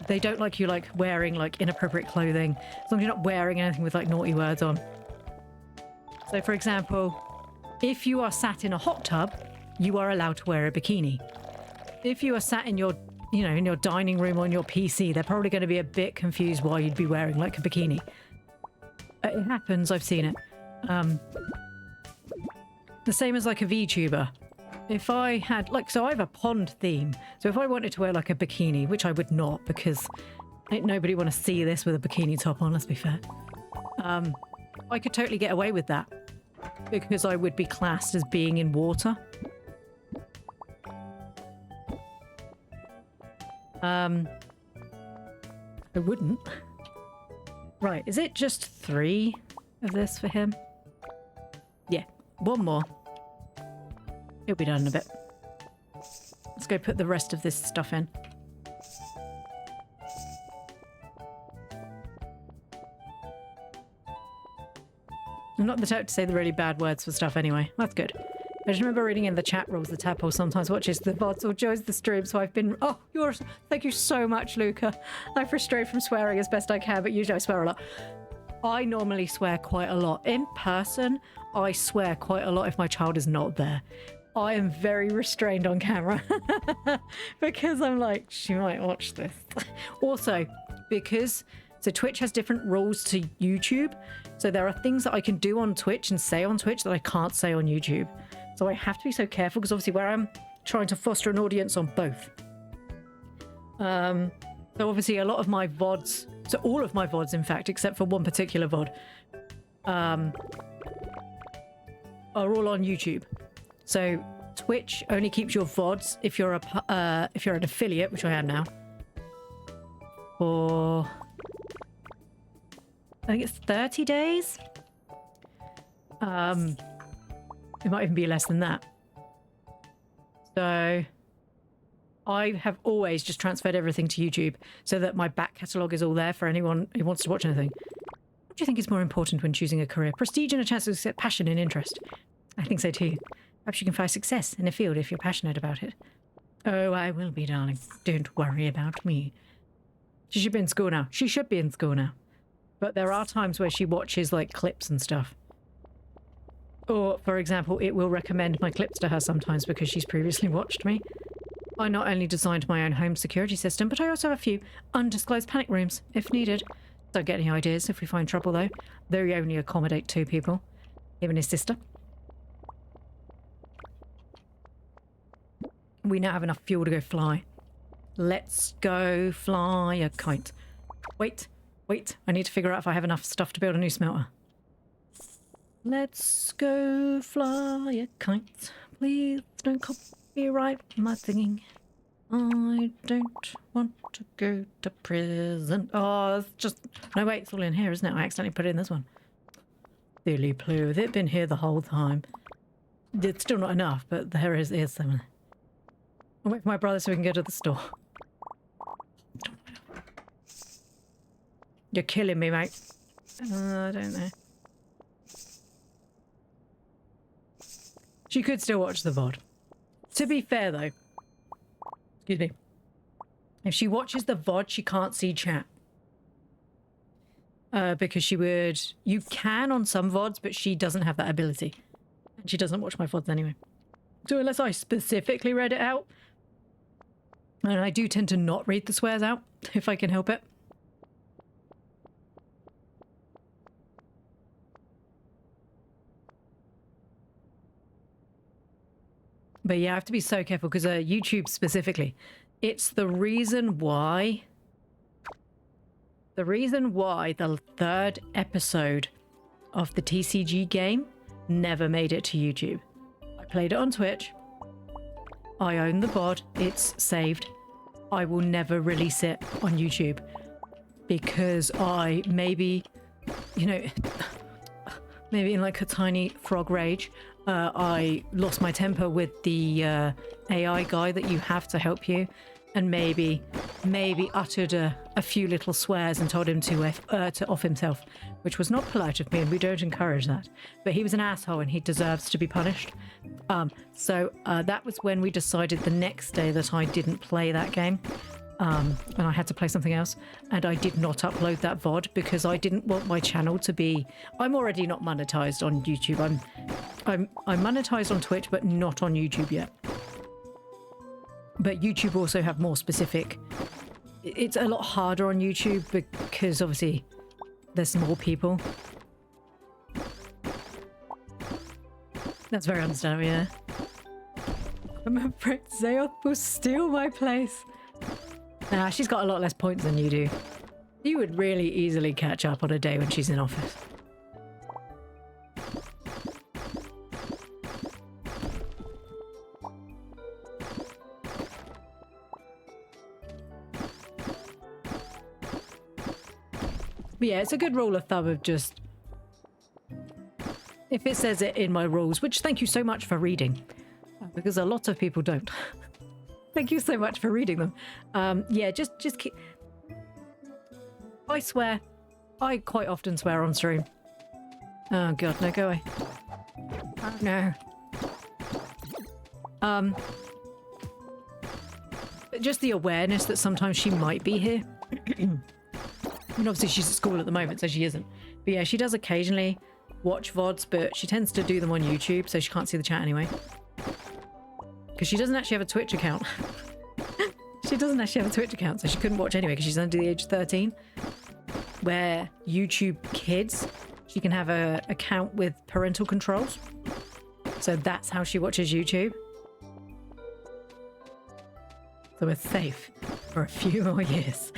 they don't like you like wearing like inappropriate clothing, as long as you're not wearing anything with like naughty words on. So for example, if you are sat in a hot tub, you are allowed to wear a bikini. If you are sat in your, you know, in your dining room on your PC, they're probably going to be a bit confused why you'd be wearing like a bikini. It happens, I've seen it. The same as like a VTuber. if I had, like, so I have a pond theme. So if I wanted to wear like a bikini, which I would not because ain't nobody want to see this with a bikini top on, let's be fair. I could totally get away with that because I would be classed as being in water. I wouldn't. Right, is it just 3 of this for him? Yeah, 1 more. He'll be done in a bit. Let's go put the rest of this stuff in. I'm not the type to say the really bad words for stuff anyway. That's good. I just remember reading in the chat rules the tadpole sometimes watches the VODs or joins the stream, so I've been... Oh, thank you so much, Luca. I've restrained from swearing as best I can, but usually I swear a lot. I normally swear quite a lot. In person, I swear quite a lot if my child is not there. I am very restrained on camera because I'm like, she might watch this. Also, because... So Twitch has different rules to YouTube. So there are things that I can do on Twitch and say on Twitch that I can't say on YouTube. So I have to be so careful because obviously where I'm trying to foster an audience on both. So obviously a lot of my VODs, so all of my VODs in fact, except for one particular VOD, are all on YouTube. So Twitch only keeps your VODs if you're an affiliate, which I am now, for... I think it's 30 days. It might even be less than that. So I have always just transferred everything to YouTube so that my back catalogue is all there for anyone who wants to watch anything. What do you think is more important when choosing a career? Prestige and a chance to accept passion and interest? I think so too. Perhaps you can find success in a field if you're passionate about it. Oh, I will be, darling. Don't worry about me. She should be in school now. She should be in school now. But there are times where she watches, like, clips and stuff. Or, for example, it will recommend my clips to her sometimes because she's previously watched me. I not only designed my own home security system, but I also have a few undisclosed panic rooms, if needed. Don't get any ideas if we find trouble, though. They only accommodate 2 people. Him and his sister. We now have enough fuel to go fly. Let's go fly a kite. Wait, I need to figure out if I have enough stuff to build a new smelter. Let's go fly a kite. Please don't copyright my singing. I don't want to go to prison. Oh, it's just... No, wait, it's all in here, isn't it? I accidentally put it in this one. Silly Ploo, it's been here the whole time. It's still not enough, but there is some. I'll wait for my brother so we can go to the store. You're killing me, mate. I don't know. She could still watch the VOD. To be fair, though. Excuse me. If she watches the VOD, she can't see chat. Because she would... You can on some VODs, but she doesn't have that ability. And she doesn't watch my VODs anyway. So unless I specifically read it out... And I do tend to not read the swears out, if I can help it. But yeah, I have to be so careful because YouTube specifically, it's the reason why the 3rd episode of the TCG game never made it to YouTube. I played it on Twitch. I own the VOD. It's saved. I will never release it on YouTube because I maybe in like a tiny frog rage, I lost my temper with the AI guy that you have to help you, and maybe uttered a few little swears and told him to off himself, which was not polite of me, and we don't encourage that. But he was an asshole and he deserves to be punished. So that was when we decided the next day that I didn't play that game. And I had to play something else, and I did not upload that VOD because I didn't want my channel to be... I'm already not monetized on YouTube. I'm monetized on Twitch, but not on YouTube yet. But YouTube also have more specific... It's a lot harder on YouTube because obviously there's more people. That's very understandable, yeah. I'm afraid Zayoth will steal my place. Nah, she's got a lot less points than you do. You would really easily catch up on a day when she's in office. But yeah, it's a good rule of thumb of just... if it says it in my rules, which thank you so much for reading, because a lot of people don't. Thank you so much for reading them. Yeah, just keep... I swear. I quite often swear on stream. Oh god, no, go away. Oh no. Just the awareness that sometimes she might be here. I mean, obviously she's at school at the moment, so she isn't. But yeah, she does occasionally watch VODs, but she tends to do them on YouTube, so she can't see the chat anyway. Because she doesn't actually have a Twitch account. She doesn't actually have a Twitch account, so she couldn't watch anyway because she's under the age of 13. Where YouTube Kids, she can have a account with parental controls. So that's how she watches YouTube. So we're safe for a few more years.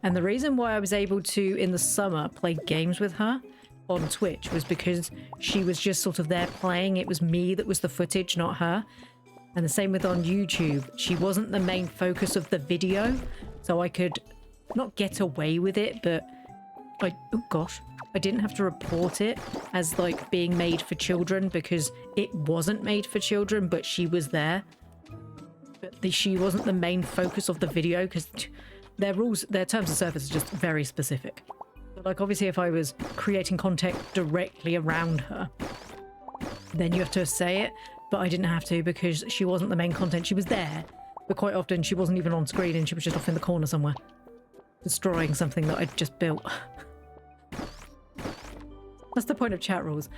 And the reason why I was able to, in the summer, play games with her on Twitch was because she was just sort of there playing. It was me that was the footage, not her. And the same with on YouTube. She wasn't the main focus of the video, so I could not get away with it, but oh gosh, I didn't have to report it as like being made for children because it wasn't made for children, but she was there. But she wasn't the main focus of the video because their rules, their terms of service are just very specific. But like obviously if I was creating content directly around her, then you have to say it. But I didn't have to because she wasn't the main content. She was there, but quite often she wasn't even on screen and she was just off in the corner somewhere, destroying something that I'd just built. That's the point of chat rules.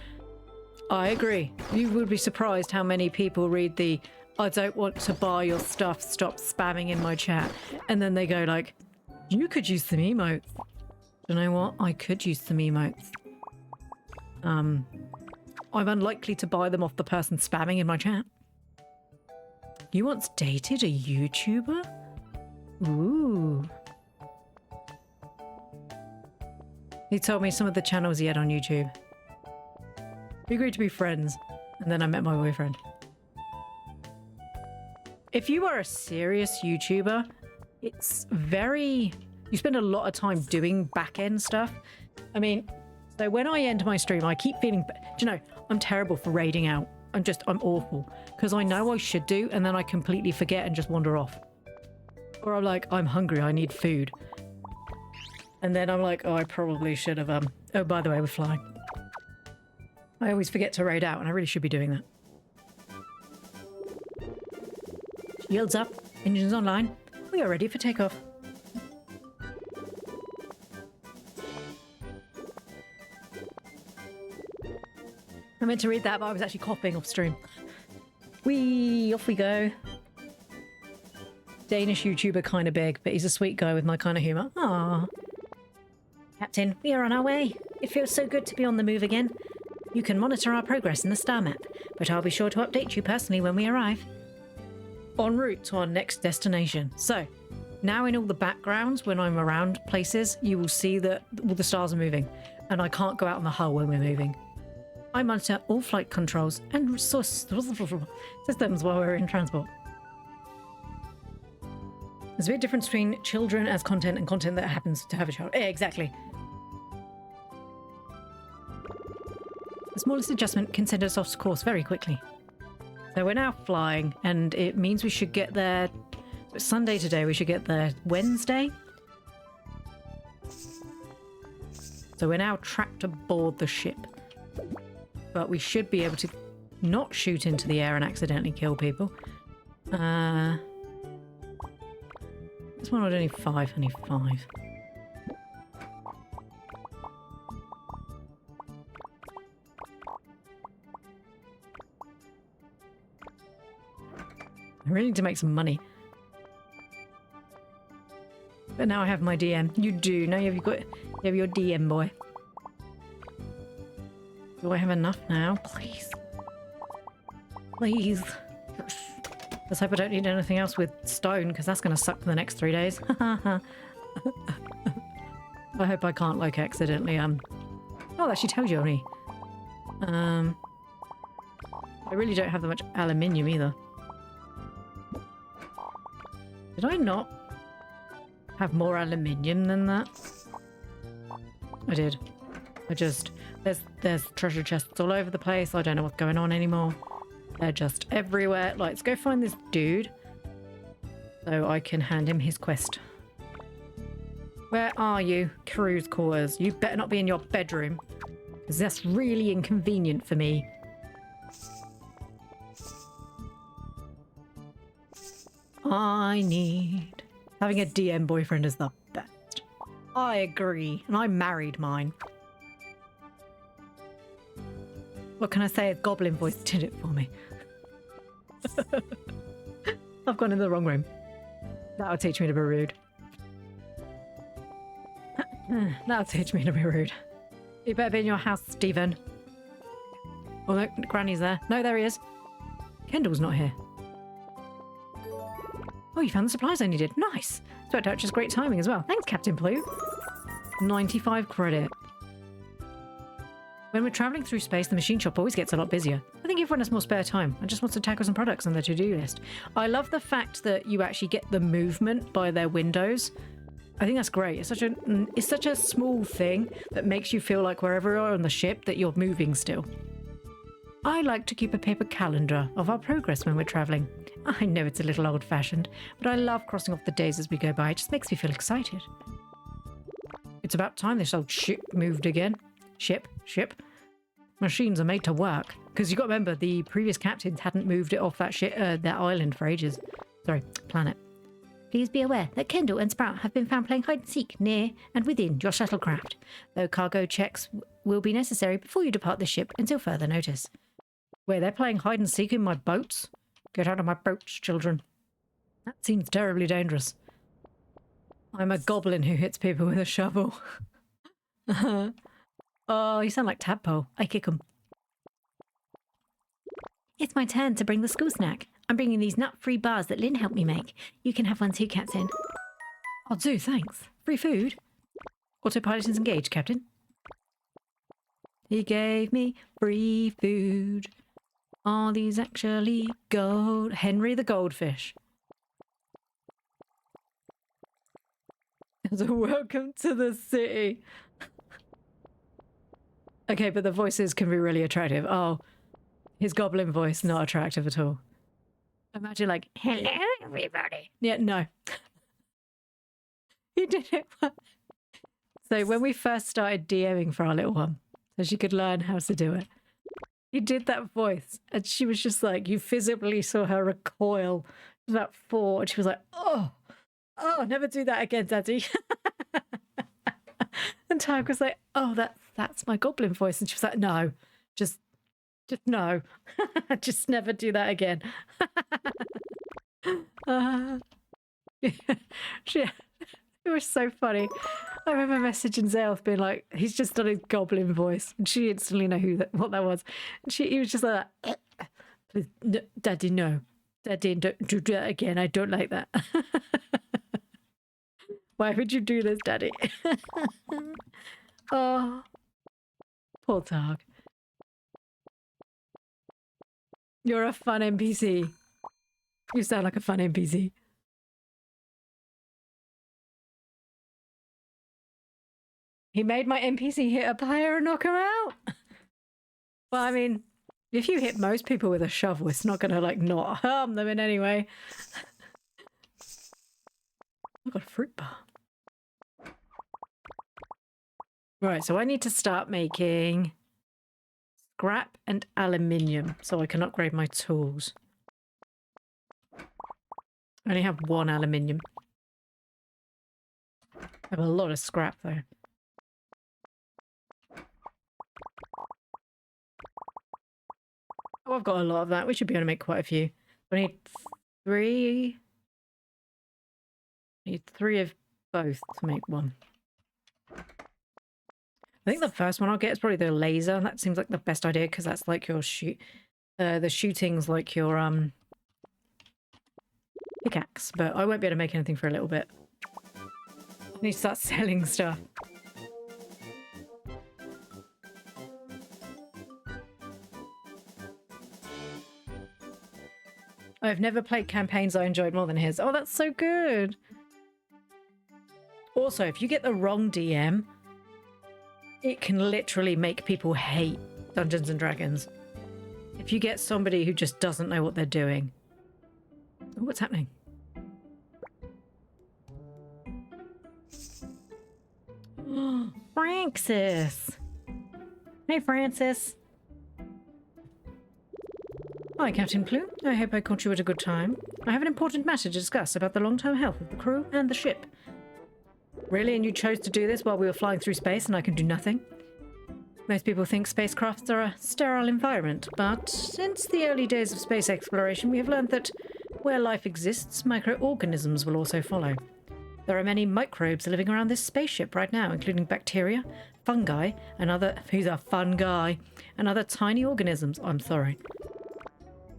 I agree. You would be surprised how many people read the "I don't want to buy your stuff, stop spamming in my chat," and then they go like, "You could use some emotes." You know what? I could use some emotes. I'm unlikely to buy them off the person spamming in my chat. You once dated a YouTuber? Ooh. He told me some of the channels he had on YouTube. We agreed to be friends, and then I met my boyfriend. If you are a serious YouTuber, it's very... you spend a lot of time doing back-end stuff. I mean... so when I end my stream, I keep feeling... do you know, I'm terrible for raiding out. I'm awful. Because I know I should do, and then I completely forget and just wander off. Or I'm like, I'm hungry, I need food. And then I'm like, oh, I probably should have... oh, by the way, we're flying. I always forget to raid out, and I really should be doing that. Shields up, engines online. We are ready for takeoff. I meant to read that, but I was actually coughing off stream. Off we go. Danish YouTuber, kind of big, but he's a sweet guy with my kind of humour. Aww. Captain, we are on our way. It feels so good to be on the move again. You can monitor our progress in the star map, but I'll be sure to update you personally when we arrive. En route to our next destination. So, now in all the backgrounds, when I'm around places, you will see that all the stars are moving, and I can't go out in the hull when we're moving. I monitor all flight controls and resource systems while we're in transport. There's a big difference between children as content and content that happens to have a child. Yeah, exactly. The smallest adjustment can send us off course very quickly. So we're now flying, and it means we should get there... it's Sunday today, we should get there Wednesday. So we're now trapped aboard the ship. But we should be able to not shoot into the air and accidentally kill people. This one I don't need 5, I need 5. I really need to make some money. But now I have my DM. You do. Now you have your DM, boy. Do I have enough now? Please. Please. Let's hope I don't need anything else with stone, because that's going to suck for the next 3 days. I hope I can't, like, accidentally, Oh, that actually tells you only. I really don't have that much aluminium either. Did I not have more aluminium than that? I did. There's treasure chests all over the place. I don't know what's going on anymore. They're just everywhere. Let's go find this dude so I can hand him his quest. Where are you? Crew's quarters. You better not be in your bedroom, because that's really inconvenient for me. Having a DM boyfriend is the best. I agree, and I married mine. What can I say? A goblin voice did it for me. I've gone in the wrong room. That'll teach me to be rude. That'll teach me to be rude. You better be in your house, Stephen. Oh, no, Granny's there. No, there he is. Kendall's not here. Oh, you found the supplies I needed. Nice. It's worked out just great timing as well. Thanks, Captain Ploo. 95 credit. When we're travelling through space, the machine shop always gets a lot busier. I think everyone has more spare time and just wants to tackle some products on their to-do list. I love the fact that you actually get the movement by their windows. I think that's great. It's such a small thing that makes you feel like wherever you are on the ship that you're moving still. I like to keep a paper calendar of our progress when we're travelling. I know it's a little old-fashioned, but I love crossing off the days as we go by. It just makes me feel excited. It's about time this old ship moved again. Ship. Machines are made to work. Because you got to remember, the previous captains hadn't moved it off that island for ages. Sorry, planet. Please be aware that Kendall and Sprout have been found playing hide and seek near and within your shuttlecraft, though cargo checks will be necessary before you depart the ship until further notice. Wait, they're playing hide and seek in my boats? Get out of my boats, children. That seems terribly dangerous. I'm a goblin who hits people with a shovel. Oh, you sound like Tadpole. I kick 'em. It's my turn to bring the school snack. I'm bringing these nut-free bars that Lynn helped me make. You can have one too, Captain. I'll do, thanks. Free food? Autopilot is engaged, Captain. He gave me free food. Are these actually gold? Henry the Goldfish. So welcome to the city. Okay, but the voices can be really attractive. Oh, his goblin voice, not attractive at all. Imagine like, hello everybody. Yeah, no. He did it. So when we first started DMing for our little one, so she could learn how to do it, he did that voice and she was just like, you physically saw her recoil. She was about 4 and she was like, oh, never do that again, Daddy. And Tag was like, oh, that's my goblin voice. And she was like, no, just no. Just never do that again. It was so funny. I remember messaging Zelf being like, he's just done his goblin voice. And she instantly knew what that was. And he was just like, please, no, Daddy, no. Daddy, don't do that again. I don't like that. Why would you do this, Daddy? Oh, poor Targ. You're a fun NPC. You sound like a fun NPC. He made my NPC hit a player and knock him out. Well, I mean, if you hit most people with a shovel, it's not going to, like, not harm them in any way. I've got a fruit bar. Right, so I need to start making scrap and aluminium so I can upgrade my tools. I only have 1 aluminium. I have a lot of scrap though. Oh, I've got a lot of that. We should be able to make quite a few. I need 3. I need 3 of both to make 1. I think the first one I'll get is probably the laser. That seems like the best idea because that's like your shoot. The shooting's like your pickaxe, but I won't be able to make anything for a little bit. I need to start selling stuff. I've never played campaigns I enjoyed more than his. Oh, that's so good. Also, if you get the wrong DM, it can literally make people hate Dungeons and Dragons. If you get somebody who just doesn't know what they're doing. Oh, what's happening? Francis. Hey, Francis. Hi, Captain Ploo. I hope I caught you at a good time. I have an important matter to discuss about the long-term health of the crew and the ship. Really? And you chose to do this while we were flying through space and I can do nothing? Most people think spacecrafts are a sterile environment, but since the early days of space exploration, we have learned that where life exists, microorganisms will also follow. There are many microbes living around this spaceship right now, including bacteria, fungi, and other... He's a fun guy. And other tiny organisms. I'm sorry.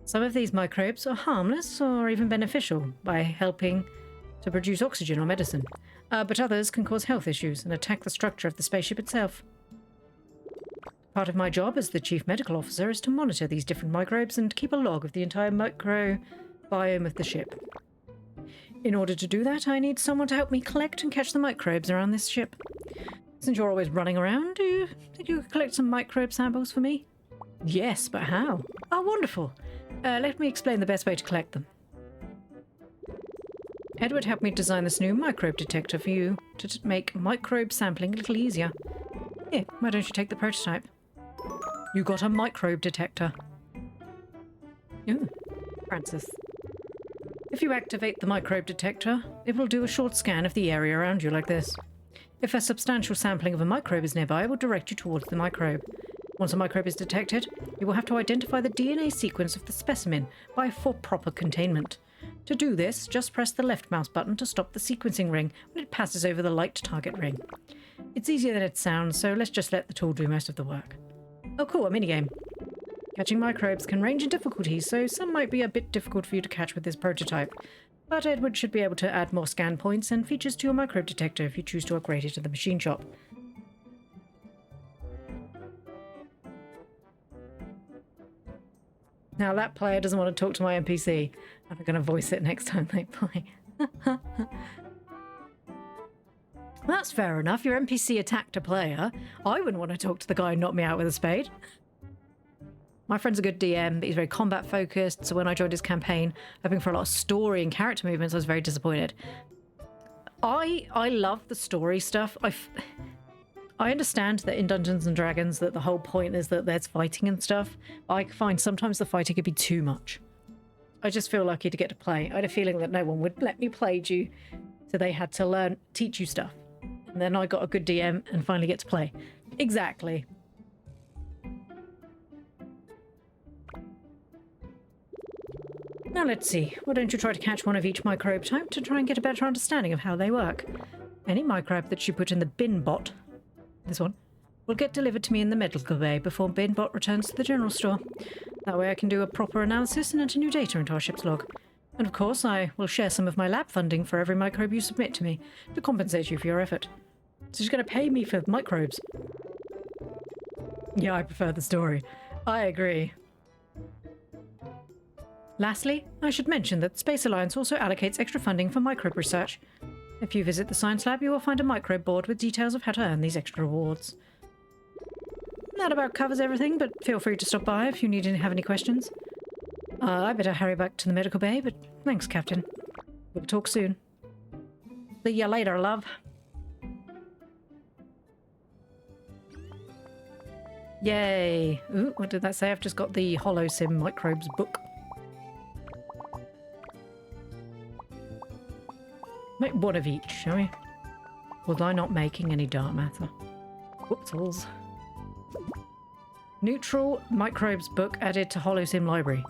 Some of these microbes are harmless or even beneficial by helping to produce oxygen or medicine, but others can cause health issues and attack the structure of the spaceship itself. Part of my job as the Chief Medical Officer is to monitor these different microbes and keep a log of the entire microbiome of the ship. In order to do that, I need someone to help me collect and catch the microbes around this ship. Since you're always running around, do you think you could collect some microbe samples for me? Yes, but how? Oh, wonderful. Let me explain the best way to collect them. Edward helped me design this new microbe detector for you to make microbe sampling a little easier. Here, why don't you take the prototype? You got a microbe detector. Ooh, Francis. If you activate the microbe detector, it will do a short scan of the area around you like this. If a substantial sampling of a microbe is nearby, it will direct you towards the microbe. Once a microbe is detected, you will have to identify the DNA sequence of the specimen for proper containment. To do this, just press the left mouse button to stop the sequencing ring when it passes over the light target ring. It's easier than it sounds, so let's just let the tool do most of the work. Oh cool, a minigame. Catching microbes can range in difficulty, so some might be a bit difficult for you to catch with this prototype. But Edward should be able to add more scan points and features to your microbe detector if you choose to upgrade it at the machine shop. Now that player doesn't want to talk to my NPC. I'm going to voice it next time they play. That's fair enough. Your NPC attacked a player. I wouldn't want to talk to the guy who knocked me out with a spade. My friend's a good DM, but he's very combat focused, so when I joined his campaign, hoping for a lot of story and character movements, I was very disappointed. I love the story stuff. I understand that in Dungeons and Dragons that the whole point is that there's fighting and stuff. I find sometimes the fighting could be too much. I just feel lucky to get to play. I had a feeling that no one would let me play you, so they had to teach you stuff. And then I got a good DM and finally get to play. Exactly. Now let's see. Why don't you try to catch one of each microbe type to try and get a better understanding of how they work? Any microbe that you put in the bin bot, this one, will get delivered to me in the medical bay before bin bot returns to the general store. That way I can do a proper analysis and enter new data into our ship's log. And of course I will share some of my lab funding for every microbe you submit to me to compensate you for your effort. So she's going to pay me for microbes. Yeah, I prefer the story. I agree. Lastly, I should mention that the Space Alliance also allocates extra funding for microbe research. If you visit the science lab, you will find a microbe board with details of how to earn these extra rewards. That about covers everything, but feel free to stop by if you have any questions. I better hurry back to the medical bay, but thanks, Captain. We'll talk soon. See you later, love. Yay! Ooh, what did that say? I've just got the HoloSim Microbes book. Make one of each, shall we? Was I not making any dark matter? Whoopsals. Neutral Microbes book added to HoloSim library.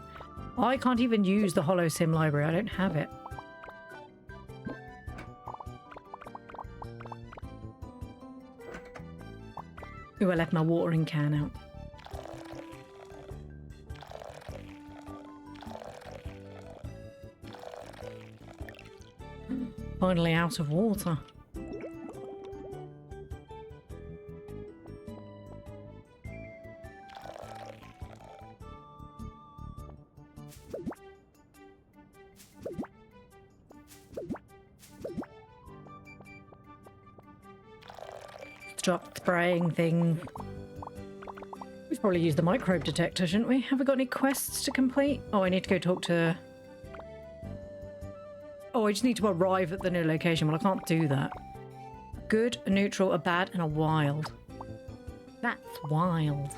I can't even use the HoloSim library. I don't have it. Ooh, I left my watering can out. finally out of water. Stop spraying things. We should probably use the microbe detector, shouldn't we? Have we got any quests to complete? Oh, I need to go talk to... Oh, I just need to arrive at the new location. Well, I can't do that. Good, a neutral, a bad, and a wild. That's wild.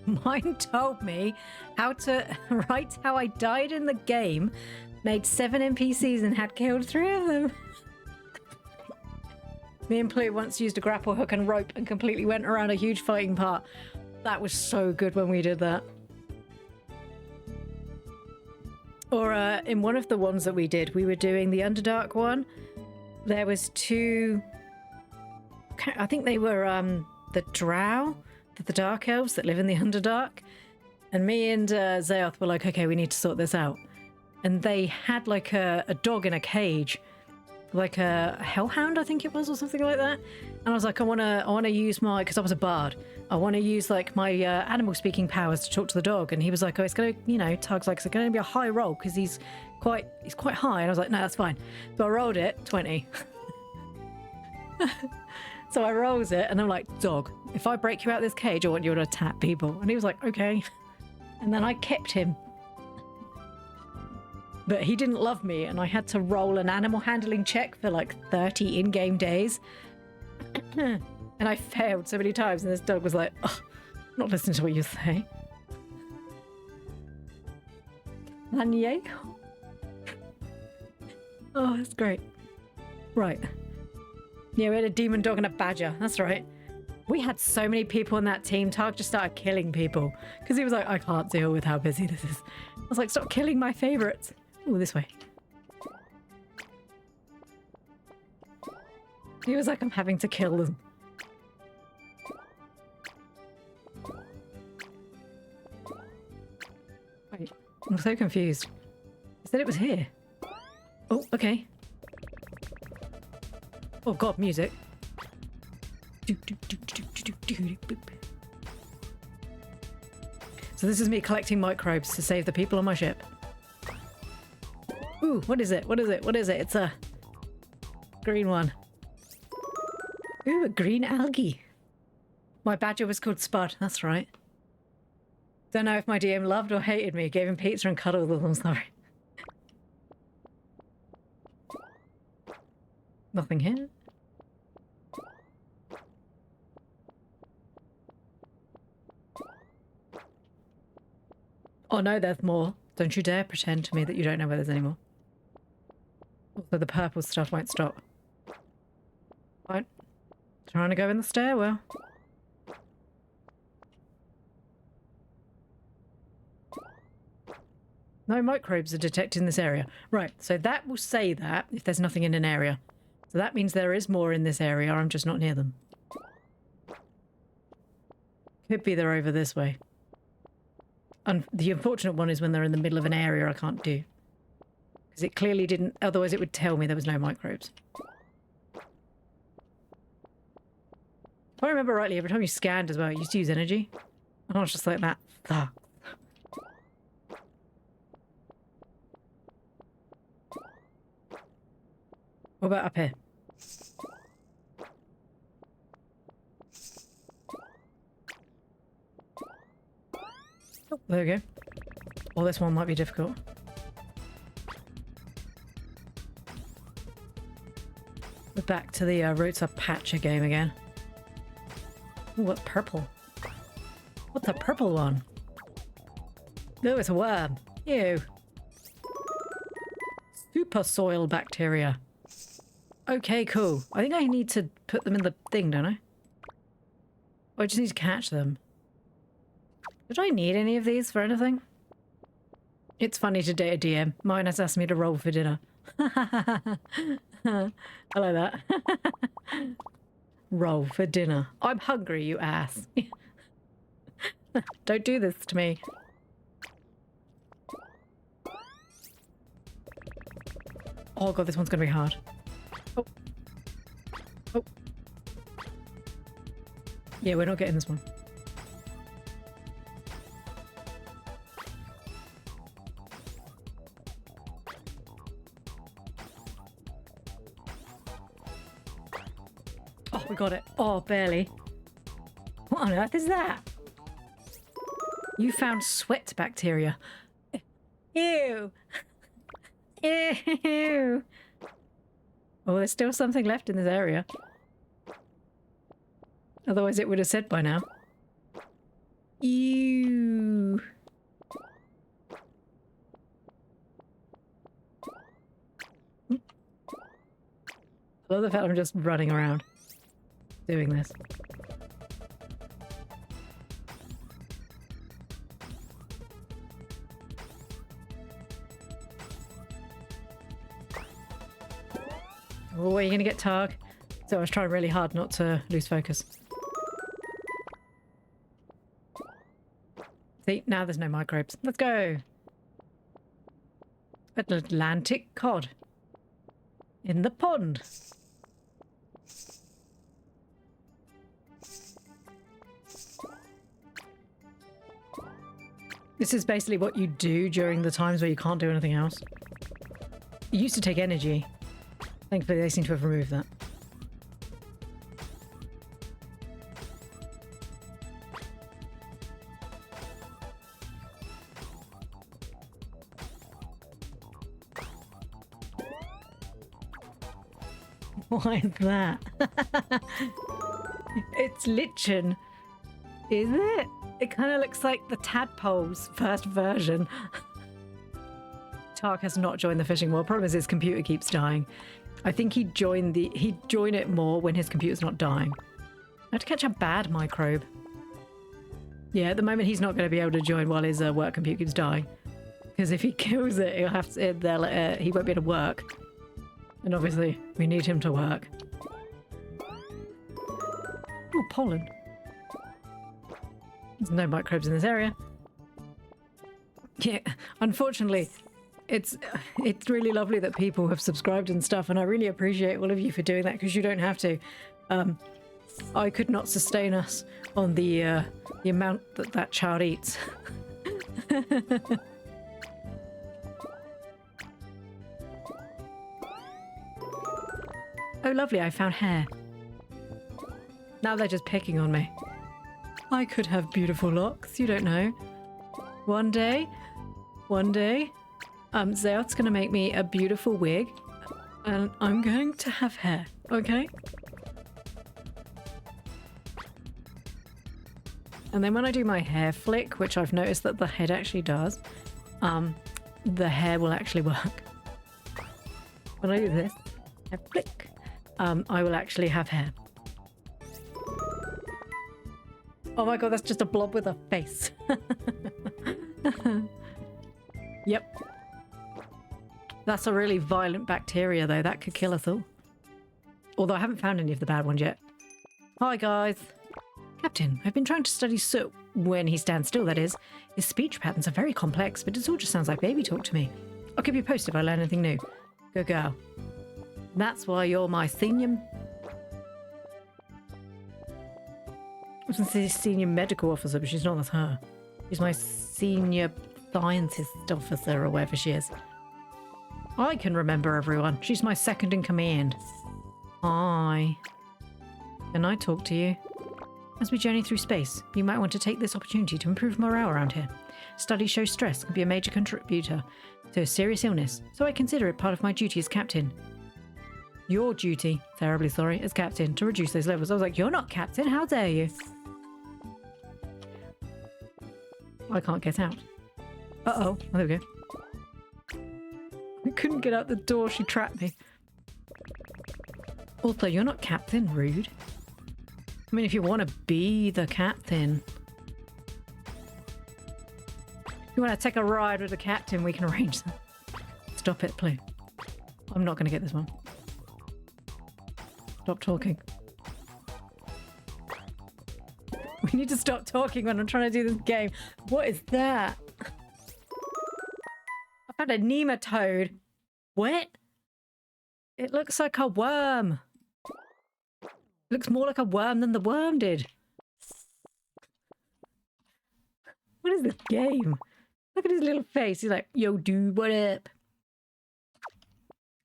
Mine told me how to write how I died in the game, made 7 NPCs and had killed 3 of them. Me and Ploo once used a grapple hook and rope and completely went around a huge fighting part. That was so good when we did that. Or in one of the ones that we did, we were doing the Underdark one. There was 2... I think they were the Drow, the Dark Elves that live in the Underdark. And me and Zaoth were like, okay, we need to sort this out. And they had like a dog in a cage. Like a hellhound, I think it was, or something like that. And I was like, I want to use my, because I was a bard, I want to use like my animal speaking powers to talk to the dog. And he was like, oh, it's going to, you know, Tug's like, it's going to be a high roll because he's quite high. And I was like, no, that's fine. So I rolled it, 20. So I rolls it and I'm like, dog, if I break you out of this cage, I want you to attack people. And he was like, okay. And then I kept him. But he didn't love me, and I had to roll an animal handling check for like 30 in-game days. And I failed so many times, and this dog was like, oh, I'm not listening to what you say. Lanier? Oh, that's great. Right. Yeah, we had a demon dog and a badger. That's right. We had so many people in that team. Targ just started killing people because he was like, I can't deal with how busy this is. I was like, stop killing my favorites. Oh, this way. He was like, I'm having to kill them. Wait, I'm so confused. I said it was here. Oh, okay. Oh god, music. So this is me collecting microbes to save the people on my ship. Ooh, what is it? What is it? What is it? It's a green one. Ooh, a green algae. My badger was called Spud, that's right. Don't know if my DM loved or hated me. Gave him pizza and cuddled with him, sorry. Nothing here. Oh no, there's more. Don't you dare pretend to me that you don't know where there's any more. Also, the purple stuff won't stop. Right. Trying to go in the stairwell. No microbes are detected in this area. Right, so that will say that if there's nothing in an area. So that means there is more in this area, I'm just not near them. Could be they're over this way. And the unfortunate one is when they're in the middle of an area I can't do. Because it clearly didn't, otherwise it would tell me there was no microbes. If I remember rightly, every time you scanned as well, you used to use energy. And I was just like that. Ugh. What about up here? Oh, there we go. Oh, this one might be difficult. We're back to the Roots of Patcher game again. Ooh, what's purple? What's a purple one? No, it's a worm. Ew. Super soil bacteria. Okay, cool. I think I need to put them in the thing, don't I? Or I just need to catch them. Did I need any of these for anything? It's funny to date a DM. Mine has asked me to roll for dinner. I like that. roll for dinner. I'm hungry, you ass. Don't do this to me. Oh god, this one's gonna be hard. Oh. Oh. Yeah, we're not getting this one. Oh, we got it. Oh, barely. What on earth is that? You found sweat bacteria. Ew. Ew. Oh, there's still something left in this area. Otherwise it would have said by now. Ew. I love the fact I'm just running around doing this. Oh, are you gonna get Targ? So I was trying really hard not to lose focus. See, now there's no microbes. Let's go! Atlantic cod. In the pond. This is basically what you do during the times where you can't do anything else. It used to take energy. Thankfully, they seem to have removed that. Why is that? It's lichen. Is it? It kind of looks like the tadpole's first version. Tark has not joined the fishing world. Problem is his computer keeps dying. I think he'd join it more when his computer's not dying. I have to catch a bad microbe. Yeah, at the moment he's not going to be able to join while his work computer keeps dying. Because if he kills it, he'll have to, he won't be able to work. And obviously, we need him to work. Oh, pollen. There's no microbes in this area. Yeah, unfortunately, it's really lovely that people have subscribed and stuff, and I really appreciate all of you for doing that, because you don't have to. I could not sustain us on the amount that child eats. Oh, lovely, I found hair. Now they're just picking on me. I could have beautiful locks, you don't know. One day, Zeoth's gonna make me a beautiful wig, and I'm going to have hair, okay? And then when I do my hair flick, which I've noticed that the head actually does, the hair will actually work. When I do this, hair flick, I will actually have hair. Oh my god, that's just a blob with a face. Yep. That's a really violent bacteria, though. That could kill us all. Although I haven't found any of the bad ones yet. Hi, guys. Captain, I've been trying to study Soot. When he stands still, that is. His speech patterns are very complex, but it all just sounds like baby talk to me. I'll keep you posted if I learn anything new. Good girl. That's why you're my senior... I was going to say senior medical officer, but she's not. That's her. She's my senior scientist officer, or whatever she is. I can remember everyone. She's my second in command. Hi. Can I talk to you? As we journey through space, you might want to take this opportunity to improve morale around here. Studies show stress can be a major contributor to serious illness, so I consider it part of my duty as captain. Your duty, terribly sorry, as captain, to reduce those levels. I was like, you're not captain, how dare you? I can't get out. Uh-oh. Oh, there we go. I couldn't get out the door, she trapped me. Also, you're not captain, rude. I mean, if you want to be the captain. If you want to take a ride with the captain, we can arrange that. Stop it, Ploo. I'm not going to get this one. Stop talking. We need to stop talking when I'm trying to do this game. What is that? I found a nematode. What? It looks like a worm. It looks more like a worm than the worm did. What is this game? Look at his little face. He's like, yo, dude, what up?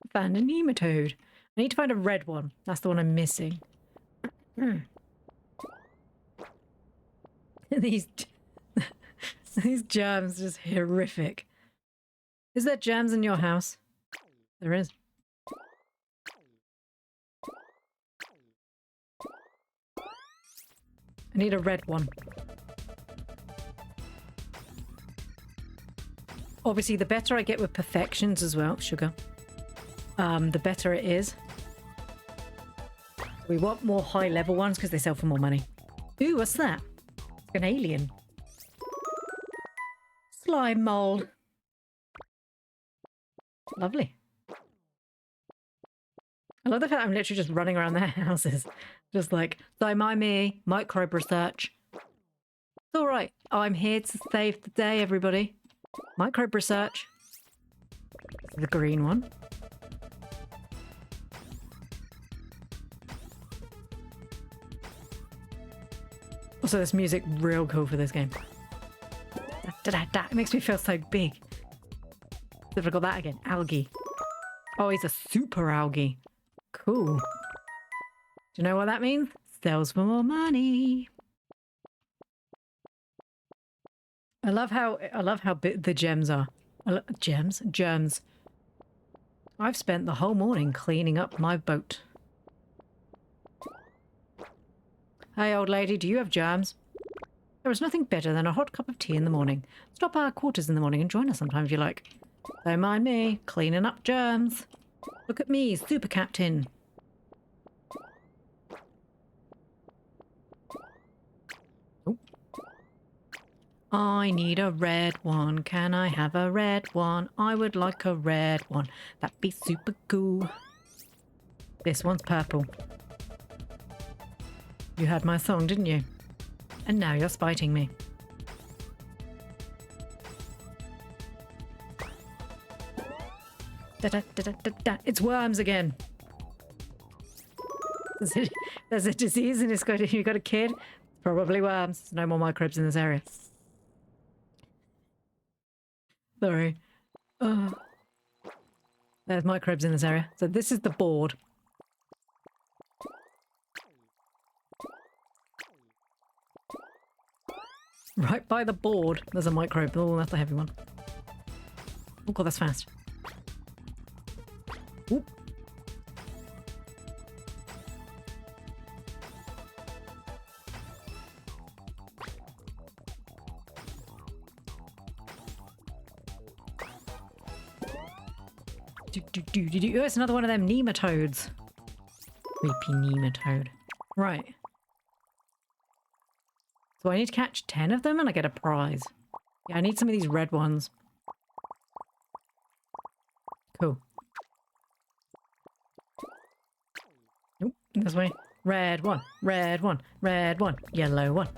I found a nematode. I need to find a red one. That's the one I'm missing. These germs are just horrific. Is there germs in your house? There is. I need a red one. Obviously, the better I get with perfections as well, sugar, the better it is. We want more high-level ones because they sell for more money. Ooh, what's that? An alien. Slime mold. Lovely. I love the fact I'm literally just running around their houses. Just like, don't mind me, microbe research. It's alright. I'm here to save the day, everybody. Microbe research. The green one. Also, this music real cool for this game. It makes me feel so big. If I got that again, algae. Oh, he's a super algae. Cool. Do you know what that means? Sells for more money. I love how big the gems are. Germs. I've spent the whole morning cleaning up my boat. Hey, old lady, do you have germs? There is nothing better than a hot cup of tea in the morning. Stop by our quarters in the morning and join us sometime if you like. Don't mind me, cleaning up germs. Look at me, super captain. Oh. I need a red one. Can I have a red one? I would like a red one. That'd be super cool. This one's purple. You heard my song, didn't you? And now you're spiting me. It's worms again. There's a disease and you've got a kid. Probably worms. No more microbes in this area. Sorry. There's microbes in this area. So this is the board. Right by the board, there's a microbe. Oh, that's a heavy one. Oh god, that's fast. Oop. Oh, it's another one of them nematodes. Creepy nematode. Right. So I need to catch 10 of them and I get a prize. Yeah, I need some of these red ones. Cool. Nope, this way. Red one, red one, red one, yellow one.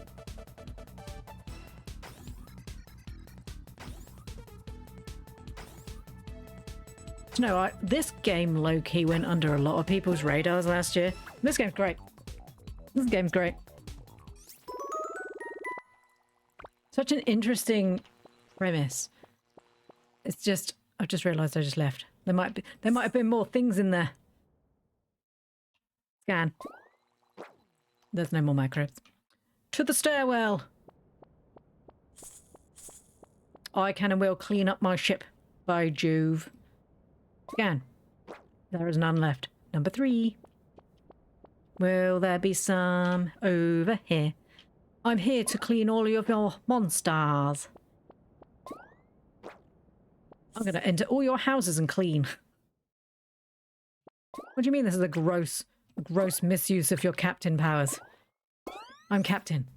You know what? This game low-key went under a lot of people's radars last year. This game's great. This game's great. Such an interesting premise. It's just, I've just realised I just left. There might have been more things in there. Scan. There's no more microbes. To the stairwell. I can and will clean up my ship. By Jove. Scan. There is none left. Number 3. Will there be some over here? I'm here to clean all of your monsters. I'm going to enter all your houses and clean. What do you mean this is a gross misuse of your captain powers? I'm captain.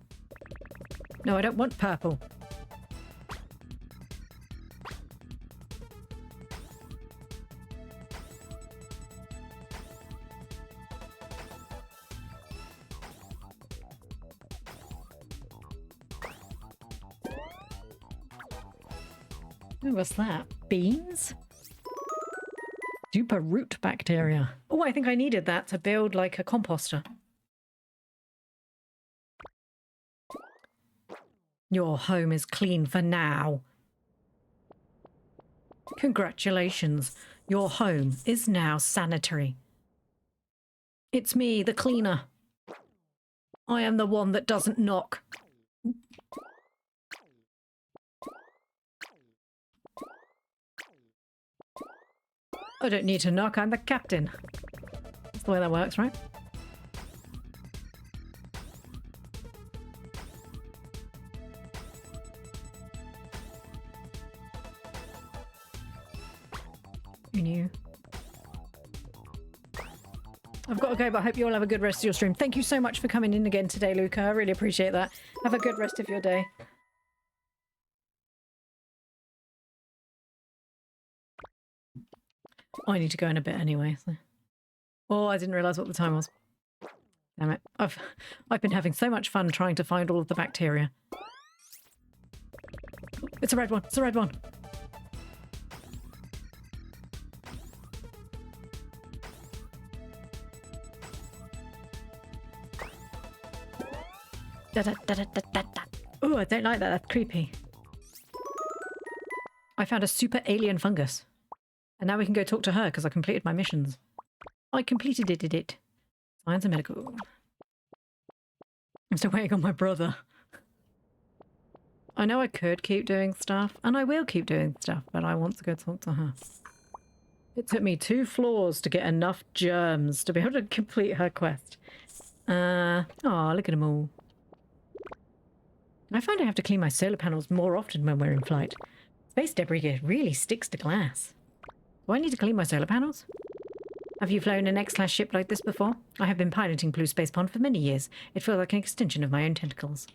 No, I don't want purple. Ooh, what's that? Beans? Super root bacteria. Oh, I think I needed that to build like a composter. Your home is clean for now. Congratulations. Your home is now sanitary. It's me, the cleaner. I am the one that doesn't knock. I don't need to knock, I'm the captain. That's the way that works, right? Who knew? I've got to go, but I hope you all have a good rest of your stream. Thank you so much for coming in again today, Luca. I really appreciate that. Have a good rest of your day. I need to go in a bit anyway. So. Oh, I didn't realise what the time was. Damn it. I've been having so much fun trying to find all of the bacteria. It's a red one. It's a red one. Da, da, da, da, da, da, da. Oh, I don't like that. That's creepy. I found a super alien fungus. And now we can go talk to her because I completed my missions. I completed it. Science and medical. I'm still waiting on my brother. I know I could keep doing stuff, and I will keep doing stuff, but I want to go talk to her. It took me 2 floors to get enough germs to be able to complete her quest. Oh, look at them all. I find I have to clean my solar panels more often when we're in flight. Space debris really sticks to glass. Do I need to clean my solar panels? Have you flown an X-class ship like this before? I have been piloting Ploo Space Pond for many years. It feels like an extension of my own tentacles.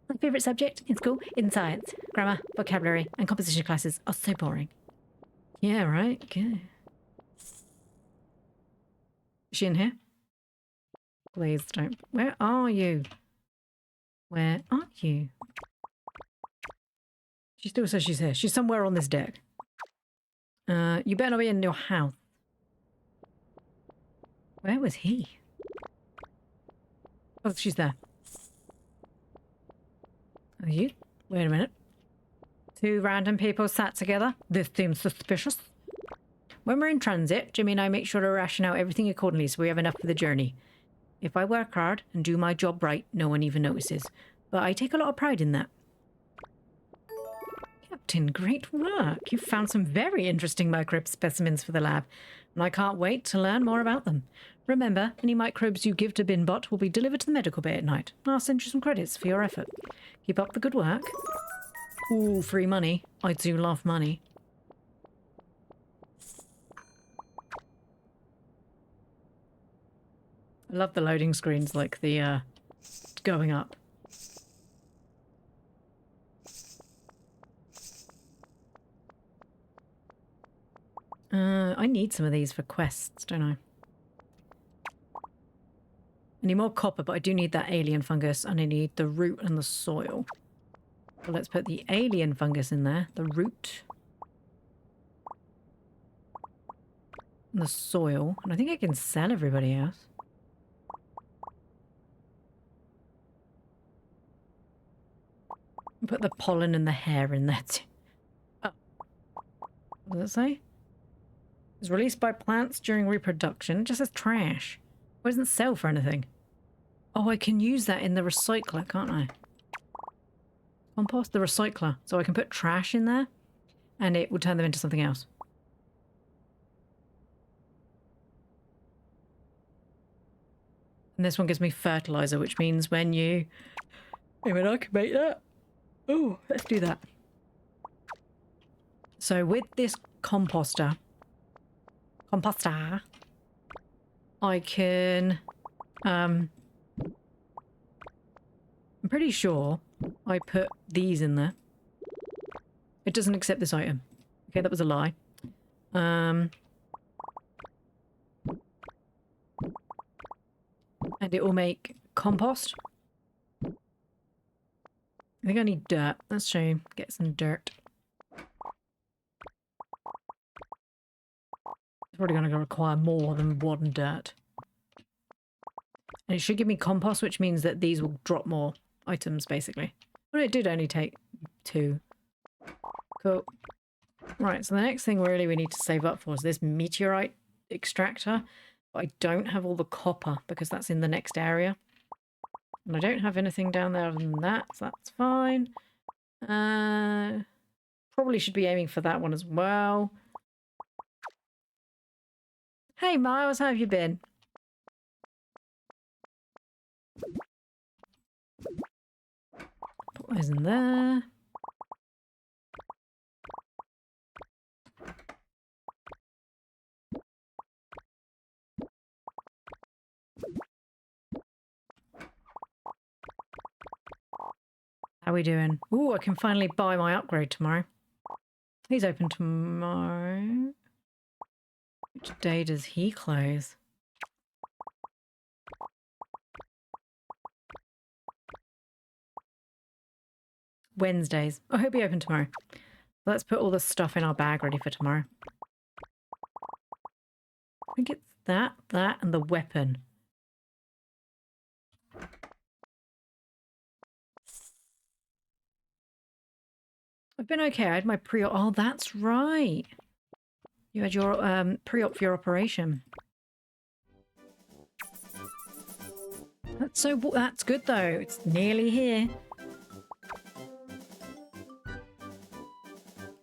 My favourite subject in school in science. Grammar, vocabulary, and composition classes are so boring. Yeah, right? Okay. Is she in here? Please don't. Where are you? Where are you? She still says she's here. She's somewhere on this deck. You better not be in your house. Where was he? Oh, she's there. Are you? Wait a minute. 2 random people sat together? This seems suspicious. When we're in transit, Jimmy and I make sure to ration out everything accordingly so we have enough for the journey. If I work hard and do my job right, no one even notices. But I take a lot of pride in that. Captain, great work. You've found some very interesting microbe specimens for the lab, and I can't wait to learn more about them. Remember, any microbes you give to Binbot will be delivered to the medical bay at night. I'll send you some credits for your effort. Keep up the good work. Ooh, free money. I do love money. I love the loading screens, like the, going up. I need some of these for quests, don't I? I need more copper, but I do need that alien fungus, and I need the root and the soil. So let's put the alien fungus in there, the root, and the soil, and I think I can sell everybody else. Put the pollen and the hair in there too. Oh. What does it say? It's released by plants during reproduction. It just says trash. It doesn't sell for anything. Oh, I can use that in the recycler, can't I? Compost? The recycler. So I can put trash in there and it will turn them into something else. And this one gives me fertilizer, which means when you... I mean, I can make that. Oh, let's do that. So with this composter, I can, I'm pretty sure I put these in there. It doesn't accept this item. Okay, that was a lie. And it will make compost. I think I need dirt. Let's show you. Get some dirt. It's probably going to require more than one dirt. And it should give me compost, which means that these will drop more items, basically. Well, it did only take 2. Cool. Right, so the next thing really we need to save up for is this meteorite extractor. But I don't have all the copper because that's in the next area. And I don't have anything down there other than that, so that's fine. Probably should be aiming for that one as well. Hey Miles, how have you been? Put those in there. How are we doing? Ooh, I can finally buy my upgrade tomorrow. He's open tomorrow. Which day does he close? Wednesdays. Oh, he'll be open tomorrow. Let's put all the stuff in our bag ready for tomorrow. I think it's that, and the weapon. I've been okay. I had my pre-op. Oh, that's right. You had your pre-op for your operation. That's good though. It's nearly here.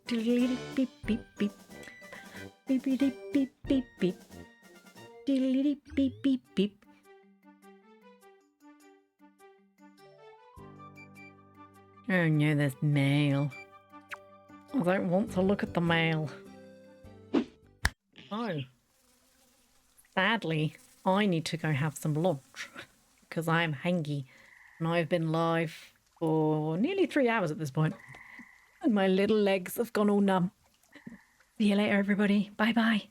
Beep beep beep beep. Beep beep beep beep beep. Beep beep beep. Oh no, there's mail. I don't want to look at the mail. Oh. Sadly, I need to go have some lunch because I am hangry and I've been live for nearly 3 hours at this point. And my little legs have gone all numb. See you later, everybody. Bye bye.